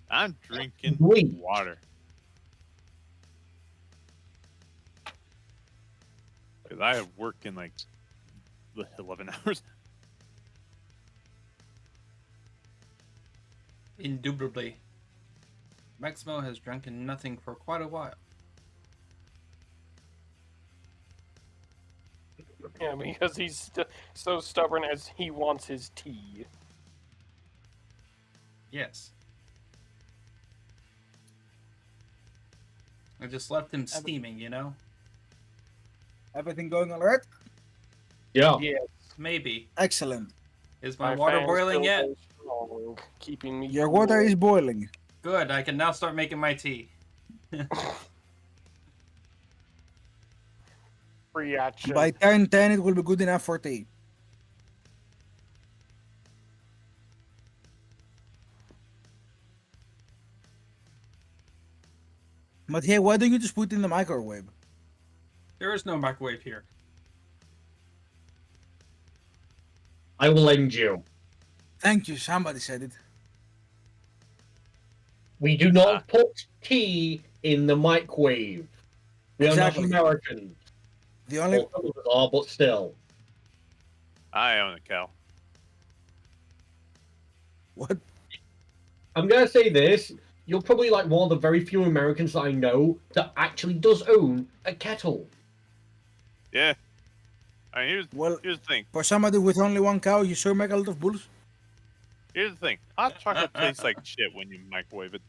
I'm drinking Bleach. water. Because I have work in like 11 hours. Indubitably. Maximo has drunken nothing for quite a while. Yeah, because he's so stubborn as he wants his tea. Yes. I just left him steaming, you know? Everything going all right? Yeah. Yeah, Maybe. Excellent. Is my water fan boiling still yet? goes strong, keeping me. Your water cool. is boiling. Good, I can now start making my tea. Free action. By turn 10, it will be good enough for tea. But hey, why don't you just put it in the microwave? There is no microwave here. I will end you. Thank you, somebody said it. We do not put tea in the microwave. We Exactly. are not Americans. The only Well, some of us are, but still. I own a cow. what? I'm gonna say this. You're probably like one of the very few Americans that I know that actually does own a kettle. Yeah. I mean, Well, here's the thing. for somebody with only one cow, you sure make a lot of bulls. Here's the thing. Hot chocolate tastes like shit when you microwave it.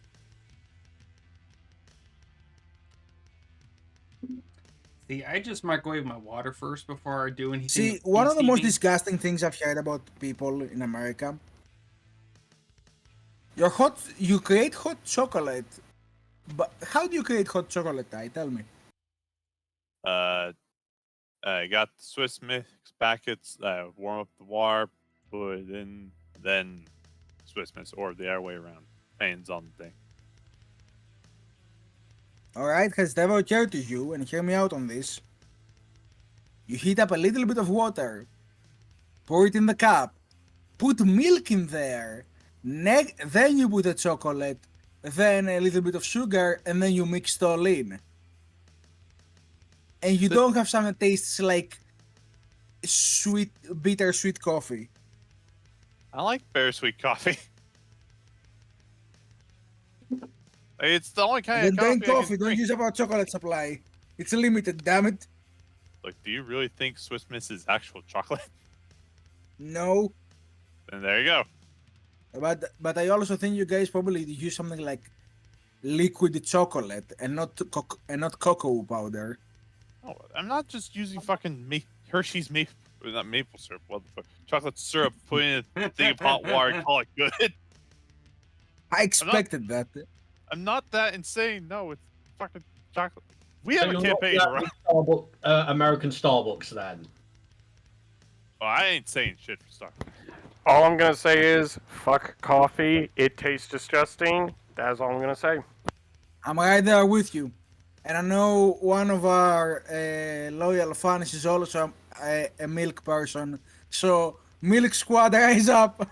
See, I just microwave my water first before I do anything. See, one of the most steaming. disgusting things I've heard about people in America. You create hot chocolate, but how do you create hot chocolate, Ty? Tell me. I got the Swiss mix packets, warm up the water, put it in, then Swiss mix, or the other way around. Depends on the thing. Alright, has it ever occurred to you, and hear me out on this? You heat up a little bit of water, pour it in the cup, put milk in there, then you put the chocolate, then a little bit of sugar, and then you mix it all in. And you don't have something that tastes like bitter sweet coffee. I like bittersweet coffee. It's the only kind Then of coffee drink I can coffee, don't drink. use up our chocolate supply. It's limited, damn it. Like, do you really think Swiss Miss is actual chocolate? No. Then there you go. But I also think you guys probably use something like liquid chocolate and not cocoa powder. Oh, I'm not just using fucking Hershey's maple, not maple syrup. What the fuck? Chocolate syrup. Put in a thing of hot water and call it good. I expected that. I'm not that insane. No, it's fucking chocolate. We So have a you're not campaign, that right? American Starbucks then. Oh, I ain't saying shit for Starbucks. All I'm gonna say is, fuck coffee. It tastes disgusting. That's all I'm gonna say. I'm right there with you. And I know one of our loyal fans is also a milk person. So, Milk Squad, rise up.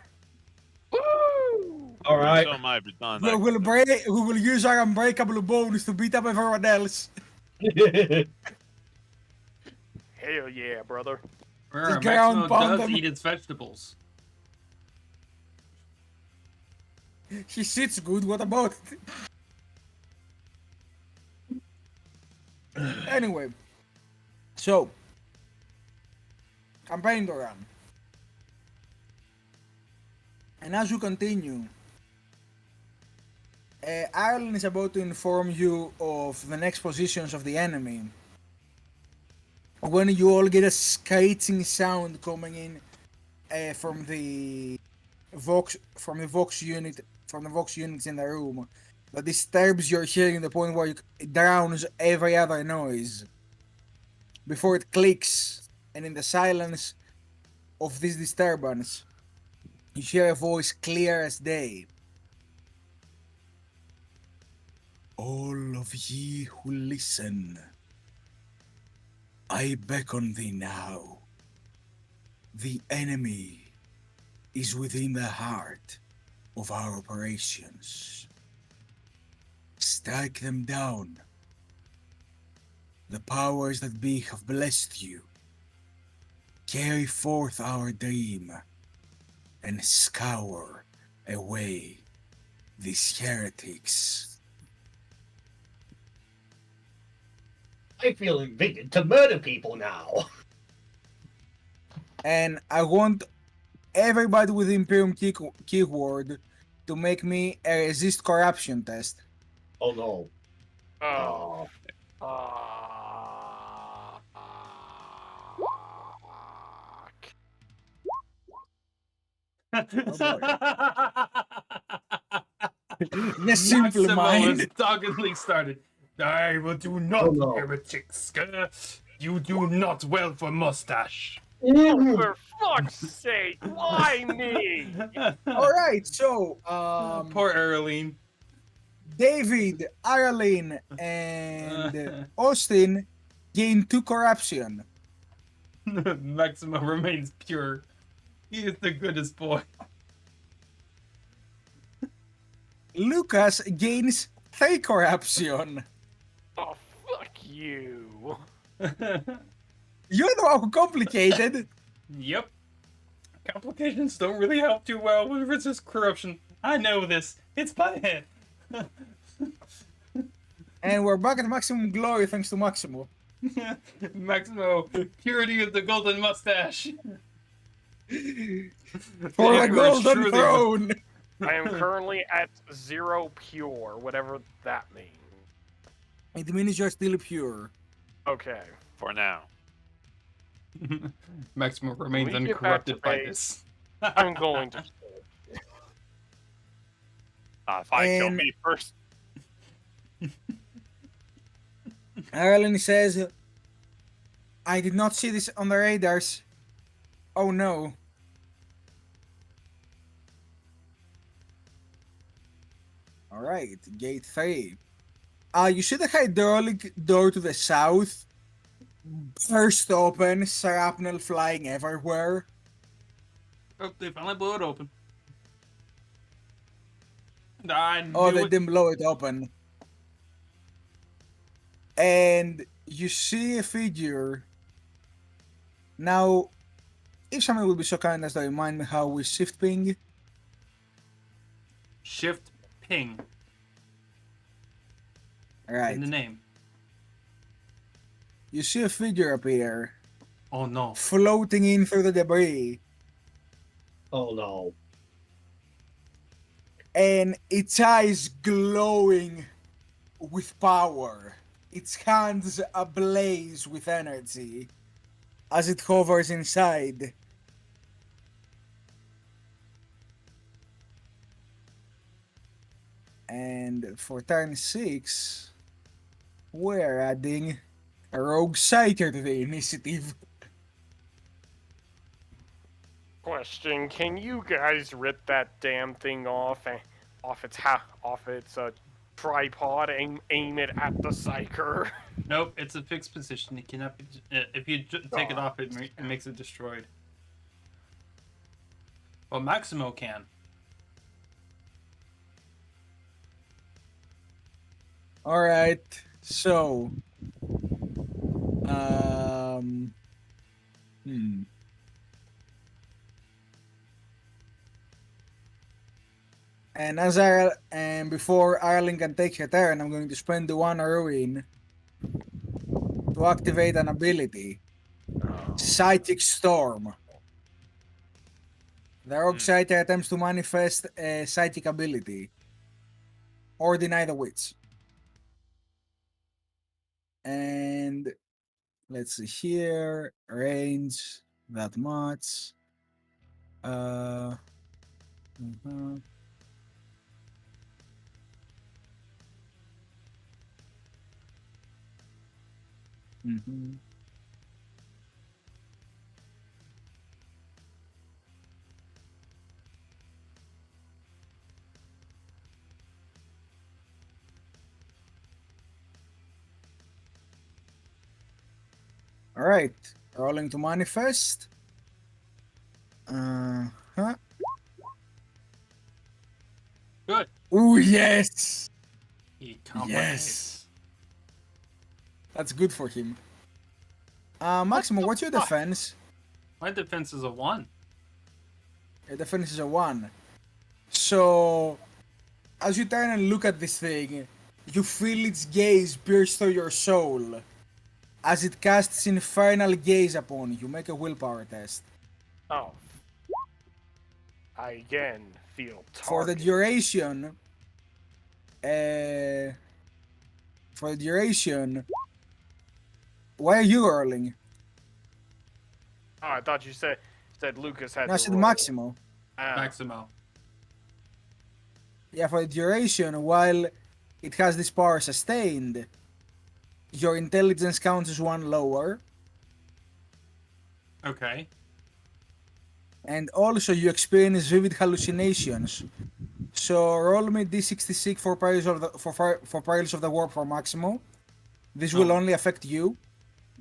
Woo! All right. So am I, but not We will use our unbreakable bonus to beat up everyone else. Hell yeah, brother. Remember, ground Maximo pound does them. eat its vegetables. She sits good, what about it? Anyway, so campaign to run. And as you continue, Ireland is about to inform you of the next positions of the enemy. When you all get a screeching sound coming in from the Vox units in the room that disturbs your hearing to the point where it drowns every other noise. Before it clicks, and in the silence of this disturbance, you hear a voice clear as day. All of ye who listen, I beckon thee now. The enemy is within the heart of our operations. Strike them down. The powers that be have blessed you. Carry forth our dream and scour away these heretics. I feel invited to murder people now. And I want everybody with Imperium keyword to make me a resist corruption test. Oh no. Oh. The simple Maximo mind. is doggedly started. I will do not, Oh, no. heretics. You do not well for mustache. Oh, for fuck's sake, why me? Alright, so Poor Earline. David, Ireland, and Austin gain 2 corruption. Maximo remains pure. He is the goodest boy. Lucas gains 3 corruption. Oh, fuck you. You know how complicated. Yep. Complications don't really help too well with resist corruption. I know this. It's my head. And we're back at maximum glory thanks to Maximo. Maximo, purity of the golden mustache. For the Emperor is golden truly- throne. I am currently at 0 pure, whatever that means. It means you're still pure. Okay. For now. Maximo remains When we get back to uncorrupted by base- this. I'm going to. Fine, kill And- me first. Ireland says, I did not see this on the radars. Oh no. Alright, gate 3. You see the hydraulic door to the south burst open, shrapnel flying everywhere. Oh, they finally blew it open. I knew Oh, they it. didn't blow it open. And you see a figure. Now, if someone would be so kind as to remind me how we shift ping. Shift ping Right. in the name. you see a figure appear, Oh no. floating in through the debris, Oh no. and its eyes glowing with power, its hands ablaze with energy as it hovers inside. And for turn 6, we're adding a rogue sighter to the initiative. Question: can you guys rip that damn thing off its tripod and aim it at the psyker? Nope, it's a fixed position. It cannot be. If you take it off, it makes it destroyed. Well, Maximo can. Alright, so um hmm. And before Ireland can take her turn, I'm going to spend the 1 ruin to activate an ability. Psychic Storm. The rogue sighter attempts to manifest a psychic ability or deny the witch. And let's see here, range that much. All right, rolling to manifest. Good. Oh yes, He complicates. yes. That's good for him. Maximo, what's your defense? My defense is a 1. Your defense is a 1. So, as you turn and look at this thing, you feel its gaze pierce through your soul. As it casts infernal gaze upon you, make a willpower test. Oh. I again feel targeted. For the duration, why are you rolling? Oh, I thought you said Lucas had No, I to said roll. Maximo. Ah. Maximo. Yeah, for the duration, while it has this power sustained, your intelligence counts as 1 lower, Okay. and also you experience vivid hallucinations. So roll me d66 for Perils of the Warp for Maximo. This will Oh. only affect you,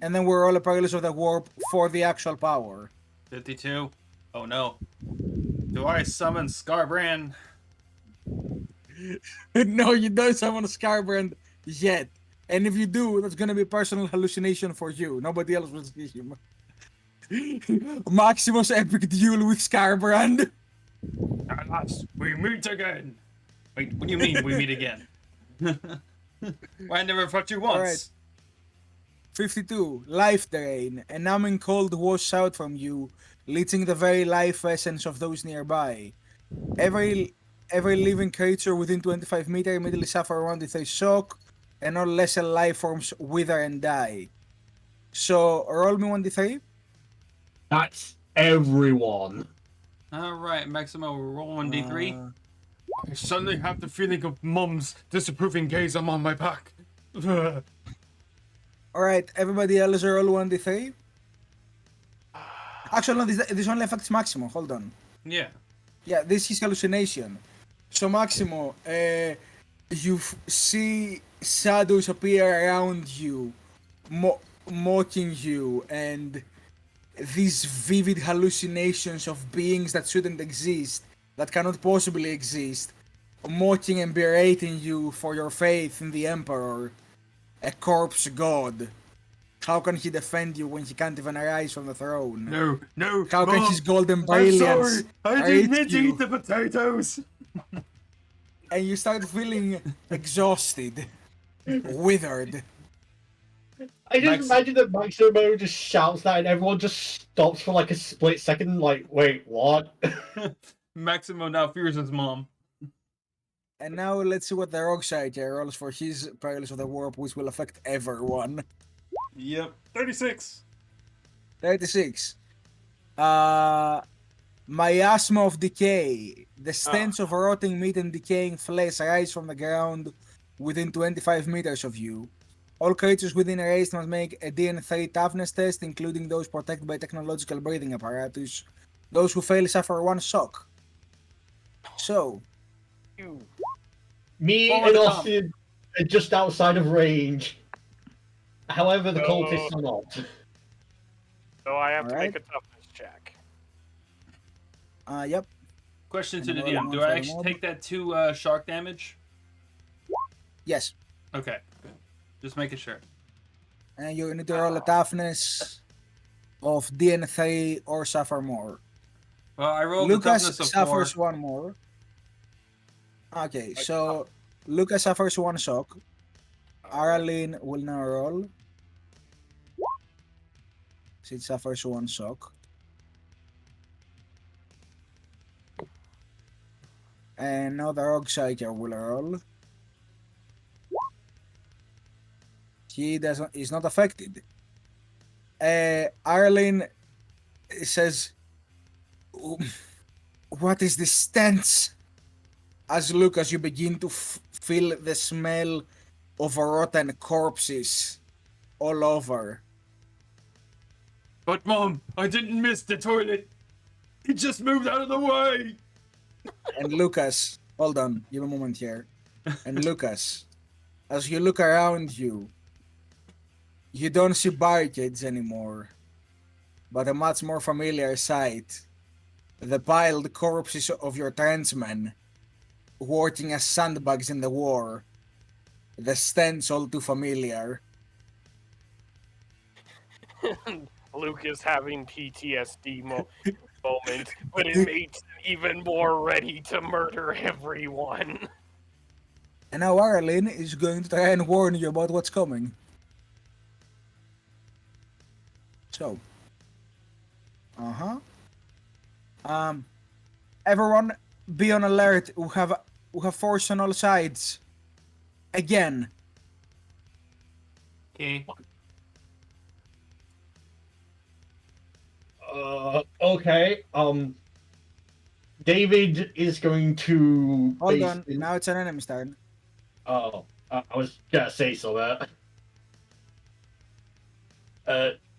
and then we'll roll a Perils of the Warp for the actual power. 52. Oh no. Do I summon Scarbrand? No, you don't summon Scarbrand yet. And if you do, that's gonna be a personal hallucination for you. Nobody else will see him. Maximus epic duel with Scarbrand. Alas, we meet again. Wait, what do you mean we meet again? Why I never fought you once? Alright. 52. Life drain. A numbing cold washes out from you, leeching the very life essence of those nearby. Every living creature within 25 meters immediately suffer 1d3 shock, and all lesser life forms wither and die. So roll me 1d3. That's everyone. Alright, Maximo, roll 1d3. Uh, I suddenly have the feeling of Mum's disapproving gaze on my back. Alright, everybody else roll 1d3. Actually, no, this only affects Maximo. Hold on. Yeah. Yeah, this is hallucination. So Maximo, you see shadows appear around you, mocking you, and these vivid hallucinations of beings that shouldn't exist, that cannot possibly exist, mocking and berating you for your faith in the Emperor, a corpse god. How can he defend you when he can't even arise from the throne? No, no. How can Mom, his golden I'm brilliance sorry. I hate didn't mean to you? eat the potatoes. And you start feeling exhausted, withered. I just Max- imagine that Maximo just shouts that and everyone just stops for like a split second, like, wait, what? Maximo now fears his mom. And now let's see what the rogue side rolls for his Perils of the Warp, which will affect everyone. Yep. 36. 36. Miasma of decay. The stench of rotting meat and decaying flesh rise from the ground within 25 meters of you. All creatures within a race must make a DN3 toughness test, including those protected by technological breathing apparatus. Those who fail suffer 1 shock. So, You. Me Forward and to Austin are just outside of range. However, the cultists are not. So I have to Alright. make a toughness check. yep. Question to And the roll DM. one Do for I the actually mob. take that 2 shark damage? Yes. Okay. Good. Just making sure. And you need to roll a toughness of DN3 or suffer more. Well, I rolled the Lucas toughness of suffers 4. 1 more. Okay, so Lucas suffers 1 shock. Aralyn will now roll. She suffers 1 shock. And now the Rogue Psyker will roll. He doesn't. He's not affected. Aralyn says, "What is this stench?" As Lucas, you begin to feel the smell of rotten corpses all over. But Mom, I didn't miss the toilet. He just moved out of the way. And Lucas, hold on, give a moment here. And Lucas, as you look around you, you don't see barricades anymore, but a much more familiar sight. The piled corpses of your trenchmen, working as sandbags in the war. The stench all too familiar. Lucas having PTSD moment, but it makes him even more ready to murder everyone. And now Aralyn is going to try and warn you about what's coming. So. Everyone be on alert. We have force on all sides. Again. Okay. Okay. David is going to. Hold on. Now it's an enemy's turn. Oh, I was gonna say so.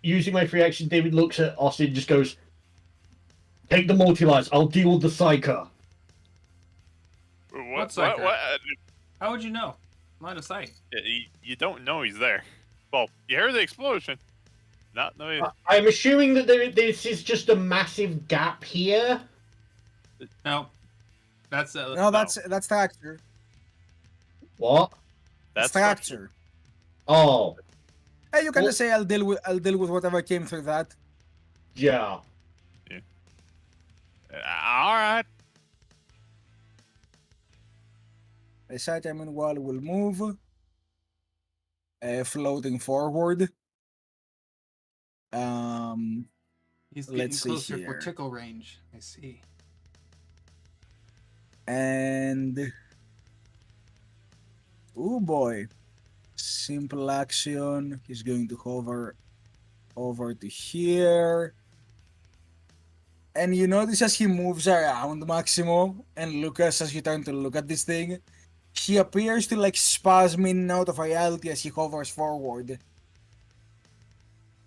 Using my free action, David looks at Austin and just goes, "Take the multi-lights. I'll deal with the psyker." What's What? that? What? How would you know? Line of sight. You don't know he's there. Well, you heard the explosion. Not know. I'm assuming that this is just a massive gap here. No. That's No, that's fracture. What? That's fracture. Oh, Hey, you can Well- just say I'll deal with whatever came through that. yeah. All right. The side meanwhile will move. Floating forward. He's getting let's see closer here. for tickle range. I see. And oh boy, simple action. He's going to hover over to here. And you notice as he moves around, Maximo and Lucas, as you turn to look at this thing, he appears to like spasm in and out of reality as he hovers forward.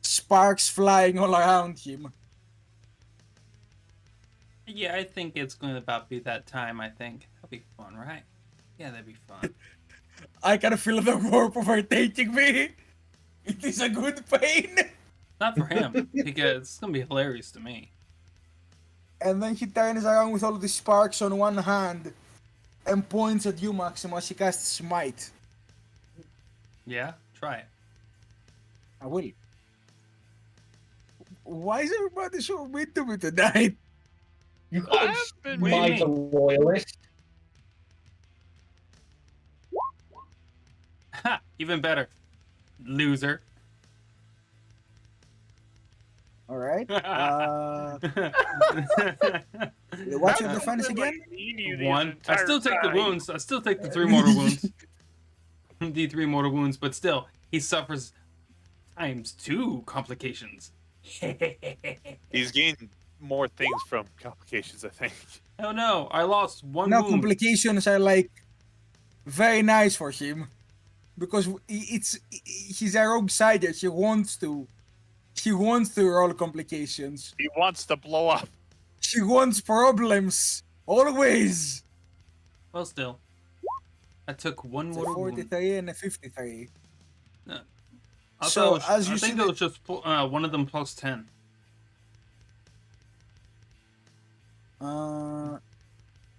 Sparks flying all around him. Yeah, I think it's going to about be that time, I think. That'll be fun, right? Yeah, that'd be fun. I can feel the warp overtaking me. It is a good pain. Not for him, because it's going to be hilarious to me. And then he turns around with all the sparks on one hand and points at you, Maximo, as he casts Smite. Yeah? Try it. I will. Why is everybody so mean to me tonight? You can't I've been smite a royalist. Ha! Even better. Loser. All right. That What's your was defense like again? eating you the One. I entire still take the time. wounds. I still take the 3 mortal wounds. The 3 mortal wounds, but still, he suffers ×2 complications. He's gained more things from complications, I think. Oh no, I lost 1 No, wound. complications are like very nice for him because he's a rogue sider. He wants to roll complications. He wants to blow up. He wants problems always. Well, still. I took 1 It's a mortal wound. 43 and a 53. I So, thought it was, as you I think see it was just one of them plus 10. Oh,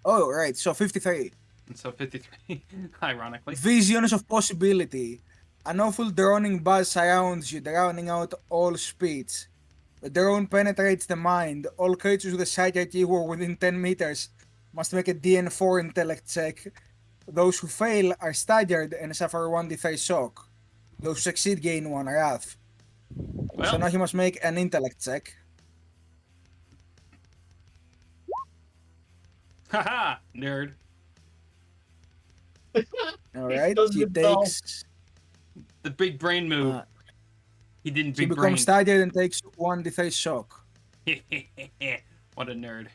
right. So 53. And so 53, ironically. Visions of possibility. An awful droning buzz surrounds you, drowning out all speech. The drone penetrates the mind. All creatures with a sighted you or within 10 meters must make a DN4 intellect check. Those who fail are staggered and suffer 1d3 shock. Those who succeed gain 1 wrath. Well, So now he must make an intellect check. haha, nerd. Alright, does he it all. takes. The big brain move. Uh, He didn't He big brain. becomes staggered and takes 1d3 shock. What a nerd.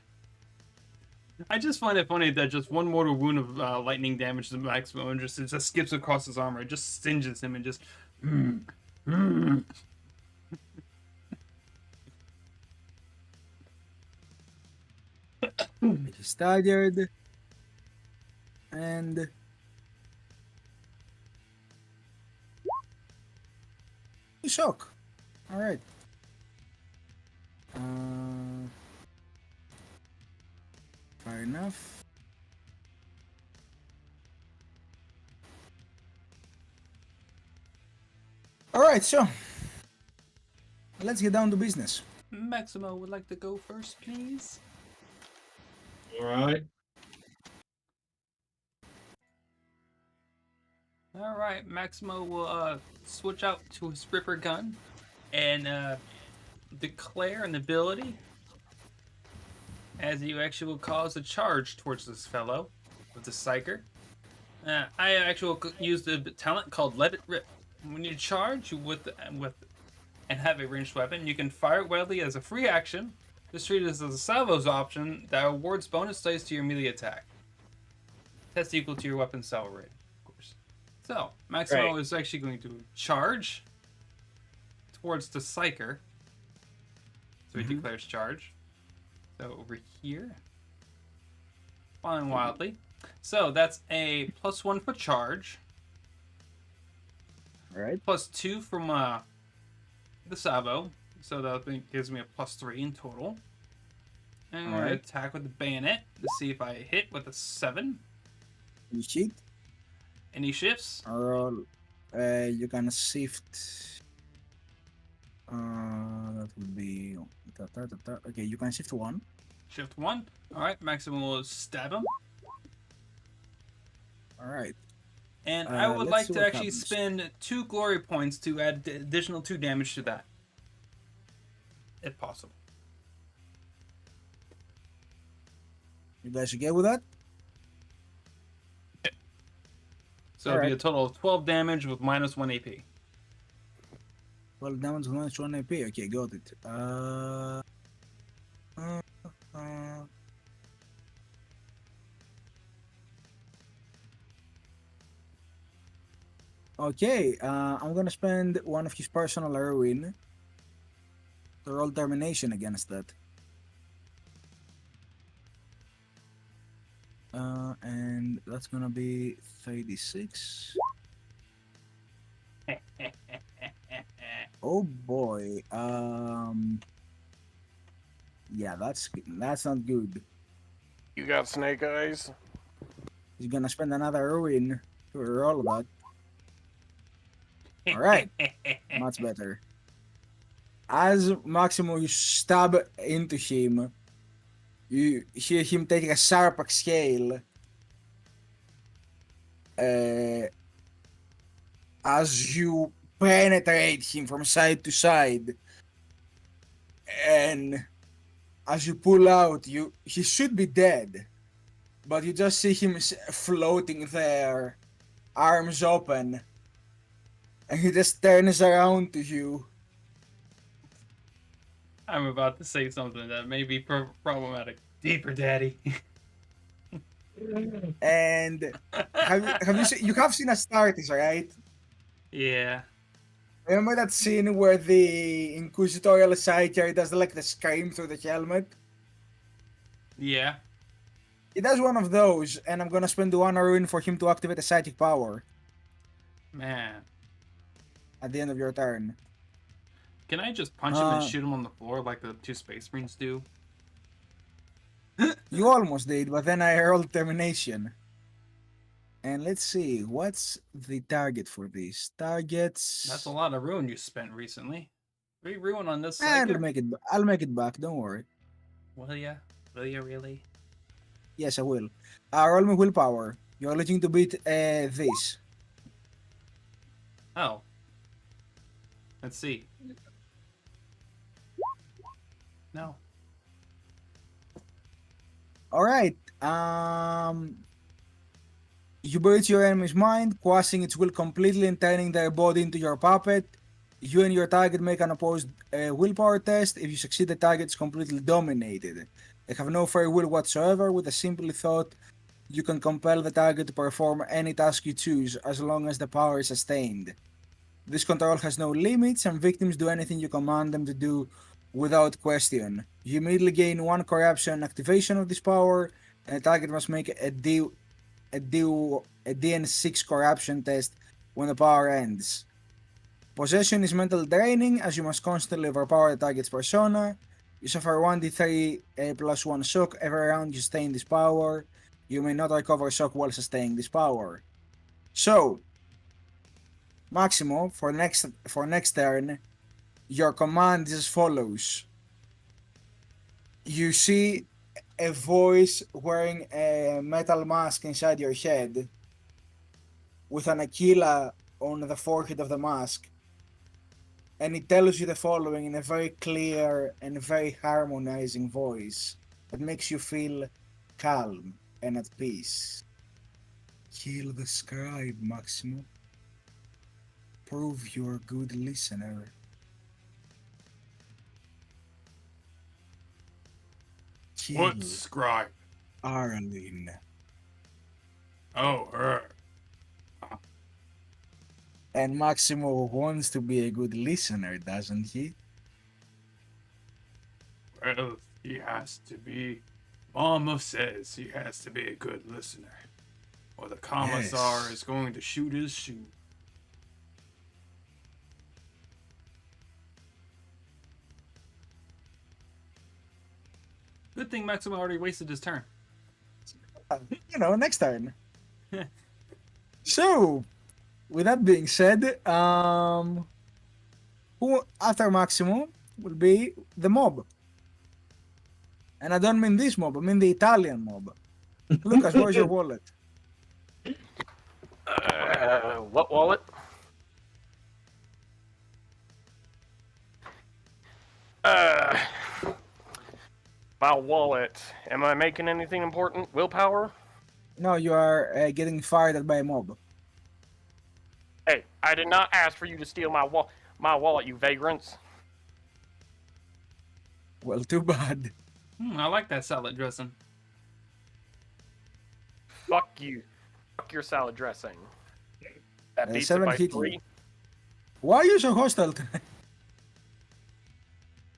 I just find it funny that just 1 mortal wound of lightning damage to the maximum and it just skips across his armor. It just singes him and just. He's staggered. And shock. All right. Fair enough. All right, so let's get down to business. Maximo would like to go first, please. All right. All right, Maximo will switch out to his Ripper gun and declare an ability as you actually will cause a charge towards this fellow with the Psyker. I actually will use the talent called Let It Rip. When you charge with and have a ranged weapon, you can fire it wildly as a free action. Just treat it as a salvo's option that awards bonus dice to your melee attack. Test equal to your weapon salvo rate, of course. So, Maximo is actually going to charge towards the Psyker. So he declares charge. So over here. Flying wildly. So that's a +1 for charge. All right. +2 from the salvo. So that gives me a +3 in total. And I'm going to attack with the bayonet to see if I hit with a 7. You cheat. Any shifts? Roll. You can shift. That would be. Okay, you can shift 1. Shift 1. Alright, Maximum will stab him. Alright. And I would let's like see to what actually happens. spend 2 glory points to add additional 2 damage to that. If possible. You guys okay with that? So it'll be a Alright. total of 12 damage with -1 AP. Well, damage minus 1 AP. Okay, got it. Okay, I'm gonna spend 1 of his personal heroin to roll termination against that. And that's gonna be 36. Oh boy. Yeah, that's not good. You got snake eyes? He's gonna spend another heroin to roll that. Alright, much better. As Maximo you stab into him, you hear him taking a sharp exhale. As you penetrate him from side to side. And as you pull out, he should be dead, but you just see him floating there, arms open, and he just turns around to you. I'm about to say something that may be problematic. Deeper, Daddy. And have you seen, you have seen Astartes, right? Yeah. Remember that scene where the inquisitorial sidecar does like the scream through the helmet? Yeah. He does one of those, and I'm gonna spend 1 rune for him to activate a psychic power Man. at the end of your turn. Can I just punch him and shoot him on the floor like the 2 Space Marines do? You almost did, but then I rolled termination. And let's see, what's the target for these? Targets. That's a lot of ruin you spent recently. 3 ruin on this I'll psychic? make it. I'll make it back. Don't worry. Will ya? Will ya really? Yes, I will. Roll me willpower. You're looking to beat this. Oh. Let's see. No. All right. You bait your enemy's mind, quashing its will completely and turning their body into your puppet. You and your target make an opposed willpower test. If you succeed, the target is completely dominated. They have no free will whatsoever. With a simple thought, you can compel the target to perform any task you choose, as long as the power is sustained. This control has no limits, and victims do anything you command them to do without question. You immediately gain 1 corruption activation of this power, and the target must make a DN6 corruption test when the power ends. Possession is mental draining, as you must constantly overpower the target's persona. You suffer 1d3 plus 1 shock every round you sustain this power. You may not recover shock while sustaining this power. So, Maximo, for next turn, your command is as follows. You see a voice wearing a metal mask inside your head with an Aquila on the forehead of the mask, and it tells you the following in a very clear and very harmonizing voice that makes you feel calm and at peace. Kill the scribe, Maximo. Prove you're a good listener. Kill What scribe? Arlen. Oh, her. And Maximo wants to be a good listener, doesn't he? Well, he has to be. Mama says he has to be a good listener, or the commissar Yes. is going to shoot his shoe. Good thing Maximo already wasted his turn. Next turn. So, with that being said, who after Maximo will be the mob. And I don't mean this mob, I mean the Italian mob. Lucas, where's your wallet? What wallet? My wallet. Am I making anything important? Willpower? No, you are getting fired by a mob. Hey, I did not ask for you to steal my wallet, you vagrants. Well, too bad. I like that salad dressing. Fuck you. Fuck your salad dressing. That beats it 7 by hit 3. you. Why are you so hostile tonight?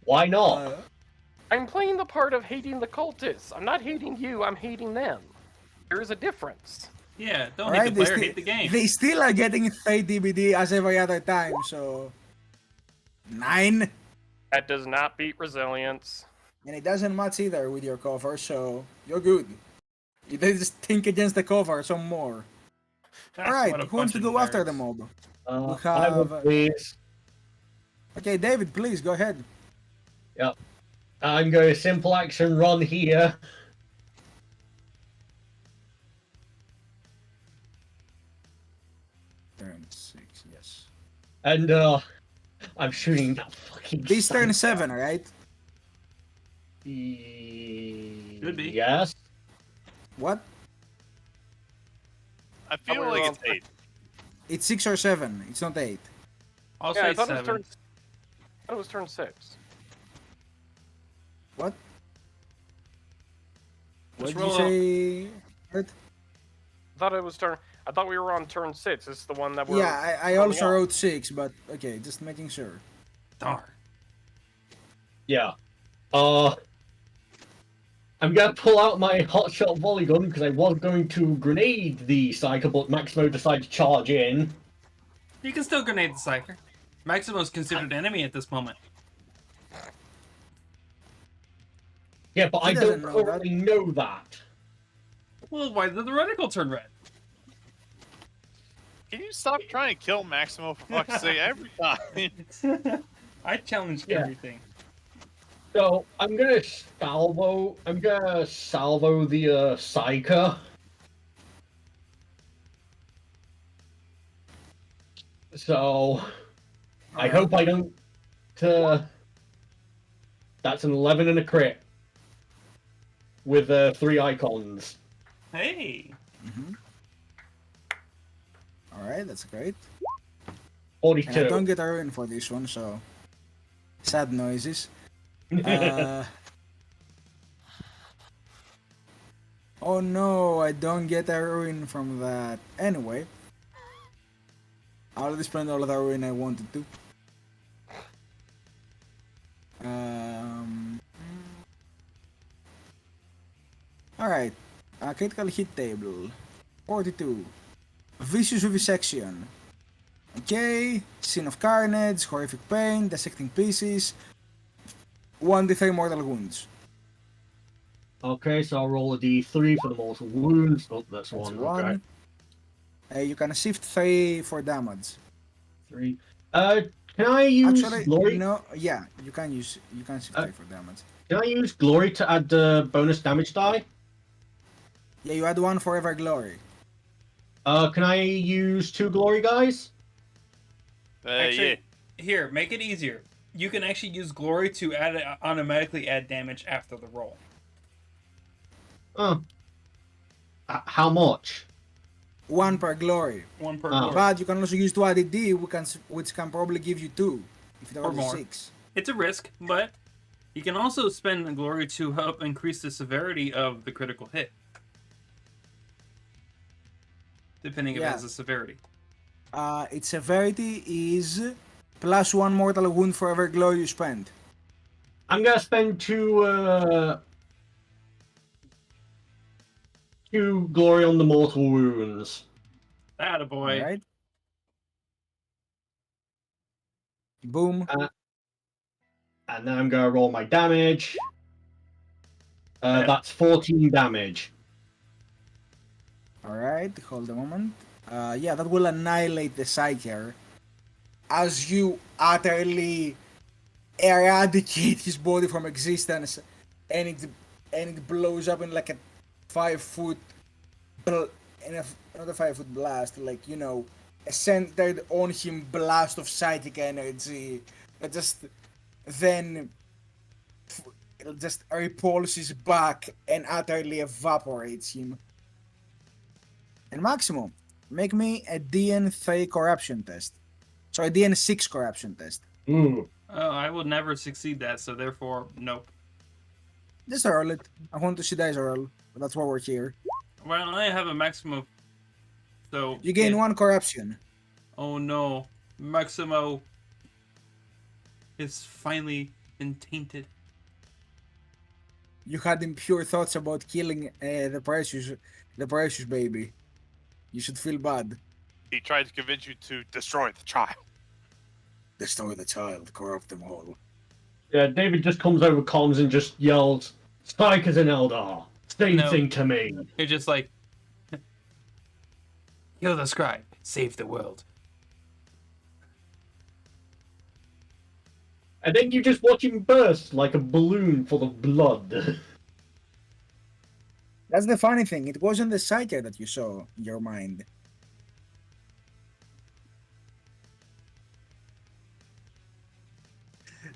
Why not? I'm playing the part of hating the cultists. I'm not hating you, I'm hating them. There is a difference. Yeah, don't Alright, hate the player, hate the game. They still are getting 3 DBD as every other time, so 9. That does not beat resilience. And it doesn't match either with your cover, so you're good. You just think against the cover some more. Alright, What a who wants to bunch of go after nerds. the mob? I would have- please. Okay, David, please go ahead. Yep. I'm going to simple action run here. Turn 6, yes. And I'm shooting that fucking. This turn sniper. 7, right? Could be. Yes. What? I feel we were like on it's 8. It's 6 or 7. It's not 8. I'll Yeah, say I thought it was 7. turn. I thought it was turn 6. What? What Just did you roll say? What? I thought it was turn. I thought we were on turn 6. This is the one that we're. Yeah, I coming also off. wrote 6, but okay, just making sure. Darn. Yeah. I'm gonna pull out my hotshot volley gun because I was going to grenade the Psyker, but Maximo decided to charge in. You can still grenade the Psyker. Maximo's considered enemy at this moment. Yeah, but He I doesn't don't know that. currently know that. Well, why did the reticle turn red? Can you stop trying to kill Maximo for fuck's sake every time? I challenge Yeah. everything. So I'm gonna salvo the Psyker. So I hope I don't. That's an 11 and a crit with 3 icons. Hey. Alright, that's great. 42. And I don't get a ruin for this one, so sad noises. Oh no, I don't get a ruin from that. Anyway, I already spent all of the ruin I wanted to. Alright, critical hit table 42. Vicious vivisection. Okay, scene of carnage, horrific pain, dissecting pieces, 1d3 mortal wounds. Okay, so I'll roll a d3 for the mortal wounds. Oh, that's That's one. one. Okay. You can shift 3 for damage. 3. Can I use Actually, glory? no, yeah, you can shift 3 for damage. Can I use glory to add bonus damage die? Yeah, you add 1 for every glory. Can I use 2 glory guys? Actually, Yeah. here, make it easier. You can actually use glory to automatically add damage after the roll. Oh. How much? 1 per glory. 1 per Oh. glory. But you can also use 2 ADD, which can probably give you 2. If there Or was more. 6. It's a risk, but you can also spend the glory to help increase the severity of the critical hit. Depending if it Yeah. has a severity. Its severity is plus 1 mortal wound for every glory you spend. I'm gonna spend 2 glory on the mortal wounds. Attaboy. Alright? Boom. And then I'm gonna roll my damage. Yeah. That's 14 damage. Alright, hold a moment. Yeah, that will annihilate the Psyker as you utterly eradicate his body from existence, and it blows up in like a 5-foot, not a 5-foot blast, like, you know, a centered on him blast of psychic energy that just then it just repulses back and utterly evaporates him. And Maximum, make me a DN3 corruption test. So a DN6 corruption test. Ooh. I will never succeed that, so therefore, nope. Just roll it. I want to see dice roll. That's why we're here. Well, I have a maximum. So You gain 1 corruption. Oh no, Maximo is finally been tainted. You had impure thoughts about killing the precious baby. You should feel bad. He tried to convince you to destroy the child. Destroy the child, corrupt them all. Yeah, David just comes over comms and just yells, "Spike is an Eldar. Same No. thing to me." You're just like, kill the scribe, save the world. And then you just watch him burst like a balloon full of blood. That's the funny thing. It wasn't the Psyker that you saw in your mind.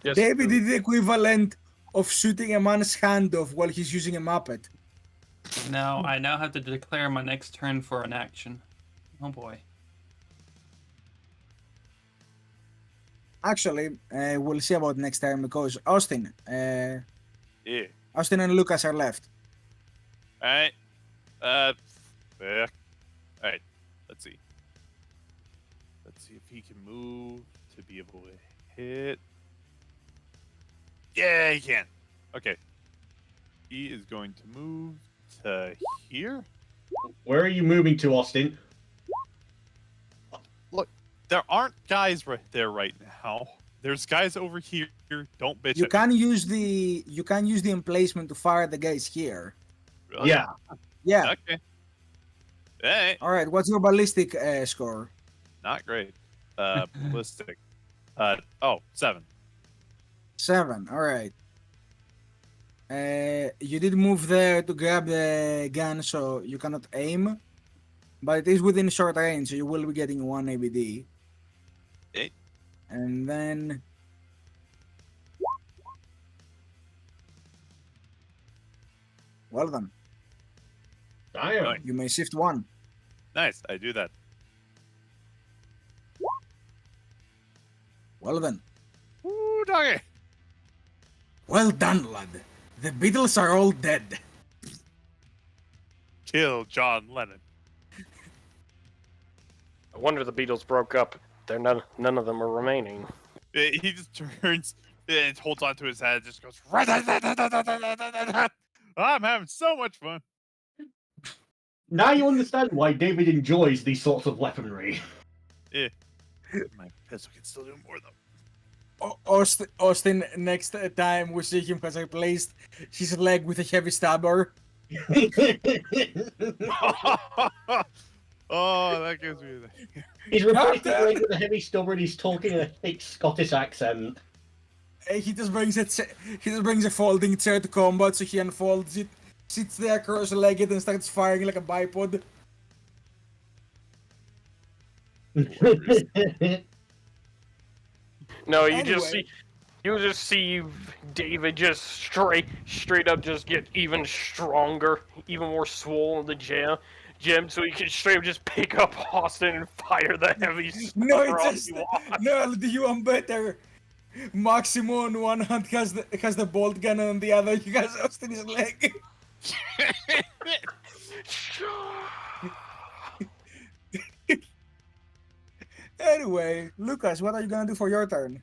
Yes, David did the equivalent of shooting a man's hand off while he's using a Muppet. Now, I now have to declare my next turn for an action. Oh boy. Actually, we'll see about next time because Austin, Yeah. Austin and Lucas are left. All right. Yeah. All right. Let's see. Let's see if he can move to be able to hit. Yeah, he can. Okay. He is going to move to here. Where are you moving to, Austin? Look, there aren't guys right there right now. There's guys over here. Don't bitch. You at can use the emplacement to fire the guys here. me. Really? Yeah. Yeah. Okay. Hey, All right. What's your ballistic score? not great. Ballistic. 7. 7. All right. You did move there to grab the gun, so you cannot aim, but it is within short range, so you will be getting 1 ABD. Okay. And then well done. Damn. You may shift 1. Nice. I do that. Well done. Ooh, doggy. Well done, lad. The Beatles are all dead. Kill John Lennon. I wonder the Beatles broke up. They're none of them are remaining. He just turns and holds onto his head, just goes. I'm having so much fun. Now you understand why David enjoys these sorts of weaponry. My pistol can still do more though. Austin, next time we see him has replaced his leg with a heavy stabber. Oh, that gives me the. He's replaced his leg with a heavy stubber and he's talking in a thick Scottish accent. He just brings a folding chair to combat, so he unfolds it, sits there cross-legged, and starts firing like a bipod. No, Anyway. you just see David just straight up just get even stronger, even more swollen the gym, so he can straight up just pick up Austin and fire the heavy No, stabber it's on just you. no. Do you want better? Maximo on one hand has the bolt gun, and on the other he has Austin's leg. Anyway, Lucas, what are you gonna do for your turn?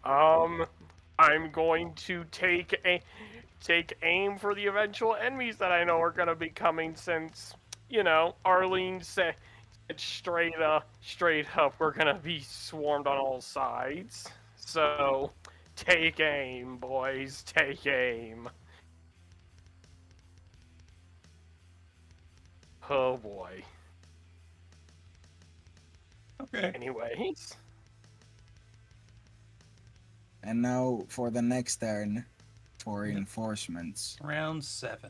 I'm going to take aim for the eventual enemies that I know are gonna be coming, since Arlene said straight up we're gonna be swarmed on all sides. So take aim, boys, take aim. Oh boy. Okay. Anyways. And now for the next turn, for reinforcements. Round 7.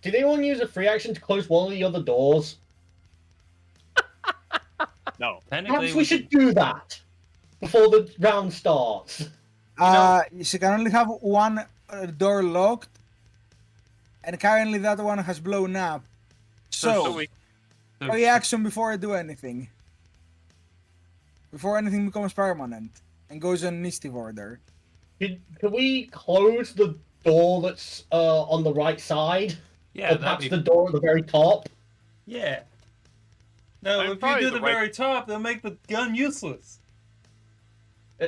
Did anyone use a free action to close one of the other doors? No. Technically, Perhaps we should do that before the round starts. She can only have one door locked, and currently that one has blown up. So reaction before I do anything. Before anything becomes permanent and goes on initiative order. Can we close the door that's on the right side? Yeah, Or perhaps the door at the very top? Yeah. No, I'm if you probably do the the right- very top, they'll make the gun useless.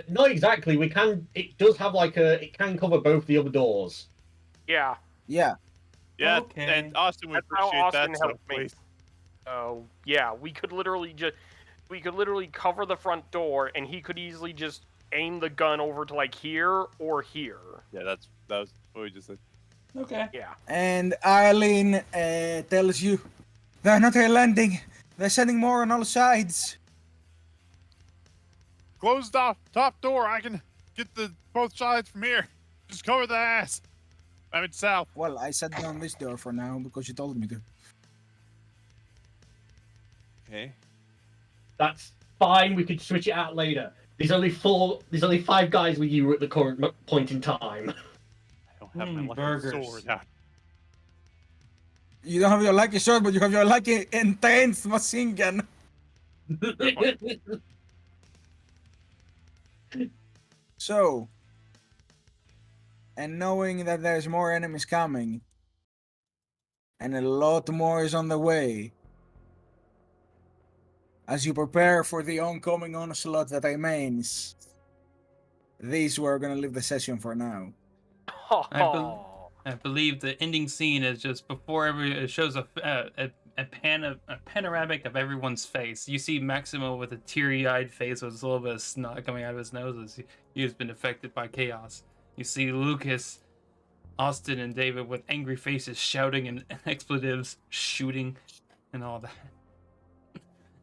Not exactly. We can. It does have it can cover both the other doors. Yeah. Yeah. Yeah, Okay. and Austin would That's how appreciate Austin that. So helped me. please. Oh, yeah, we could literally cover the front door, and he could easily just aim the gun over to like here or here. Yeah, that was what we just said. Okay. Yeah. And Arlene tells you they're not relenting. They're sending more on all sides. Close the top door. I can get the both sides from here. Just cover the ass. I mean south. Well, I shut down this door for now because you told me to. Okay. That's fine. We could switch it out later. There's only 5 guys with you at the current point in time. I don't have my lucky burgers. sword out. You don't have your lucky sword, but you have your lucky intense machine gun. So, and knowing that there's more enemies coming, and a lot more is on the way, as you prepare for the oncoming onslaught that remains, these were gonna leave the session for now. I believe the ending scene is just before it shows a panoramic of everyone's face. You see Maximo with a teary-eyed face with a little bit of snot coming out of his nose as he has been affected by chaos. You see Lucas, Austin, and David with angry faces shouting and expletives, shooting, and all that.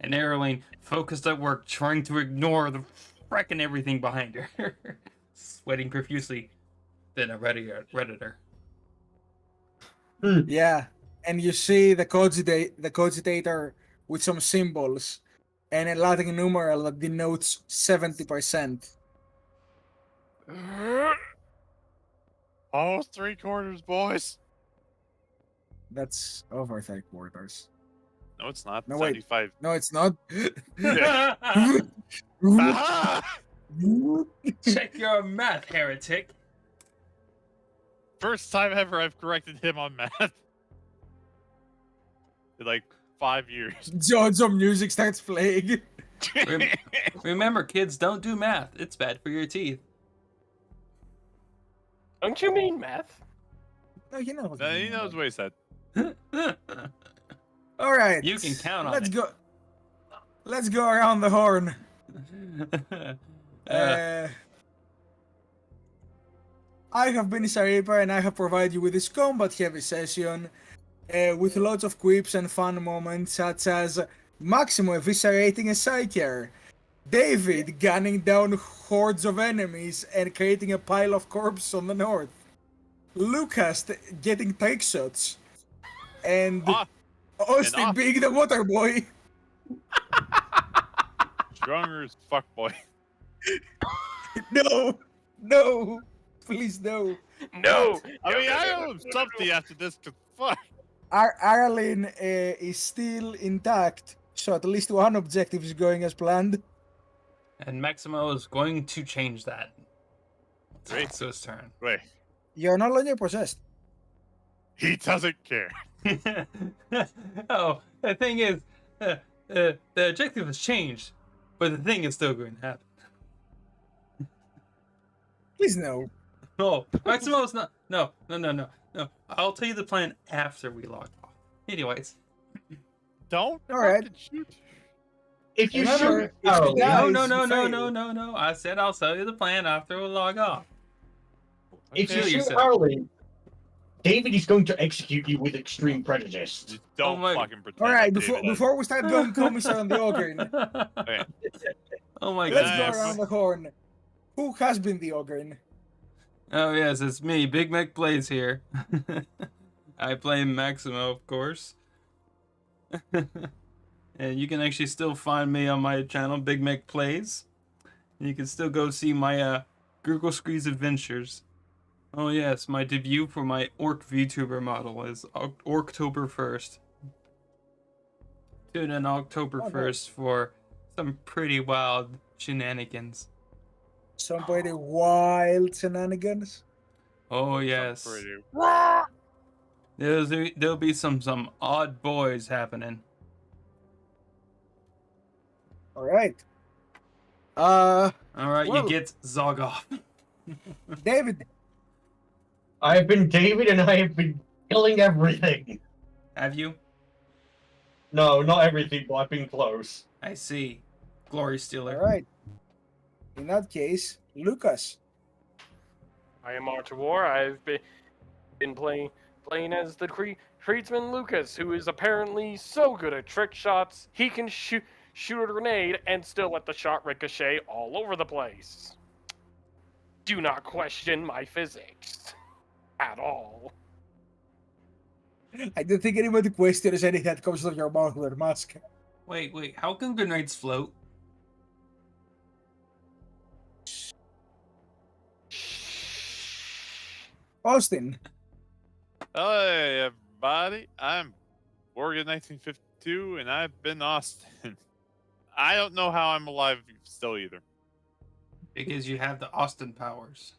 And Eroline focused at work, trying to ignore the frickin' everything behind her, sweating profusely. Then a redditor. Yeah, and you see the cogitator with some symbols and a Latin numeral that denotes 70%. Almost 3/4, boys. That's over 3/4. No, it's not. No, wait. 75. No, it's not. Yeah. Aha! Check your math, heretic. First time ever I've corrected him on math. In like 5 years. Some music starts playing. Remember, kids, don't do math. It's bad for your teeth. Don't you mean meth? No, you know what No, I he mean. knows what he said. All right. You can count on Let's it. go. Let's go around the horn. I have been Saripa and I have provided you with this combat-heavy session with lots of quips and fun moments such as Maximo eviscerating a Psyker, David gunning down hordes of enemies and creating a pile of corpses on the north, Lucas getting take shots, and Austin being the water boy. Stronger as fuck, boy. No, please no. No! I mean, I owe him something after this, cause fuck. Aralyn is still intact, so at least one objective is going as planned. And Maximo is going to change that. Great. It's his turn. Wait, You're no longer possessed. he doesn't care. Oh, the thing is, the objective has changed, but the thing is still going to happen. Please no. No, Maximo's not. No. I'll tell you the plan after we log off. Anyways. Don't All right. fucking shoot. If you Remember, shoot if you Aralyn, die- No. I said I'll tell you the plan after we log off. if you Kill shoot yourself. Aralyn, David is going to execute you with extreme prejudice. Just don't Oh my- fucking pretend. All right, that David has- before we start going commissar on the Ogryn, Okay. Oh my let's goodness. go around the horn. Who has been the Ogryn? Oh yes, it's me, Big Mek Plays here. I play Maximo, of course. And you can actually still find me on my channel, Big Mek Plays. And you can still go see my Google Screens Adventures. Oh yes, my debut for my Orc VTuber model is October 1st. Tune in October 1st for some pretty wild shenanigans. Some pretty wild shenanigans. Oh yes. Pretty- There'll be some odd boys happening. All right. All right, Well- you get Zog off. David. I have been David and I have been killing everything. Have you? No, not everything, but I've been close. I see. Glory All Stealer. right. In that case, Lucas. I am Archer War. I've been playing as the tradesman Lucas, who is apparently so good at trick shots, he can shoot a grenade and still let the shot ricochet all over the place. Do not question my physics. At all. I don't think anybody questions anything that comes out of your mouth with a mask. Wait, how can grenades float? Austin. Hey, everybody. I'm Oregon 1952, and I've been Austin. I don't know how I'm alive still either. Because you have the Austin powers.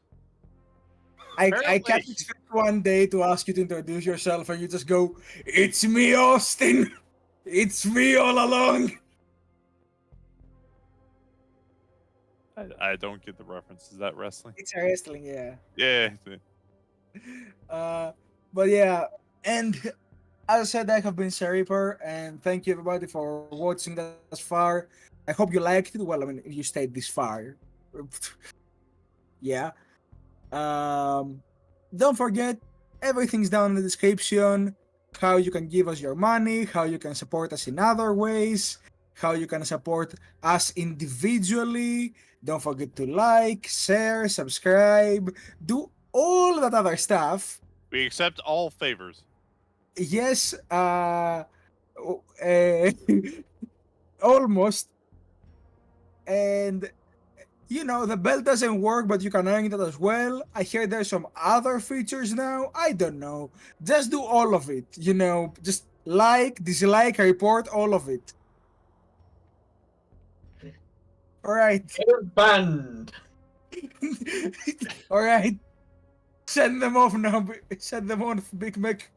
I Apparently. kept expecting one day to ask you to introduce yourself, and you just go, "It's me, Austin. It's me all along." I don't get the reference. Is that wrestling? It's wrestling, yeah. Yeah. But yeah, and as I said, I have been Reaper, and thank you everybody for watching thus far. I hope you liked it. Well, I mean, if you stayed this far, yeah. Don't forget, everything's down in the description. How you can give us your money, how you can support us in other ways, how you can support us individually. Don't forget to like, share, subscribe, do all that other stuff. We accept all favors. Yes, almost. And you know, the bell doesn't work, but you can earn it as well. I hear there's some other features now. I don't know. Just do all of it. You know, just like, dislike, report, all of it. All right. You're banned. All right. Send them off now. Send them off, Big Mek.